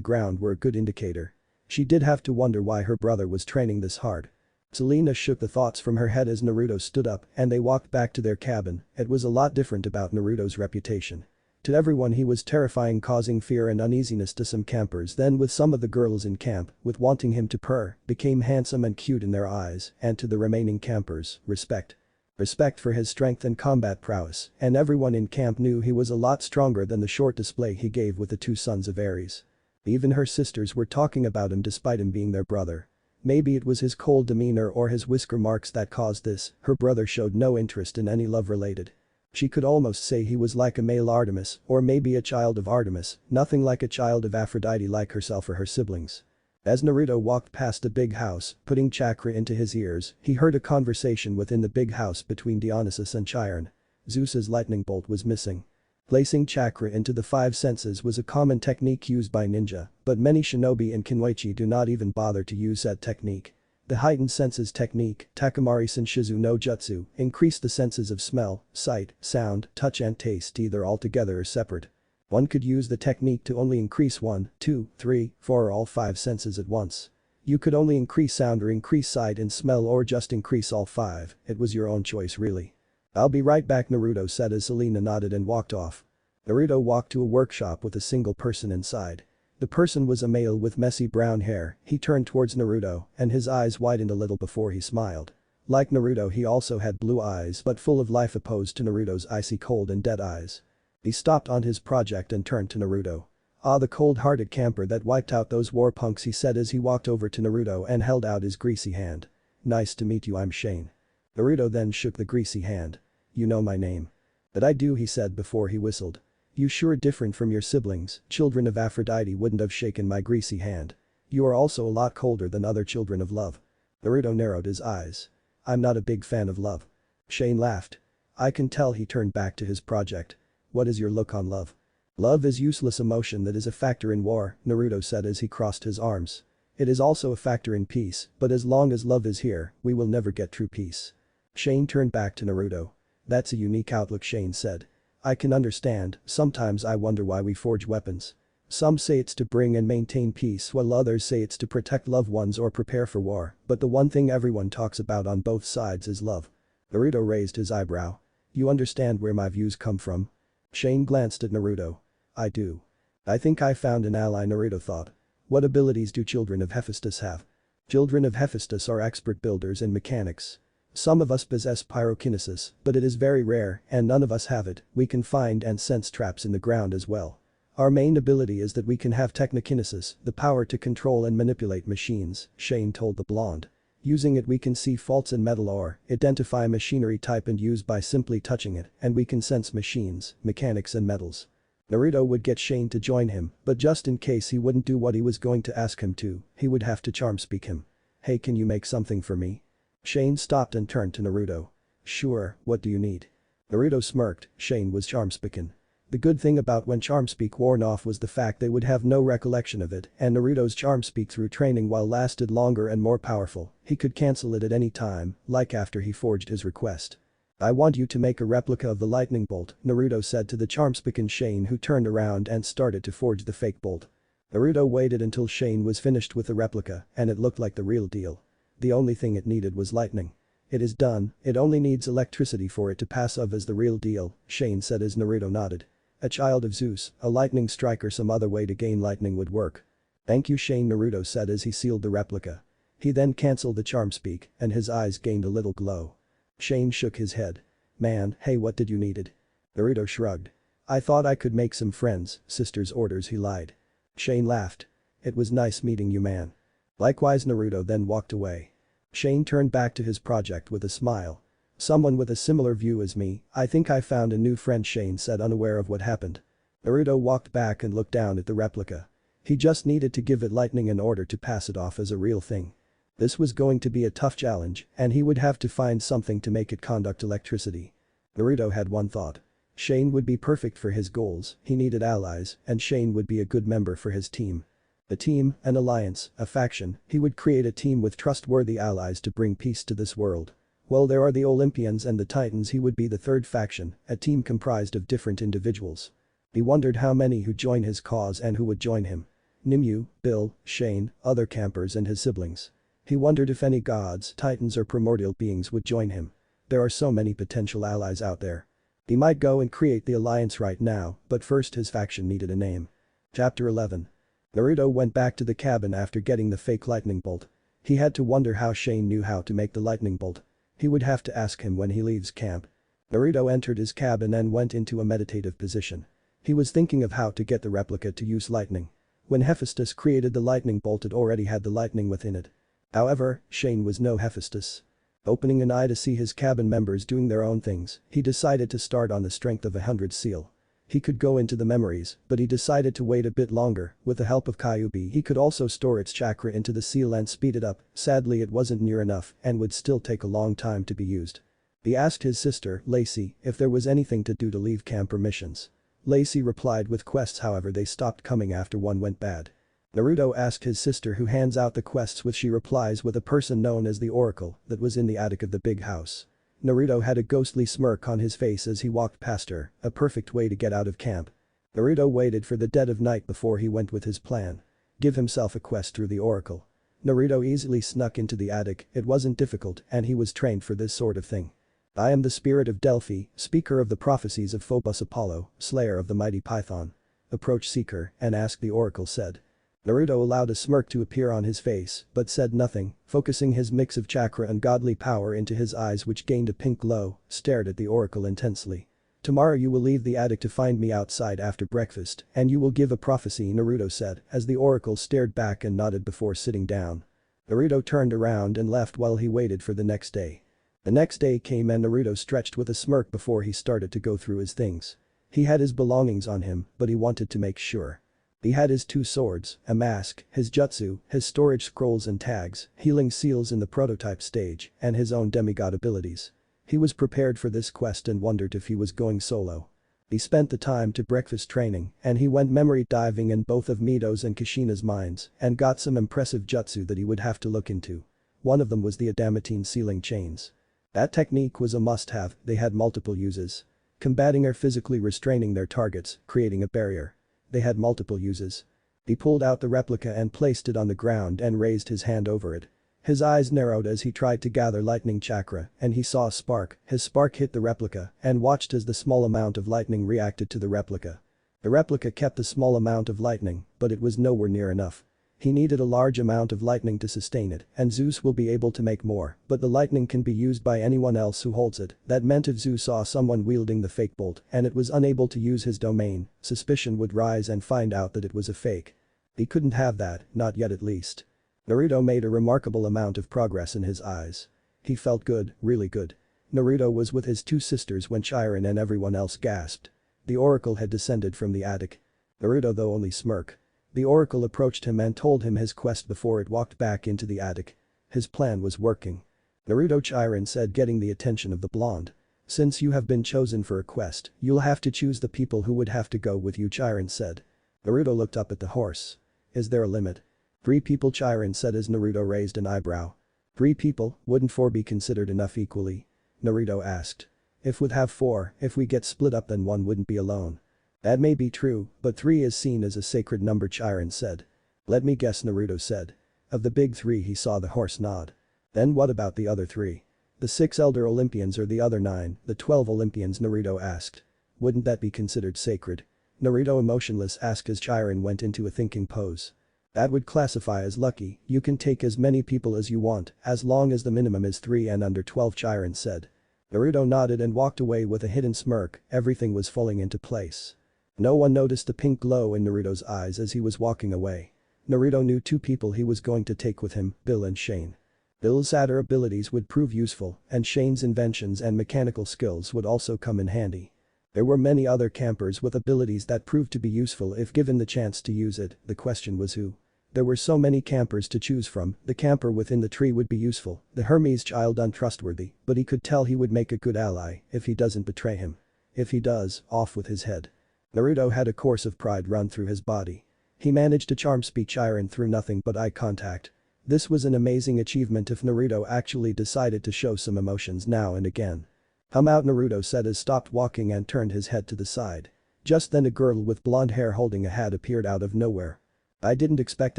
ground were a good indicator. She did have to wonder why her brother was training this hard. Selena shook the thoughts from her head as Naruto stood up and they walked back to their cabin. It was a lot different about Naruto's reputation. To everyone he was terrifying, causing fear and uneasiness to some campers, then with some of the girls in camp, with wanting him to purr, became handsome and cute in their eyes, and to the remaining campers, respect. Respect for his strength and combat prowess, and everyone in camp knew he was a lot stronger than the short display he gave with the 2 sons of Ares. Even her sisters were talking about him despite him being their brother. Maybe it was his cold demeanor or his whisker marks that caused this, her brother showed no interest in any love related. She could almost say he was like a male Artemis or maybe a child of Artemis, nothing like a child of Aphrodite like herself or her siblings. As Naruto walked past the big house, putting chakra into his ears, he heard a conversation within the big house between Dionysus and Chiron. Zeus's lightning bolt was missing. Placing chakra into the five senses was a common technique used by ninja, but many shinobi and kinwaichi do not even bother to use that technique. The heightened senses technique, Takamari Senshizu no Jutsu, increased the senses of smell, sight, sound, touch and taste either altogether or separate. One could use the technique to only increase 1, 2, 3, 4 or all 5 senses at once. You could only increase sound or increase sight and smell or just increase all 5, it was your own choice really. I'll be right back, Naruto said as Selena nodded and walked off. Naruto walked to a workshop with a single person inside. The person was a male with messy brown hair. He turned towards Naruto and his eyes widened a little before he smiled. Like Naruto, he also had blue eyes but full of life opposed to Naruto's icy cold and dead eyes. He stopped on his project and turned to Naruto. "Ah, the cold-hearted camper that wiped out those war punks," he said as he walked over to Naruto and held out his greasy hand. "Nice to meet you, I'm Shane." Naruto then shook the greasy hand. "You know my name." "That I do," he said before he whistled. "You sure different from your siblings, children of Aphrodite wouldn't have shaken my greasy hand. You are also a lot colder than other children of love." Naruto narrowed his eyes. "I'm not a big fan of love." Shane laughed. "I can tell." He turned back to his project. "What is your look on love?" "Love is useless emotion that is a factor in war," Naruto said as he crossed his arms. "It is also a factor in peace, but as long as love is here, we will never get true peace." Shane turned back to Naruto. "That's a unique outlook," Shane said. "I can understand, sometimes I wonder why we forge weapons. Some say it's to bring and maintain peace while others say it's to protect loved ones or prepare for war, but the one thing everyone talks about on both sides is love." Naruto raised his eyebrow. "You understand where my views come from?" Shane glanced at Naruto. "I do. I think I found an ally," Naruto thought. "What abilities do children of Hephaestus have?" "Children of Hephaestus are expert builders and mechanics. Some of us possess pyrokinesis, but it is very rare and none of us have it. We can find and sense traps in the ground as well. Our main ability is that we can have technokinesis, the power to control and manipulate machines," Shane told the blonde. "Using it we can see faults in metal or identify machinery type and use by simply touching it, and we can sense machines, mechanics and metals." Naruto would get Shane to join him, but just in case he wouldn't do what he was going to ask him to, he would have to charm speak him. "Hey, can you make something for me?" Shane stopped and turned to Naruto. "Sure, what do you need?" Naruto smirked. Shane was charm-speaking. The good thing about when charm-speak worn off was the fact they would have no recollection of it, and Naruto's charm-speak through training while lasted longer and more powerful, he could cancel it at any time, like after he forged his request. "I want you to make a replica of the lightning bolt," Naruto said to the charm-speaking Shane, who turned around and started to forge the fake bolt. Naruto waited until Shane was finished with the replica and it looked like the real deal. The only thing it needed was lightning. "It is done, it only needs electricity for it to pass off as the real deal," Shane said as Naruto nodded. "A child of Zeus, a lightning strike or some other way to gain lightning would work." "Thank you, Shane," Naruto said as he sealed the replica. He then cancelled the charm speak and his eyes gained a little glow. Shane shook his head. "Man, hey, what did you needed?" Naruto shrugged. "I thought I could make some friends, sister's orders," he lied. Shane laughed. "It was nice meeting you, man." Likewise, Naruto then walked away. Shane turned back to his project with a smile. "Someone with a similar view as me, I think I found a new friend," Shane said, unaware of what happened. Naruto walked back and looked down at the replica. He just needed to give it lightning in order to pass it off as a real thing. This was going to be a tough challenge, and he would have to find something to make it conduct electricity. Naruto had one thought. Shane would be perfect for his goals, he needed allies, and Shane would be a good member for his team. A team, an alliance, a faction, he would create a team with trustworthy allies to bring peace to this world. Well, there are the Olympians and the Titans, he would be the third faction, a team comprised of different individuals. He wondered how many who'd join his cause and who would join him. Nimue, Bill, Shane, other campers and his siblings. He wondered if any gods, titans or primordial beings would join him. There are so many potential allies out there. He might go and create the alliance right now, but first his faction needed a name. Chapter 11. Naruto went back to the cabin after getting the fake lightning bolt. He had to wonder how Shane knew how to make the lightning bolt. He would have to ask him when he leaves camp. Naruto entered his cabin and went into a meditative position. He was thinking of how to get the replica to use lightning. When Hephaestus created the lightning bolt, it already had the lightning within it. However, Shane was no Hephaestus. Opening an eye to see his cabin members doing their own things, he decided to start on the strength of 100 seal. He could go into the memories, but he decided to wait a bit longer. With the help of Kyuubi, he could also store its chakra into the seal and speed it up. Sadly, it wasn't near enough and would still take a long time to be used. He asked his sister, Lacey, if there was anything to do to leave camp or missions. Lacey replied with quests, however they stopped coming after one went bad. Naruto asked his sister who hands out the quests, with she replies with a person known as the Oracle that was in the attic of the big house. Naruto had a ghostly smirk on his face as he walked past her, a perfect way to get out of camp. Naruto waited for the dead of night before he went with his plan. Give himself a quest through the Oracle. Naruto easily snuck into the attic, it wasn't difficult and he was trained for this sort of thing. I am the spirit of Delphi, speaker of the prophecies of Phobos Apollo, slayer of the mighty Python. Approach seeker and ask, the Oracle said. Naruto allowed a smirk to appear on his face, but said nothing, focusing his mix of chakra and godly power into his eyes, which gained a pink glow, stared at the Oracle intensely. Tomorrow you will leave the attic to find me outside after breakfast, and you will give a prophecy, Naruto said, as the Oracle stared back and nodded before sitting down. Naruto turned around and left while he waited for the next day. The next day came and Naruto stretched with a smirk before he started to go through his things. He had his belongings on him, but he wanted to make sure. He had his 2 swords, a mask, his jutsu, his storage scrolls and tags, healing seals in the prototype stage, and his own demigod abilities. He was prepared for this quest and wondered if he was going solo. He spent the time to breakfast training, and he went memory diving in both of Mito's and Kushina's minds, and got some impressive jutsu that he would have to look into. One of them was the adamantine sealing chains. That technique was a must-have, they had multiple uses. Combating or physically restraining their targets, creating a barrier. They had multiple uses. He pulled out the replica and placed it on the ground and raised his hand over it. His eyes narrowed as he tried to gather lightning chakra and he saw a spark. His spark hit the replica and watched as the small amount of lightning reacted to the replica. The replica kept the small amount of lightning, but it was nowhere near enough. He needed a large amount of lightning to sustain it, and Zeus will be able to make more, but the lightning can be used by anyone else who holds it. That meant if Zeus saw someone wielding the fake bolt and it was unable to use his domain, suspicion would rise and find out that it was a fake. He couldn't have that, not yet at least. Naruto made a remarkable amount of progress in his eyes. He felt good, really good. Naruto was with his 2 sisters when Chiron and everyone else gasped. The Oracle had descended from the attic. Naruto though only smirked. The Oracle approached him and told him his quest before it walked back into the attic. His plan was working. Naruto, Chiron said, getting the attention of the blonde. Since you have been chosen for a quest, you'll have to choose the people who would have to go with you, Chiron said. Naruto looked up at the horse. Is there a limit? 3 people, Chiron said as Naruto raised an eyebrow. 3 people, wouldn't 4 be considered enough equally? Naruto asked. If we'd have 4, if we get split up then 1 wouldn't be alone. That may be true, but 3 is seen as a sacred number, Chiron said. Let me guess, Naruto said. Of the big 3 he saw the horse nod. Then what about the other 3? The 6 elder Olympians or the other 9, the 12 Olympians, Naruto asked. Wouldn't that be considered sacred? Naruto emotionless asked as Chiron went into a thinking pose. That would classify as lucky, you can take as many people as you want, as long as the minimum is 3 and under 12, Chiron said. Naruto nodded and walked away with a hidden smirk, everything was falling into place. No one noticed the pink glow in Naruto's eyes as he was walking away. Naruto knew 2 people he was going to take with him, Bill and Shane. Bill's adder abilities would prove useful, and Shane's inventions and mechanical skills would also come in handy. There were many other campers with abilities that proved to be useful if given the chance to use it, the question was who. There were so many campers to choose from, the camper within the tree would be useful, the Hermes child untrustworthy, but he could tell he would make a good ally if he doesn't betray him. If he does, off with his head. Naruto had a course of pride run through his body. He managed to charm speech Chiron through nothing but eye contact. This was an amazing achievement if Naruto actually decided to show some emotions now and again. "I'm out," Naruto said as stopped walking and turned his head to the side. Just then a girl with blonde hair holding a hat appeared out of nowhere. "I didn't expect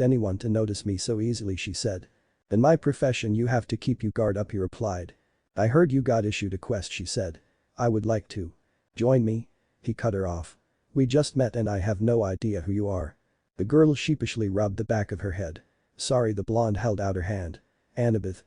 anyone to notice me so easily," she said. "In my profession you have to keep your guard up," he replied. "I heard you got issued a quest," she said. "I would like to. Join me?" He cut her off. "We just met and I have no idea who you are." The girl sheepishly rubbed the back of her head. "Sorry." The blonde held out her hand. Annabeth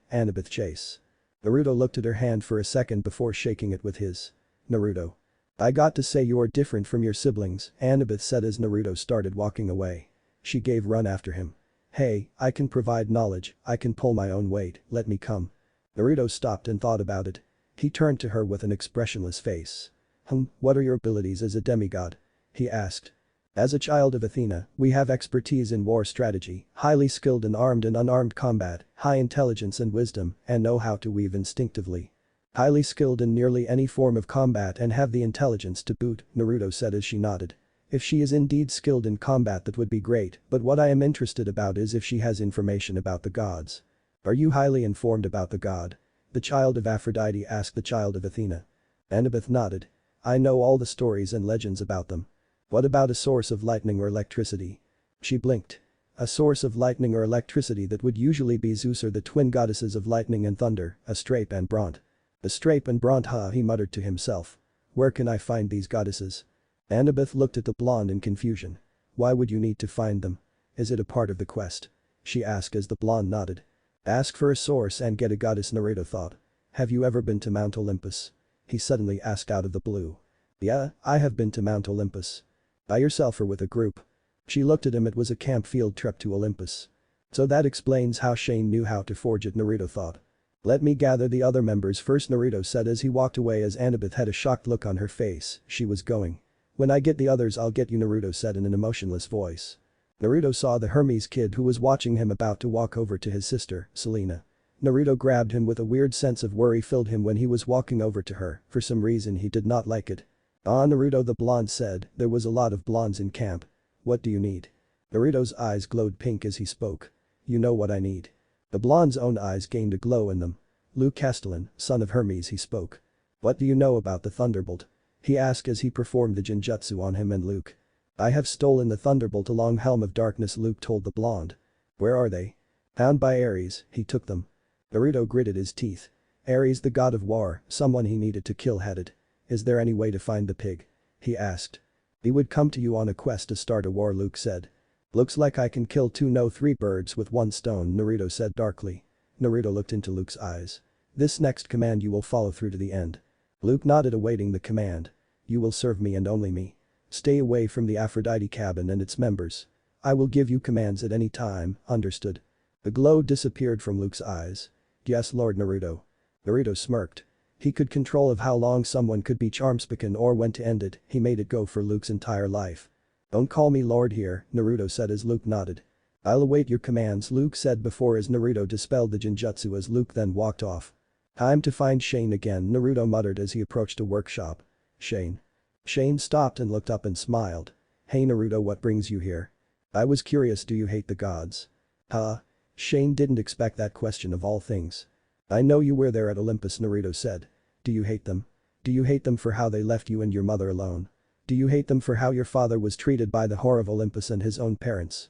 Chase." Naruto looked at her hand for a second before shaking it with his. "Naruto. I got to say you're different from your siblings," Annabeth said as Naruto started walking away. She gave run after him. Hey, I can provide knowledge, I can pull my own weight, let me come. Naruto stopped and thought about it. He turned to her with an expressionless face. What are your abilities as a demigod? He asked. As a child of Athena, we have expertise in war strategy, highly skilled in armed and unarmed combat, high intelligence and wisdom, and know how to weave instinctively. Highly skilled in nearly any form of combat and have the intelligence to boot, Naruto said as she nodded. If she is indeed skilled in combat that would be great, but what I am interested about is if she has information about the gods. Are you highly informed about the god? The child of Aphrodite asked the child of Athena. Annabeth nodded. I know all the stories and legends about them. What about a source of lightning or electricity? She blinked. A source of lightning or electricity that would usually be Zeus or the twin goddesses of lightning and thunder, Astrape and Bront. Astrape and Bront, he muttered to himself. Where can I find these goddesses? Annabeth looked at the blonde in confusion. Why would you need to find them? Is it a part of the quest? She asked as the blonde nodded. Ask for a source and get a goddess, Naruto thought. Have you ever been to Mount Olympus? He suddenly asked out of the blue. Yeah, I have been to Mount Olympus. By yourself or with a group? She looked at him. It was a camp field trip to Olympus. So that explains how Shane knew how to forge it, Naruto thought. Let me gather the other members first, Naruto said as he walked away as Annabeth had a shocked look on her face. She was going. When I get the others I'll get you, Naruto said in an emotionless voice. Naruto saw the Hermes kid who was watching him about to walk over to his sister, Selena. Naruto grabbed him with a weird sense of worry filled him when he was walking over to her. For some reason he did not like it. Naruto, the blonde said. There was a lot of blondes in camp. What do you need? Naruto's eyes glowed pink as he spoke. You know what I need. The blonde's own eyes gained a glow in them. Luke Castellan, son of Hermes, he spoke. What do you know about the Thunderbolt? He asked as he performed the Genjutsu on him and Luke. I have stolen the Thunderbolt along Helm of Darkness, Luke told the blonde. Where are they? Found by Ares, he took them. Naruto gritted his teeth. Ares, the god of war, someone he needed to kill, had it. Is there any way to find the pig? He asked. He would come to you on a quest to start a war, Luke said. Looks like I can kill three birds with one stone, Naruto said darkly. Naruto looked into Luke's eyes. This next command you will follow through to the end. Luke nodded, awaiting the command. You will serve me and only me. Stay away from the Aphrodite cabin and its members. I will give you commands at any time, understood? The glow disappeared from Luke's eyes. Yes, Lord Naruto. Naruto smirked. He could control of how long someone could be charm-spoken or when to end it. He made it go for Luke's entire life. Don't call me Lord here, Naruto said as Luke nodded. I'll await your commands, Luke said before as Naruto dispelled the Genjutsu as Luke then walked off. Time to find Shane again, Naruto muttered as he approached a workshop. Shane. Shane stopped and looked up and smiled. Hey Naruto, what brings you here? I was curious, do you hate the gods? Shane didn't expect that question of all things. I know you were there at Olympus, Naruto said. Do you hate them? Do you hate them for how they left you and your mother alone? Do you hate them for how your father was treated by the whore of Olympus and his own parents?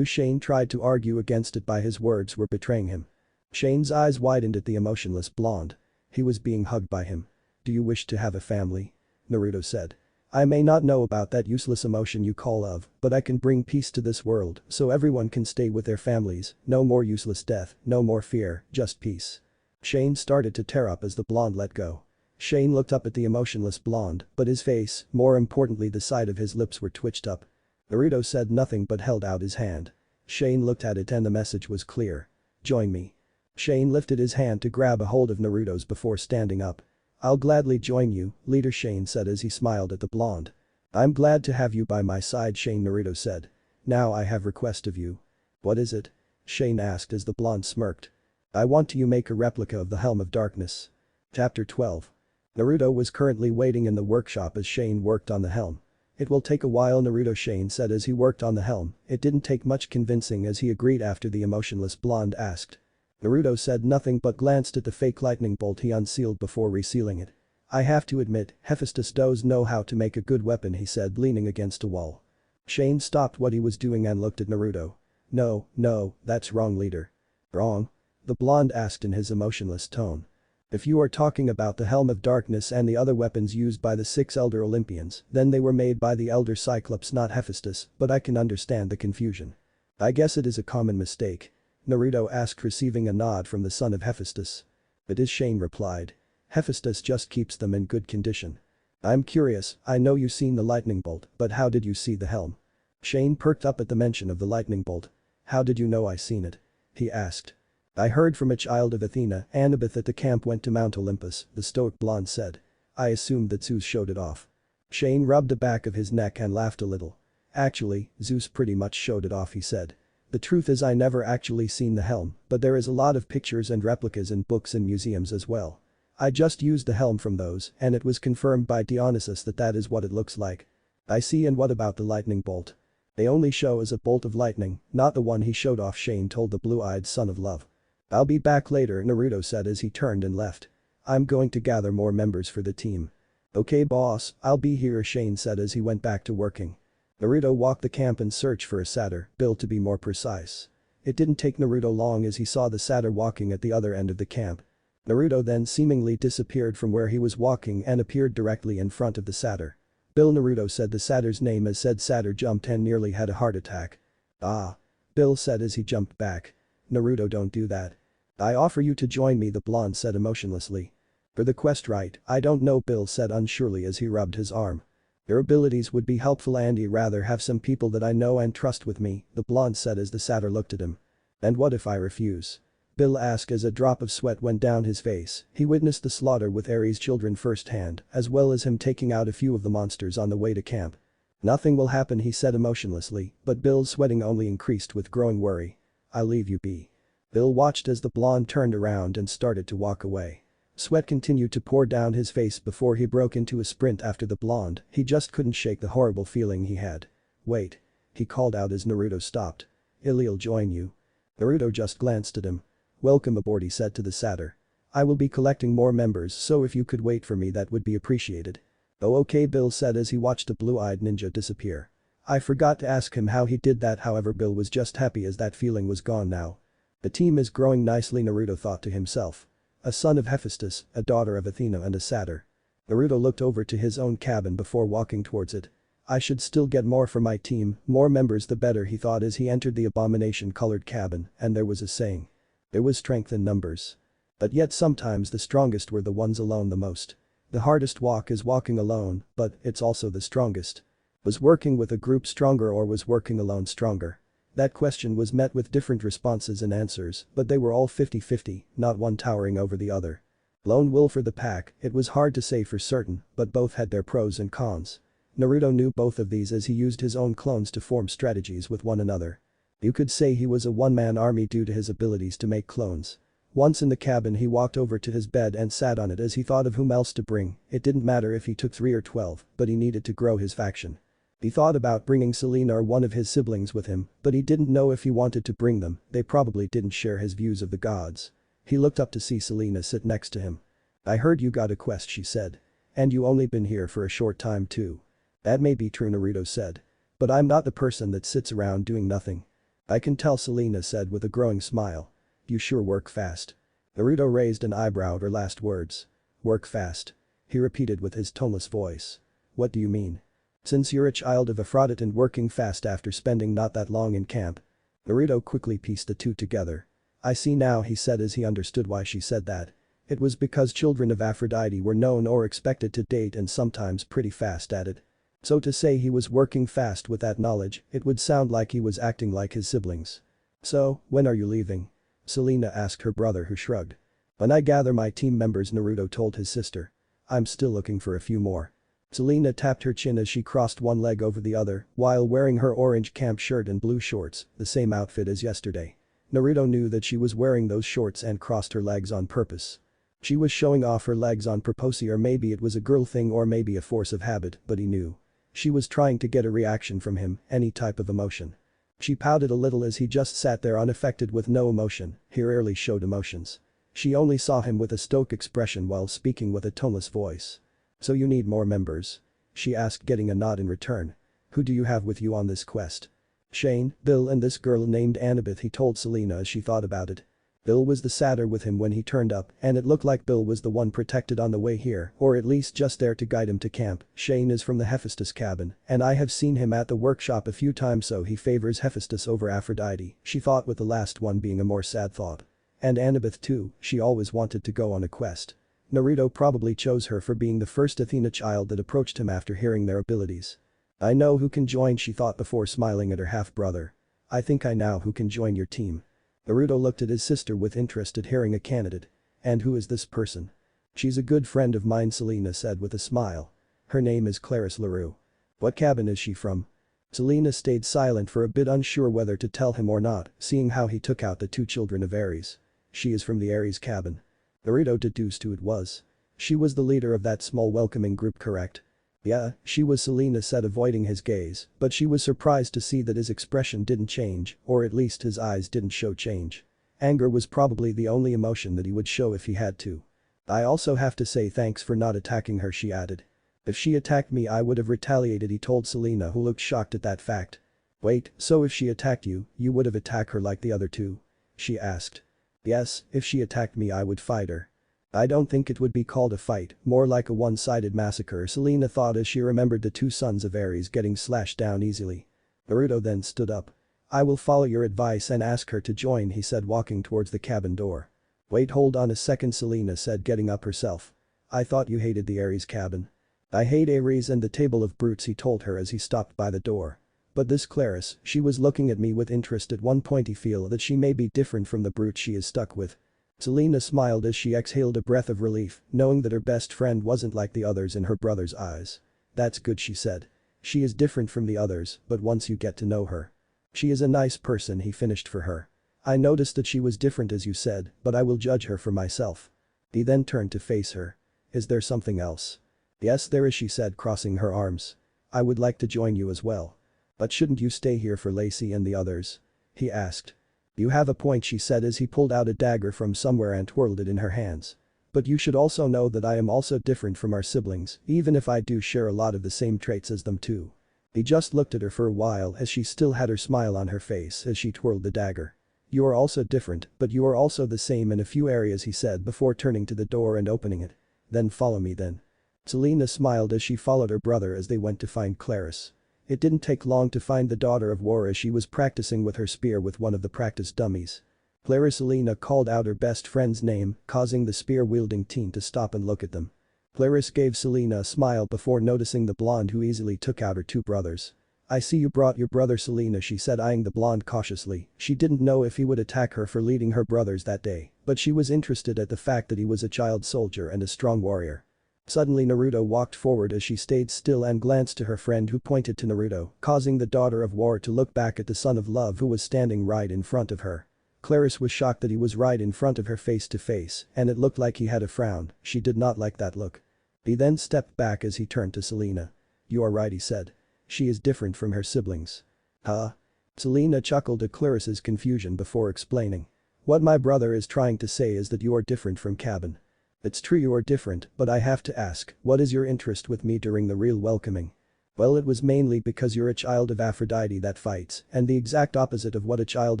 Shane tried to argue against it by his words were betraying him. Shane's eyes widened at the emotionless blonde. He was being hugged by him. Do you wish to have a family? Naruto said. I may not know about that useless emotion you call love, but I can bring peace to this world so everyone can stay with their families, no more useless death, no more fear, just peace. Shane started to tear up as the blonde let go. Shane looked up at the emotionless blonde, but his face, more importantly the side of his lips were twitched up. Naruto said nothing but held out his hand. Shane looked at it and the message was clear. Join me. Shane lifted his hand to grab a hold of Naruto's before standing up. I'll gladly join you, leader, Shane said as he smiled at the blonde. I'm glad to have you by my side, Shane, Naruto said. Now I have request of you. What is it? Shane asked as the blonde smirked. I want you make a replica of the Helm of Darkness. Chapter 12. Naruto was currently waiting in the workshop as Shane worked on the helm. It will take a while, Naruto, Shane said as he worked on the helm. It didn't take much convincing as he agreed after the emotionless blonde asked. Naruto said nothing but glanced at the fake lightning bolt he unsealed before resealing it. I have to admit, Hephaestus does know how to make a good weapon, he said, leaning against a wall. Shane stopped what he was doing and looked at Naruto. No, that's wrong, leader. Wrong? The blonde asked in his emotionless tone. If you are talking about the Helm of Darkness and the other weapons used by the 6 Elder Olympians, then they were made by the Elder Cyclops, not Hephaestus, but I can understand the confusion. I guess it is a common mistake. Naruto asked, receiving a nod from the son of Hephaestus. It is, Shane replied. Hephaestus just keeps them in good condition. I'm curious, I know you seen the lightning bolt, but how did you see the helm? Shane perked up at the mention of the lightning bolt. How did you know I seen it? He asked. I heard from a child of Athena, Annabeth at the camp went to Mount Olympus, the stoic blonde said. I assumed that Zeus showed it off. Shane rubbed the back of his neck and laughed a little. Actually, Zeus pretty much showed it off, he said. The truth is I never actually seen the helm, but there is a lot of pictures and replicas in books and museums as well. I just used the helm from those and it was confirmed by Dionysus that that is what it looks like. I see, and what about the lightning bolt? They only show as a bolt of lightning, not the one he showed off, Shane told the blue-eyed son of love. I'll be back later, Naruto said as he turned and left. I'm going to gather more members for the team. Okay boss, I'll be here, Shane said as he went back to working. Naruto walked the camp in search for a satyr, Bill to be more precise. It didn't take Naruto long as he saw the satyr walking at the other end of the camp. Naruto then seemingly disappeared from where he was walking and appeared directly in front of the satyr. Bill, Naruto said the satyr's name as said satyr jumped and nearly had a heart attack. Ah. Bill said as he jumped back. Naruto, don't do that. I offer you to join me, the blonde said emotionlessly. For the quest, right? I don't know, Bill said unsurely as he rubbed his arm. Your abilities would be helpful and I'd rather have some people that I know and trust with me, the blonde said as the satyr looked at him. And what if I refuse? Bill asked as a drop of sweat went down his face. He witnessed the slaughter with Ares' children firsthand, as well as him taking out a few of the monsters on the way to camp. Nothing will happen, he said emotionlessly, but Bill's sweating only increased with growing worry. I'll leave you be. Bill watched as the blonde turned around and started to walk away. Sweat continued to pour down his face before he broke into a sprint after the blonde, he just couldn't shake the horrible feeling he had. Wait. He called out as Naruto stopped. I'll join you. Naruto just glanced at him. Welcome aboard, he said to the satyr. I will be collecting more members, so if you could wait for me that would be appreciated. Oh okay, Bill said as he watched the blue-eyed ninja disappear. I forgot to ask him how he did that, however Bill was just happy as that feeling was gone now. The team is growing nicely, Naruto thought to himself. A son of Hephaestus, a daughter of Athena and a satyr. Naruto looked over to his own cabin before walking towards it. I should still get more for my team, more members the better, he thought as he entered the abomination-colored cabin, and there was a saying. There was strength in numbers. But yet sometimes the strongest were the ones alone the most. The hardest walk is walking alone, but it's also the strongest. Was working with a group stronger or was working alone stronger? That question was met with different responses and answers, but they were all 50-50, not one towering over the other. Lone wolf or the pack, it was hard to say for certain, but both had their pros and cons. Naruto knew both of these as he used his own clones to form strategies with one another. You could say he was a one-man army due to his abilities to make clones. Once in the cabin he walked over to his bed and sat on it as he thought of whom else to bring, it didn't matter if he took 3 or 12, but he needed to grow his faction. He thought about bringing Selena or one of his siblings with him, but he didn't know if he wanted to bring them, they probably didn't share his views of the gods. He looked up to see Selena sit next to him. I heard you got a quest, she said. And you only been here for a short time too. That may be true, Naruto said. But I'm not the person that sits around doing nothing. I can tell, Selena said with a growing smile. You sure work fast. Naruto raised an eyebrow at her last words. Work fast. He repeated with his toneless voice. What do you mean? Since you're a child of Aphrodite and working fast after spending not that long in camp. Naruto quickly pieced the two together. I see now, he said as he understood why she said that. It was because children of Aphrodite were known or expected to date and sometimes pretty fast at it. So to say he was working fast with that knowledge, it would sound like he was acting like his siblings. So, when are you leaving? Selena asked her brother, who shrugged. When I gather my team members, Naruto told his sister. I'm still looking for a few more. Selena tapped her chin as she crossed one leg over the other while wearing her orange camp shirt and blue shorts, the same outfit as yesterday. Naruto knew that she was wearing those shorts and crossed her legs on purpose. She was showing off her legs on purpose, or maybe it was a girl thing or maybe a force of habit, but he knew. She was trying to get a reaction from him, any type of emotion. She pouted a little as he just sat there unaffected with no emotion, he rarely showed emotions. She only saw him with a stoic expression while speaking with a toneless voice. So you need more members? She asked, getting a nod in return. Who do you have with you on this quest? Shane, Bill and this girl named Annabeth, he told Selena as she thought about it. Bill was the satyr with him when he turned up, and it looked like Bill was the one protected on the way here, or at least just there to guide him to camp. Shane is from the Hephaestus cabin, and I have seen him at the workshop a few times, so he favors Hephaestus over Aphrodite, she thought, with the last one being a more sad thought. And Annabeth too, she always wanted to go on a quest. Naruto probably chose her for being the first Athena child that approached him after hearing their abilities. I know who can join, she thought before smiling at her half-brother. I think I know who can join your team. Naruto looked at his sister with interest at hearing a candidate. And who is this person? She's a good friend of mine, Selena said with a smile. Her name is Clarice LaRue. What cabin is she from? Selena stayed silent for a bit, unsure whether to tell him or not, seeing how he took out the two children of Ares. She is from the Ares cabin. Naruto deduced who it was. She was the leader of that small welcoming group, correct? Yeah, she was, Selena said, avoiding his gaze, but she was surprised to see that his expression didn't change, or at least his eyes didn't show change. Anger was probably the only emotion that he would show if he had to. I also have to say thanks for not attacking her, she added. If she attacked me I would have retaliated, he told Selena, who looked shocked at that fact. Wait, so if she attacked you, you would have attacked her like the other two? She asked. Yes, if she attacked me I would fight her. I don't think it would be called a fight, more like a one-sided massacre, Selena thought as she remembered the two sons of Ares getting slashed down easily. Naruto then stood up. I will follow your advice and ask her to join, he said, walking towards the cabin door. Wait, hold on a second, Selena said, getting up herself. I thought you hated the Ares cabin. I hate Ares and the table of brutes, he told her as he stopped by the door. But this Clarice, she was looking at me with interest. At one point he feel that she may be different from the brute she is stuck with. Selena smiled as she exhaled a breath of relief, knowing that her best friend wasn't like the others in her brother's eyes. That's good, she said. She is different from the others, but once you get to know her. She is a nice person, he finished for her. I noticed that she was different as you said, but I will judge her for myself. He then turned to face her. Is there something else? Yes there is, she said, crossing her arms. I would like to join you as well. But shouldn't you stay here for Lacey and the others? He asked. You have a point, she said as he pulled out a dagger from somewhere and twirled it in her hands. But you should also know that I am also different from our siblings, even if I do share a lot of the same traits as them too. He just looked at her for a while as she still had her smile on her face as she twirled the dagger. You are also different, but you are also the same in a few areas, he said before turning to the door and opening it. Then follow me then. Selena smiled as she followed her brother as they went to find Clarice. It didn't take long to find the daughter of war as she was practicing with her spear with one of the practice dummies. Clarice Selena called out her best friend's name, causing the spear-wielding teen to stop and look at them. Clarice gave Selena a smile before noticing the blonde who easily took out her two brothers. I see you brought your brother, Selena, she said, eyeing the blonde cautiously. She didn't know if he would attack her for leading her brothers that day, but she was interested at the fact that he was a child soldier and a strong warrior. Suddenly Naruto walked forward as she stayed still and glanced to her friend, who pointed to Naruto, causing the daughter of war to look back at the son of love who was standing right in front of her. Clarice was shocked that he was right in front of her face to face, and it looked like he had a frown. She did not like that look. He then stepped back as he turned to Selena. You are right, he said. She is different from her siblings. Huh? Selena chuckled at Clarice's confusion before explaining. What my brother is trying to say is that you are different from Cabin. It's true you are different, but I have to ask, what is your interest with me during the real welcoming? Well, it was mainly because you're a child of Aphrodite that fights, and the exact opposite of what a child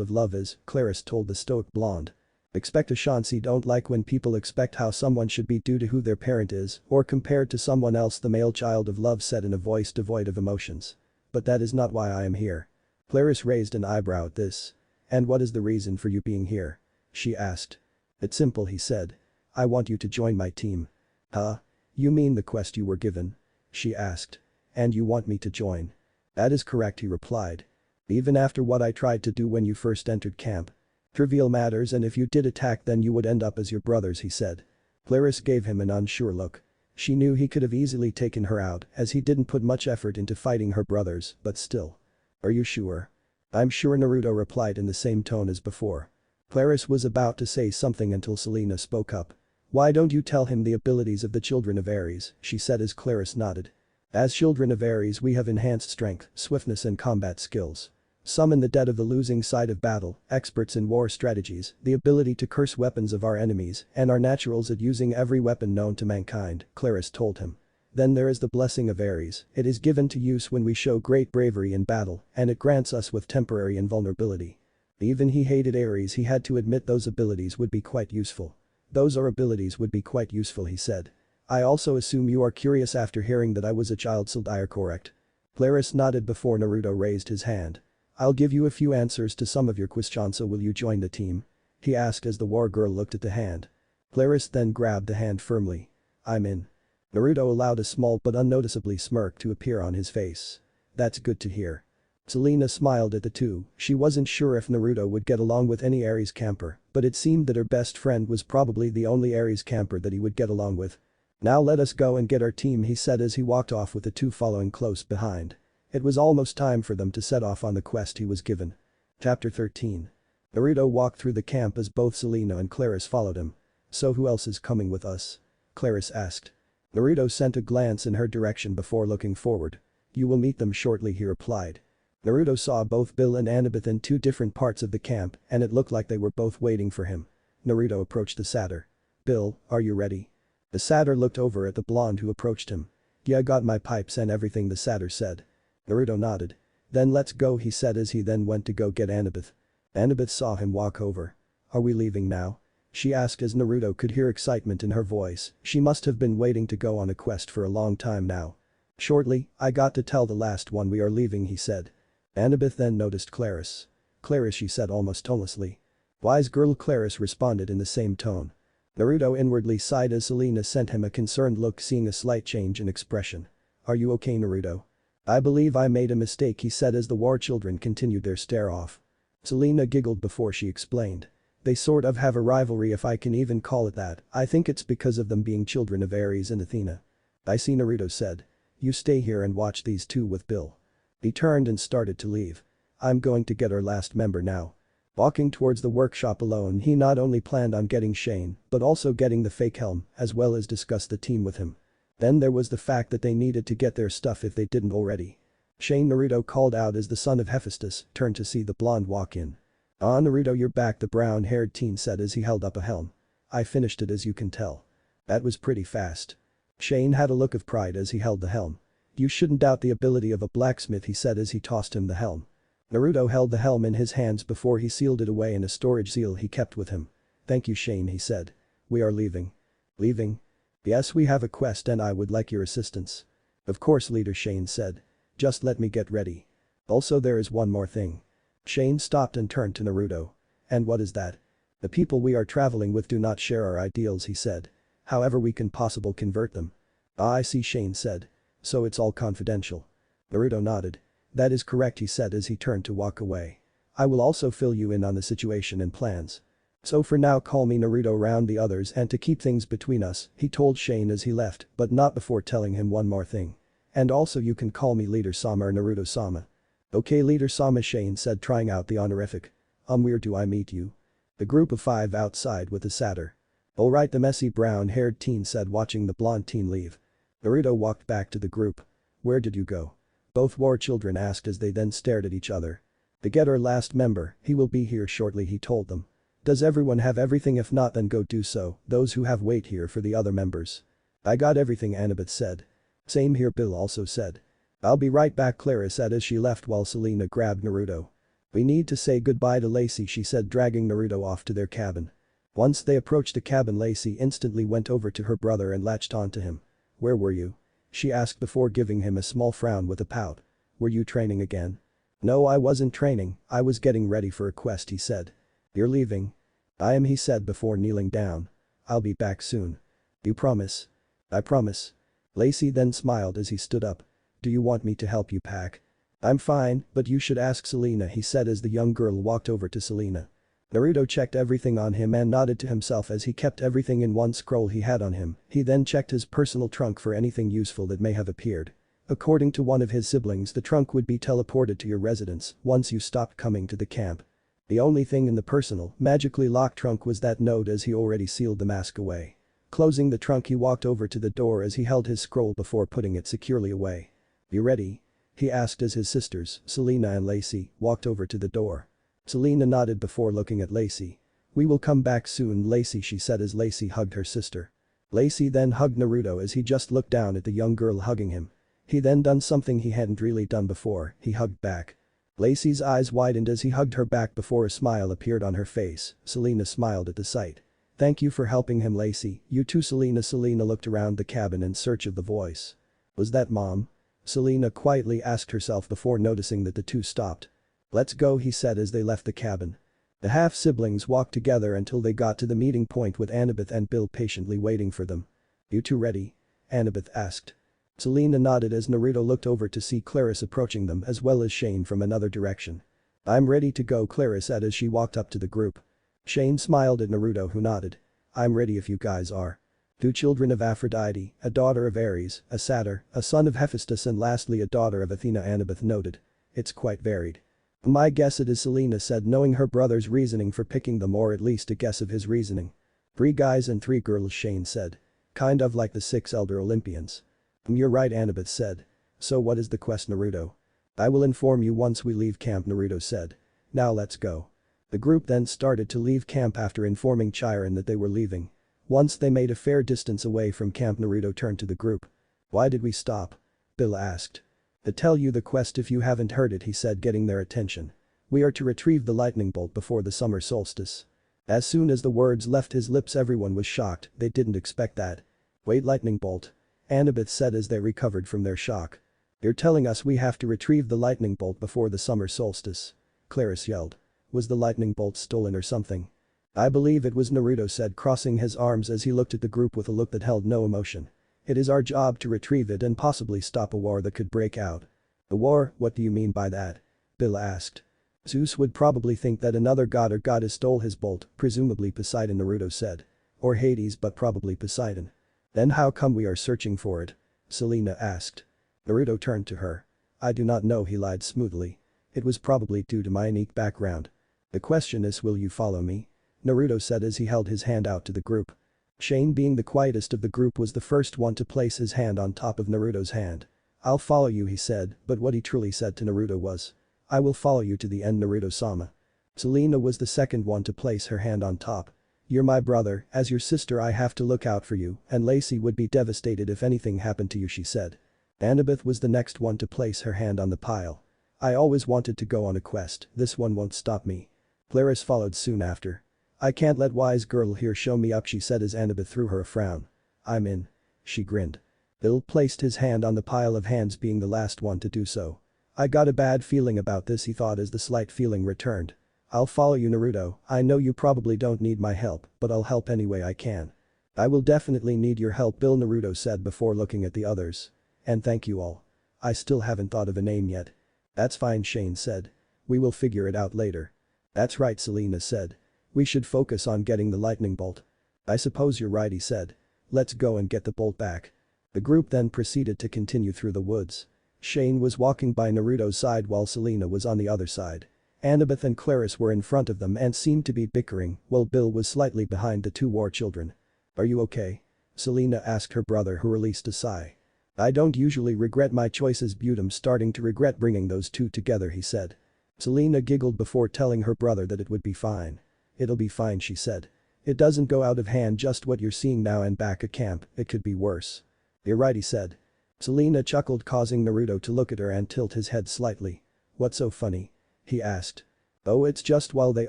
of love is, Clarice told the stoic blonde. Expect a Shansi don't like when people expect how someone should be due to who their parent is, or compared to someone else, the male child of love said in a voice devoid of emotions. But that is not why I am here. Clarice raised an eyebrow at this. And what is the reason for you being here? She asked. It's simple, he said. I want you to join my team. Huh? You mean the quest you were given? She asked. And you want me to join? That is correct, he replied. Even after what I tried to do when you first entered camp. Trivial matters, and if you did attack then you would end up as your brothers, he said. Clarice gave him an unsure look. She knew he could have easily taken her out as he didn't put much effort into fighting her brothers, but still. Are you sure? I'm sure, Naruto replied in the same tone as before. Clarice was about to say something until Selena spoke up. Why don't you tell him the abilities of the children of Ares, she said as Clarice nodded. As children of Ares we have enhanced strength, swiftness and combat skills. Some in the dead of the losing side of battle, experts in war strategies, the ability to curse weapons of our enemies, and are naturals at using every weapon known to mankind, Clarice told him. Then there is the blessing of Ares, it is given to use when we show great bravery in battle, and it grants us with temporary invulnerability. Even he hated Ares, he had to admit those abilities would be quite useful. Those are abilities would be quite useful, he said. I also assume you are curious after hearing that I was a child soldier, correct? Clarice nodded before Naruto raised his hand. I'll give you a few answers to some of your questions, so will you join the team? He asked as the war girl looked at the hand. Clarice then grabbed the hand firmly. I'm in. Naruto allowed a small but unnoticeably smirk to appear on his face. That's good to hear. Selena smiled at the two, she wasn't sure if Naruto would get along with any Aries camper, but it seemed that her best friend was probably the only Aries camper that he would get along with. Now let us go and get our team, he said as he walked off with the two following close behind. It was almost time for them to set off on the quest he was given. Chapter 13. Naruto walked through the camp as both Selena and Claris followed him. So who else is coming with us? Claris asked. Naruto sent a glance in her direction before looking forward. You will meet them shortly, he replied. Naruto saw both Bill and Annabeth in two different parts of the camp and it looked like they were both waiting for him. Naruto approached the satyr. Bill, are you ready? The satyr looked over at the blonde who approached him. Yeah, got my pipes and everything, the satyr said. Naruto nodded. Then let's go, he said as he then went to go get Annabeth. Annabeth saw him walk over. Are we leaving now? She asked as Naruto could hear excitement in her voice, she must have been waiting to go on a quest for a long time now. Shortly, I got to tell the last one we are leaving, he said. Annabeth then noticed Claris. Claris, she said almost tonelessly. Wise girl, Claris responded in the same tone. Naruto inwardly sighed as Selena sent him a concerned look, seeing a slight change in expression. Are you okay, Naruto? I believe I made a mistake, he said as the war children continued their stare-off. Selena giggled before she explained. They sort of have a rivalry, if I can even call it that. I think it's because of them being children of Ares and Athena. I see, Naruto said. You stay here and watch these two with Bill. He turned and started to leave. I'm going to get our last member now. Walking towards the workshop alone, he not only planned on getting Shane, but also getting the fake helm, as well as discuss the team with him. Then there was the fact that they needed to get their stuff if they didn't already. Shane, Naruto called out as the son of Hephaestus turned to see the blonde walk in. Ah, Naruto, you're back, the brown-haired teen said as he held up a helm. I finished it, as you can tell. That was pretty fast. Shane had a look of pride as he held the helm. You shouldn't doubt the ability of a blacksmith, he said as he tossed him the helm. Naruto held the helm in his hands before he sealed it away in a storage seal he kept with him. Thank you, Shane, he said. We are leaving. Leaving? Yes, we have a quest and I would like your assistance. Of course, leader, Shane said. Just let me get ready. Also, there is one more thing. Shane stopped and turned to Naruto. And what is that? The people we are traveling with do not share our ideals, he said. However we can possibly convert them. Ah, I see, Shane said. So it's all confidential. Naruto nodded. That is correct, he said as he turned to walk away. I will also fill you in on the situation and plans. So for now, call me Naruto around the others, and to keep things between us, he told Shane as he left, but not before telling him one more thing. And also you can call me Leader Sama or Naruto-sama. Okay, Leader Sama, Shane said, trying out the honorific. Where do I meet you? The group of 5 outside with the satyr. Alright, the messy brown-haired teen said, watching the blonde teen leave. Naruto walked back to the group. Where did you go? Both war children asked as they then stared at each other. To get our last member, he will be here shortly, he told them. Does everyone have everything? If not, then go do so, those who have wait here for the other members. I got everything, Annabeth said. Same here, Bill also said. I'll be right back, Claris said as she left while Selena grabbed Naruto. We need to say goodbye to Lacey, she said, dragging Naruto off to their cabin. Once they approached the cabin, Lacey instantly went over to her brother and latched onto him. Where were you? She asked before giving him a small frown with a pout. Were you training again? No, I wasn't training, I was getting ready for a quest, he said. You're leaving? I am, he said before kneeling down. I'll be back soon. You promise? I promise. Lacey then smiled as he stood up. Do you want me to help you pack? I'm fine, but you should ask Selena, he said as the young girl walked over to Selena. Naruto checked everything on him and nodded to himself as he kept everything in one scroll he had on him. He then checked his personal trunk for anything useful that may have appeared. According to one of his siblings, the trunk would be teleported to your residence once you stopped coming to the camp. The only thing in the personal, magically locked trunk was that note, as he already sealed the mask away. Closing the trunk, he walked over to the door as he held his scroll before putting it securely away. You ready? He asked as his sisters, Selena and Lacey, walked over to the door. Selena nodded before looking at Lacey. We will come back soon, Lacey, she said as Lacey hugged her sister. Lacey then hugged Naruto as he just looked down at the young girl hugging him. He then done something he hadn't really done before, he hugged back. Lacey's eyes widened as he hugged her back before a smile appeared on her face. Selena smiled at the sight. Thank you for helping him, Lacey. You too, Selena. Selena looked around the cabin in search of the voice. Was that Mom? Selena quietly asked herself before noticing that the two stopped. Let's go, he said as they left the cabin. The half-siblings walked together until they got to the meeting point with Annabeth and Bill patiently waiting for them. You two ready? Annabeth asked. Selena nodded as Naruto looked over to see Clarice approaching them as well as Shane from another direction. "I'm ready to go," Clarice said as she walked up to the group. Shane smiled at Naruto who nodded. "I'm ready if you guys are." Two children of Aphrodite, a daughter of Ares, a satyr, a son of Hephaestus and lastly a daughter of Athena, Annabeth noted. "It's quite varied." "My guess it is," Selena said, knowing her brother's reasoning for picking them, or at least a guess of his reasoning. "3 guys and 3 girls," Shane said. "Kind of like the 6 elder Olympians." "You're right," Annabeth said. "So what is the quest, Naruto?" "I will inform you once we leave camp," Naruto said. "Now let's go." The group then started to leave camp after informing Chiron that they were leaving. Once they made a fair distance away from camp, Naruto turned to the group. "Why did we stop?" Bill asked. "To tell you the quest if you haven't heard it," he said, getting their attention. "We are to retrieve the lightning bolt before the summer solstice." As soon as the words left his lips everyone was shocked, they didn't expect that. "Wait, lightning bolt?" Annabeth said as they recovered from their shock. "You're telling us we have to retrieve the lightning bolt before the summer solstice?" Clarice yelled. "Was the lightning bolt stolen or something?" "I believe it was," Naruto said, crossing his arms as he looked at the group with a look that held no emotion. "It is our job to retrieve it and possibly stop a war that could break out." "A war? What do you mean by that?" Bill asked. "Zeus would probably think that another god or goddess stole his bolt, presumably Poseidon," Naruto said. "Or Hades, but probably Poseidon." "Then how come we are searching for it?" Selena asked. Naruto turned to her. "I do not know," he lied smoothly. "It was probably due to my unique background. The question is, will you follow me?" Naruto said as he held his hand out to the group. Shane, being the quietest of the group, was the first one to place his hand on top of Naruto's hand. "I'll follow you," he said, but what he truly said to Naruto was, "I will follow you to the end, Naruto-sama." Selena was the second one to place her hand on top. "You're my brother, as your sister I have to look out for you, and Lacey would be devastated if anything happened to you," she said. Annabeth was the next one to place her hand on the pile. "I always wanted to go on a quest, this one won't stop me." Clarice followed soon after. "I can't let wise girl here show me up," she said as Annabeth threw her a frown. "I'm in." She grinned. Bill placed his hand on the pile of hands, being the last one to do so. "I got a bad feeling about this," he thought as the slight feeling returned. "I'll follow you, Naruto. I know you probably don't need my help, but I'll help any way I can." "I will definitely need your help, Bill," Naruto said before looking at the others. "And thank you all. I still haven't thought of a name yet." "That's fine," Shane said. "We will figure it out later." "That's right," Selena said. "We should focus on getting the lightning bolt." "I suppose you're right," he said. "Let's go and get the bolt back." The group then proceeded to continue through the woods. Shane was walking by Naruto's side while Selena was on the other side. Annabeth and Clarice were in front of them and seemed to be bickering, while Bill was slightly behind the 2 war children. "Are you okay?" Selena asked her brother, who released a sigh. "I don't usually regret my choices, but I'm starting to regret bringing those two together," he said. Selena giggled before telling her brother that it would be fine. "It'll be fine," she said. "It doesn't go out of hand just what you're seeing now, and back at camp, it could be worse." "You're right," he said. Selena chuckled, causing Naruto to look at her and tilt his head slightly. "What's so funny?" he asked. "Oh, it's just while they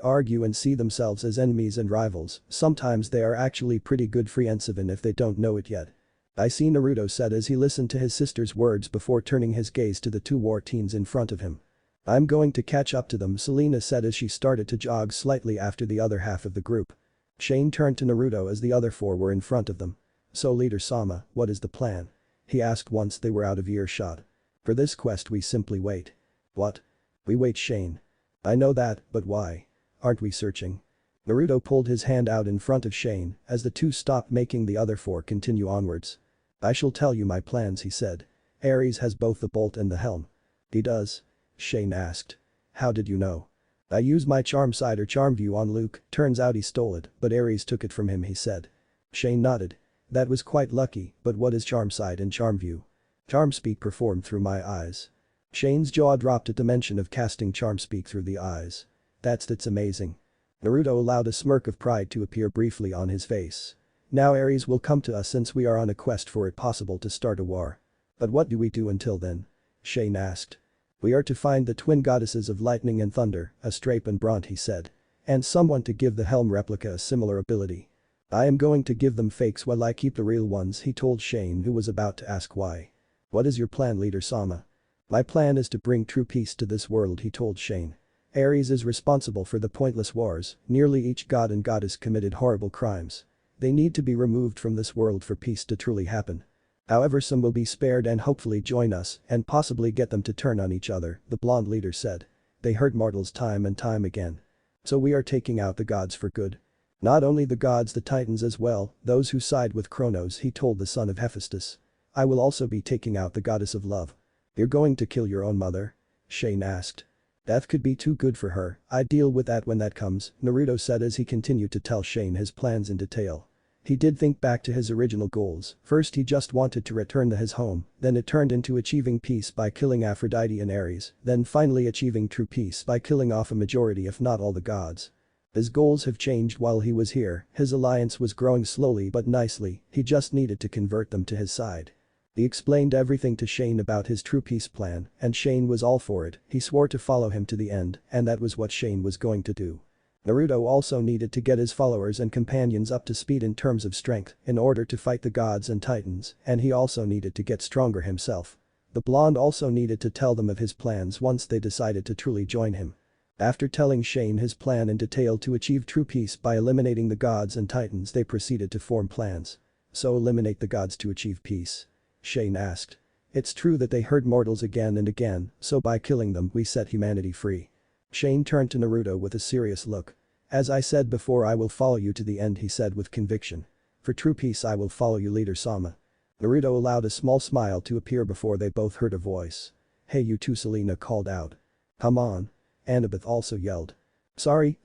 argue and see themselves as enemies and rivals, sometimes they are actually pretty good friends even if they don't know it yet." "I see," Naruto said as he listened to his sister's words before turning his gaze to the 2 war teens in front of him. "I'm going to catch up to them," Selena said as she started to jog slightly after the other half of the group. Shane turned to Naruto as the other 4 were in front of them. "So Leader-sama, what is the plan?" he asked once they were out of earshot. "For this quest we simply wait." "What?" "We wait, Shane." "I know that, but why? Aren't we searching?" Naruto pulled his hand out in front of Shane as the 2 stopped, making the other 4 continue onwards. "I shall tell you my plans," he said. "Ares has both the bolt and the helm." "He does?" Shane asked. "How did you know?" "I used my charm sight or charm view on Luke, turns out he stole it, but Ares took it from him," he said. Shane nodded. "That was quite lucky, but what is charm sight and charm view?" "Charm speak performed through my eyes." Shane's jaw dropped at the mention of casting charm speak through the eyes. That's amazing." Naruto allowed a smirk of pride to appear briefly on his face. "Now Ares will come to us since we are on a quest for it possible to start a war." "But what do we do until then?" Shane asked. "We are to find the twin goddesses of lightning and thunder, Astrape and Bront," he said. "And someone to give the helm replica a similar ability. I am going to give them fakes while I keep the real ones," he told Shane, who was about to ask why. "What is your plan, Leader-sama?" "My plan is to bring true peace to this world," he told Shane. "Ares is responsible for the pointless wars, nearly each god and goddess committed horrible crimes. They need to be removed from this world for peace to truly happen." However, some will be spared and hopefully join us and possibly get them to turn on each other, the blonde leader said. They hurt mortals time and time again. So we are taking out the gods for good. Not only the gods, the titans as well, those who side with Kronos, he told the son of Hephaestus. I will also be taking out the goddess of love. You're going to kill your own mother? Shane asked. Death could be too good for her, I'd deal with that when that comes, Naruto said as he continued to tell Shane his plans in detail. He did think back to his original goals. First he just wanted to return to his home, then it turned into achieving peace by killing Aphrodite and Ares, then finally achieving true peace by killing off a majority if not all the gods. His goals have changed while he was here, his alliance was growing slowly but nicely, he just needed to convert them to his side. He explained everything to Shane about his true peace plan, and Shane was all for it, he swore to follow him to the end, and that was what Shane was going to do. Naruto also needed to get his followers and companions up to speed in terms of strength in order to fight the gods and titans, and he also needed to get stronger himself. The blonde also needed to tell them of his plans once they decided to truly join him. After telling Shane his plan in detail to achieve true peace by eliminating the gods and titans, they proceeded to form plans. So eliminate the gods to achieve peace? Shane asked. It's true that they hurt mortals again and again, so by killing them we set humanity free. Shane turned to Naruto with a serious look. As I said before, I will follow you to the end, he said with conviction. For true peace I will follow you, leader Sama. Naruto allowed a small smile to appear before they both heard a voice. Hey you two, Selena called out. Come on. Annabeth also yelled. Sorry,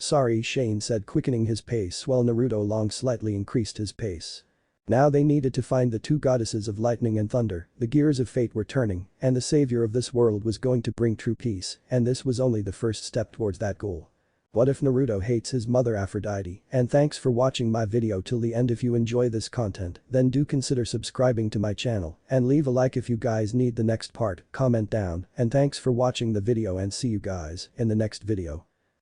Shane said, quickening his pace while Naruto slightly increased his pace. Now they needed to find the two goddesses of lightning and thunder, the gears of fate were turning, and the savior of this world was going to bring true peace, and this was only the first step towards that goal. What if Naruto hates his mother Aphrodite? And thanks for watching my video till the end. If you enjoy this content, then do consider subscribing to my channel, and leave a like if you guys need the next part, comment down, and thanks for watching the video and see you guys in the next video.